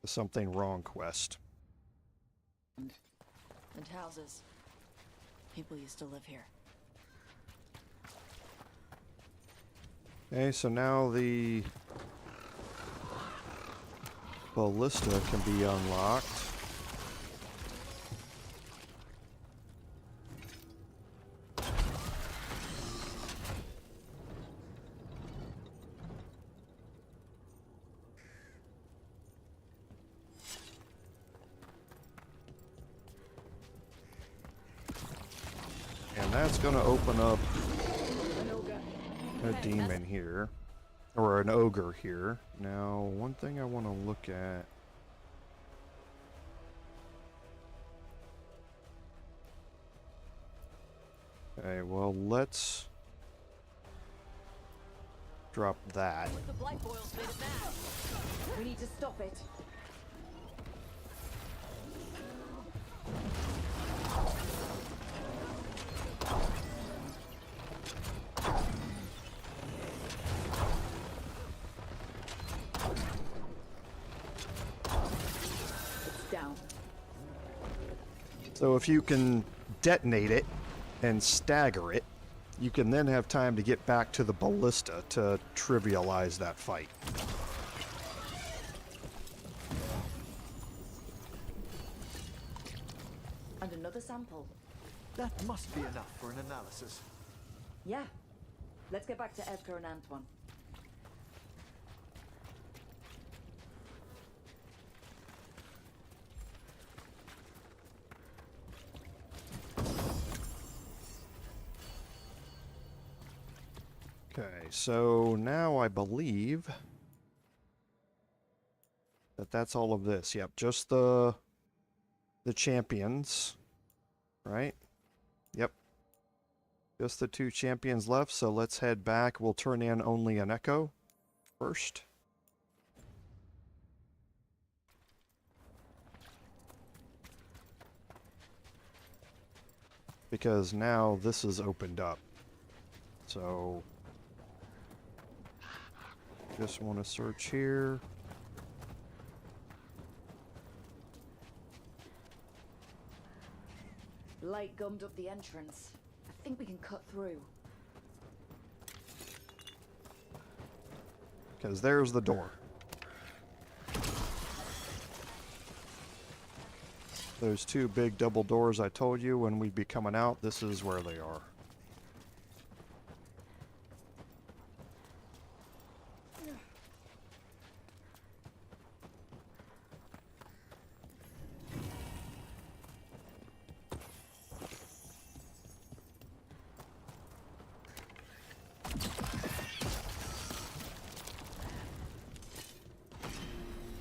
the something wrong quest. And houses. People used to live here. Okay, so now the ballista can be unlocked. And that's going to open up a demon here, or an ogre here. Now, one thing I want to look at. Okay, well, let's drop that. The blight boils made it mad. We need to stop it. So if you can detonate it and stagger it, you can then have time to get back to the ballista to trivialize that fight. And another sample. That must be enough for an analysis. Yeah. Let's get back to Edgar and Antoine. Okay, so now I believe that that's all of this. Yep, just the champions, right? Yep. Just the 2 champions left, so let's head back. We'll turn in only an echo first. Because now this is opened up. So just want to search here. Light gummed up the entrance. I think we can cut through. Because there's the door. Those 2 big double doors I told you when we'd be coming out, this is where they are.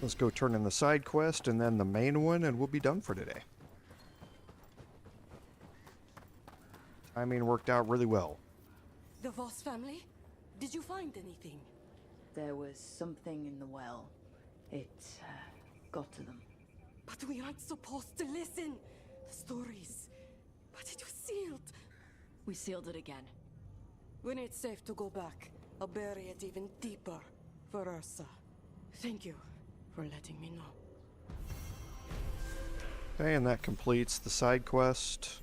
Let's go turn in the side quest and then the main one, and we'll be done for today. Timing worked out really well. The Voss family? Did you find anything? There was something in the well. It got to them. But we aren't supposed to listen. The stories. But it was sealed. We sealed it again. When it's safe to go back, I'll bury it even deeper for Ursa. Thank you for letting me know. Okay, and that completes the side quest.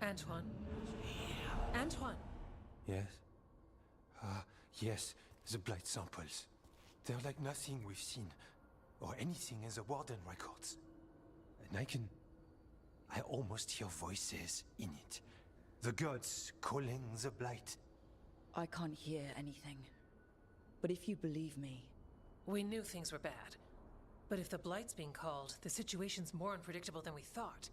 Antoine? Antoine! Yes? Yes, the blight samples. They're like nothing we've seen, or anything in the Warden records. And I almost hear voices in it. The gods calling the blight. I can't hear anything. But if you believe me... We knew things were bad. But if the blight's being called, the situation's more unpredictable than we thought.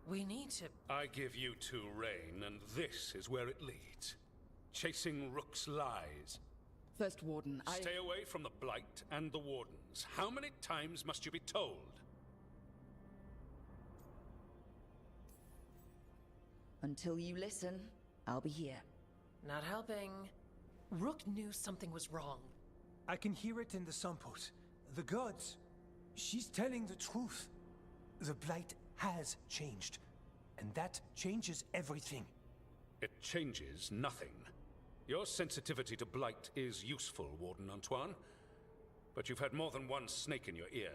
We need to... I give you two reign, and this is where it leads. Chasing Rook's lies. First, Warden, Stay away from the Blight and the Wardens. How many times must you be told? Until you listen, I'll be here. Not helping. Rook knew something was wrong. I can hear it in the samples. The gods. She's telling the truth. The blight has changed. And that changes everything. It changes nothing. Your sensitivity to blight is useful, Warden Antoine. But you've had more than one snake in your ear.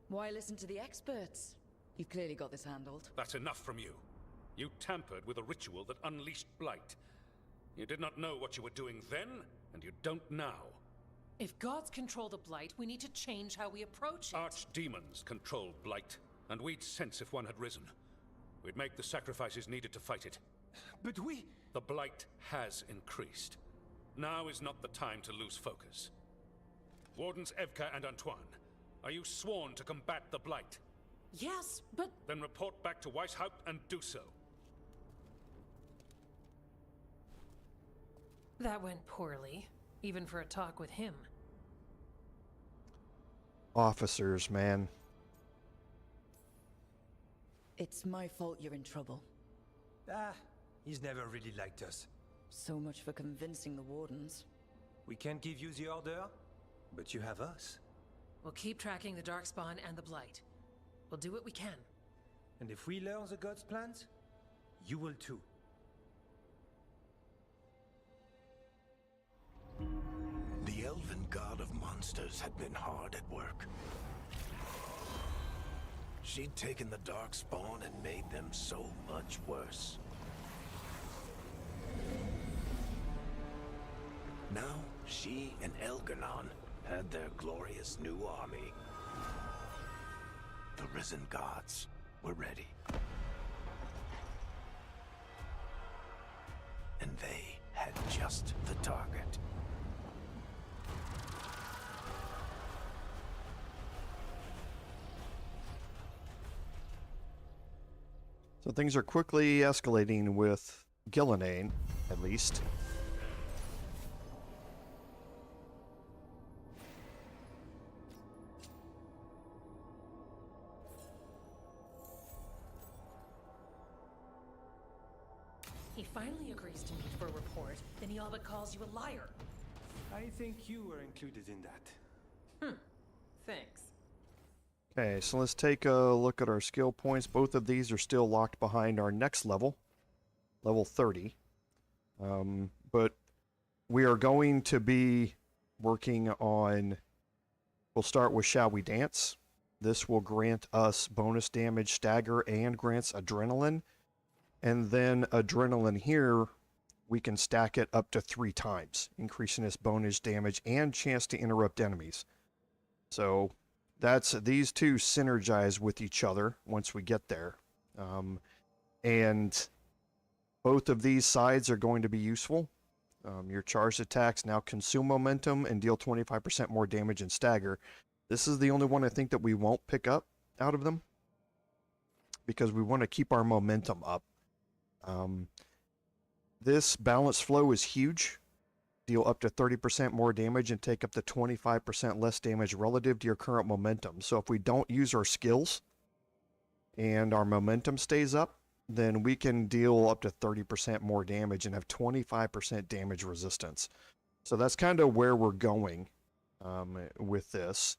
Why listen to the experts? You've clearly got this handled. That's enough from you. You tampered with a ritual that unleashed blight. You did not know what you were doing then, and you don't now. If gods control the blight, we need to change how we approach it. Archdemons control blight, and we'd sense if one had risen. We'd make the sacrifices needed to fight it. But we... The blight has increased. Now is not the time to lose focus. Wardens Evka and Antoine, are you sworn to combat the blight? Yes, but... Then report back to Weishaupt and do so. That went poorly, even for a talk with him. Officers, man. It's my fault you're in trouble. He's never really liked us. So much for convincing the Wardens. We can't give you the order, but you have us. We'll keep tracking the Darkspawn and the Blight. We'll do what we can. And if we learn the gods' plans, you will too. The elven god of monsters had been hard at work. She'd taken the Darkspawn and made them so much worse. Now, she and Elgar'nan had their glorious new army. The risen gods were ready. And they had just the target. So things are quickly escalating with Gillenane, at least. He finally agrees to meet for a report, then he all but calls you a liar. I think you were included in that. Thanks. Okay, so let's take a look at our skill points. Both of these are still locked behind our next level, level 30. But we are going to be working on, we'll start with Shall We Dance. This will grant us bonus damage, stagger, and grants adrenaline. And then adrenaline here, we can stack it up to 3 times, increasing its bonus damage and chance to interrupt enemies. So these two synergize with each other once we get there. And both of these sides are going to be useful. Your charged attacks now consume momentum and deal 25% more damage and stagger. This is the only one I think that we won't pick up out of them, because we want to keep our momentum up. This balance flow is huge. Deal up to 30% more damage and take up to 25% less damage relative to your current momentum. So if we don't use our skills and our momentum stays up, then we can deal up to 30% more damage and have 25% damage resistance. So that's kind of where we're going with this.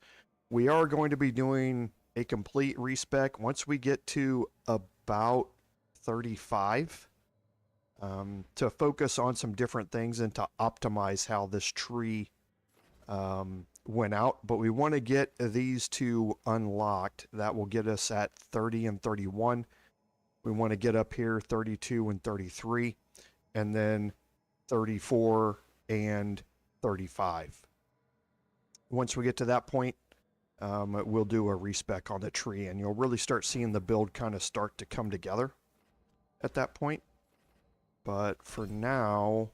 We are going to be doing a complete respec once we get to about 35. To focus on some different things and to optimize how this tree went out. But we want to get these two unlocked. That will get us at 30 and 31. We want to get up here 32 and 33. And then 34 and 35. Once we get to that point, we'll do a respec on the tree, and you'll really start seeing the build kind of start to come together at that point. But for now,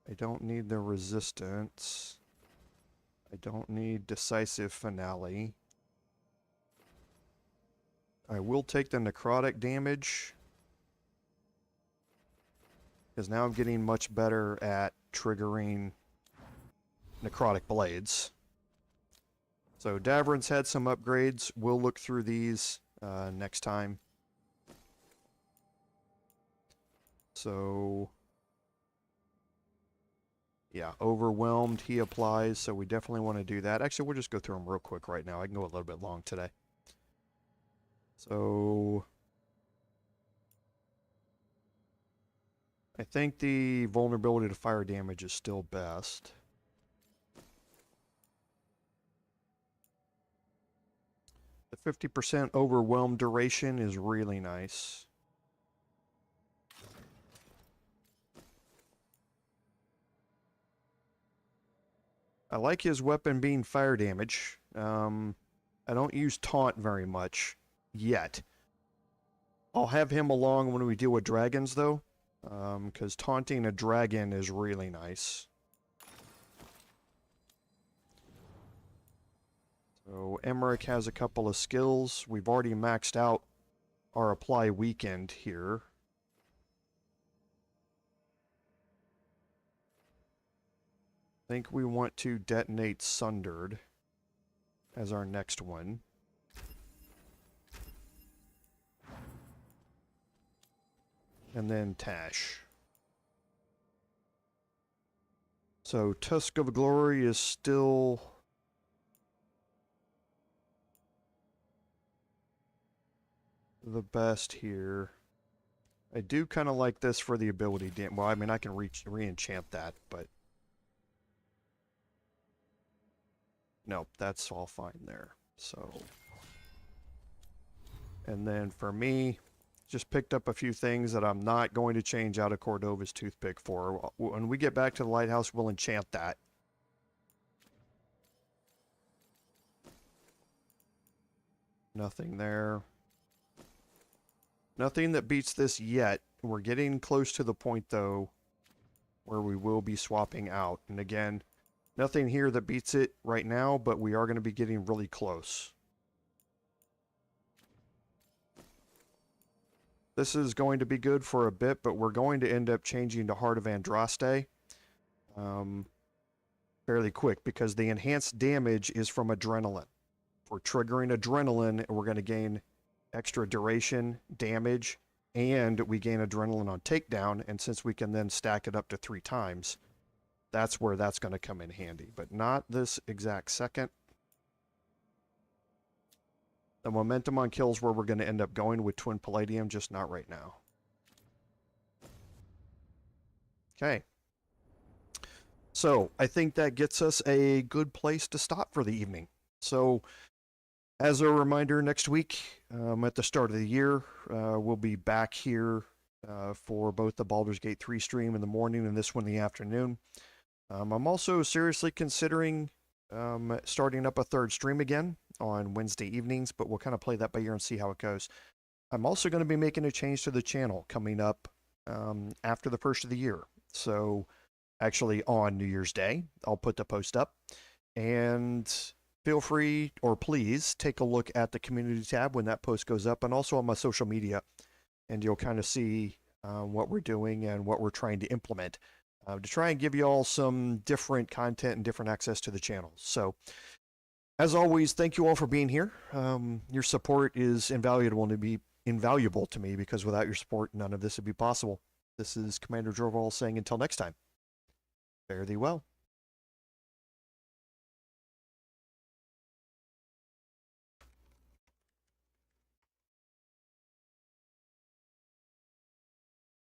I don't need the resistance. I don't need decisive finale. I will take the necrotic damage, because now I'm getting much better at triggering necrotic blades. So Davrin's had some upgrades. We'll look through these next time. So yeah, overwhelmed he applies, so we definitely want to do that. Actually, we'll just go through them real quick right now. I can go a little bit long today. So I think the vulnerability to fire damage is still best. The 50% overwhelm duration is really nice. I like his weapon being fire damage. I don't use taunt very much yet. I'll have him along when we deal with dragons, though, because taunting a dragon is really nice. So Emmerich has a couple of skills. We've already maxed out our apply weekend here. I think we want to detonate Sundered as our next one. And then Taash. So Tusk of Glory is still the best here. I do kind of like this for the ability. Well, I mean, I can re-enchant that, but nope, that's all fine there. So, and then for me, just picked up a few things that I'm not going to change out of Cordova's Toothpick for. When we get back to the lighthouse, we'll enchant that. Nothing there. Nothing that beats this yet. We're getting close to the point, though, where we will be swapping out. And again, nothing here that beats it right now, but we are going to be getting really close. This is going to be good for a bit, but we're going to end up changing to Heart of Andraste fairly quick, because the enhanced damage is from adrenaline. If we're triggering adrenaline, we're going to gain extra duration, damage, and we gain adrenaline on takedown, and since we can then stack it up to 3 times, that's where that's going to come in handy, but not this exact second. The momentum on kills where we're going to end up going with Twin Palladium, just not right now. Okay. So, I think that gets us a good place to stop for the evening. So, as a reminder, next week, at the start of the year, we'll be back here for both the Baldur's Gate 3 stream in the morning and this one in the afternoon. I'm also seriously considering starting up a 3rd stream again on Wednesday evenings, but we'll kind of play that by ear and see how it goes. I'm also going to be making a change to the channel coming up after the 1st of the year. So actually on New Year's Day, I'll put the post up, and feel free, or please, take a look at the community tab when that post goes up, and also on my social media, and you'll kind of see what we're doing and what we're trying to implement to try and give you all some different content and different access to the channel. So, as always, thank you all for being here. Your support is invaluable to me, because without your support, none of this would be possible. This is Commander Jorval saying until next time, fare thee well.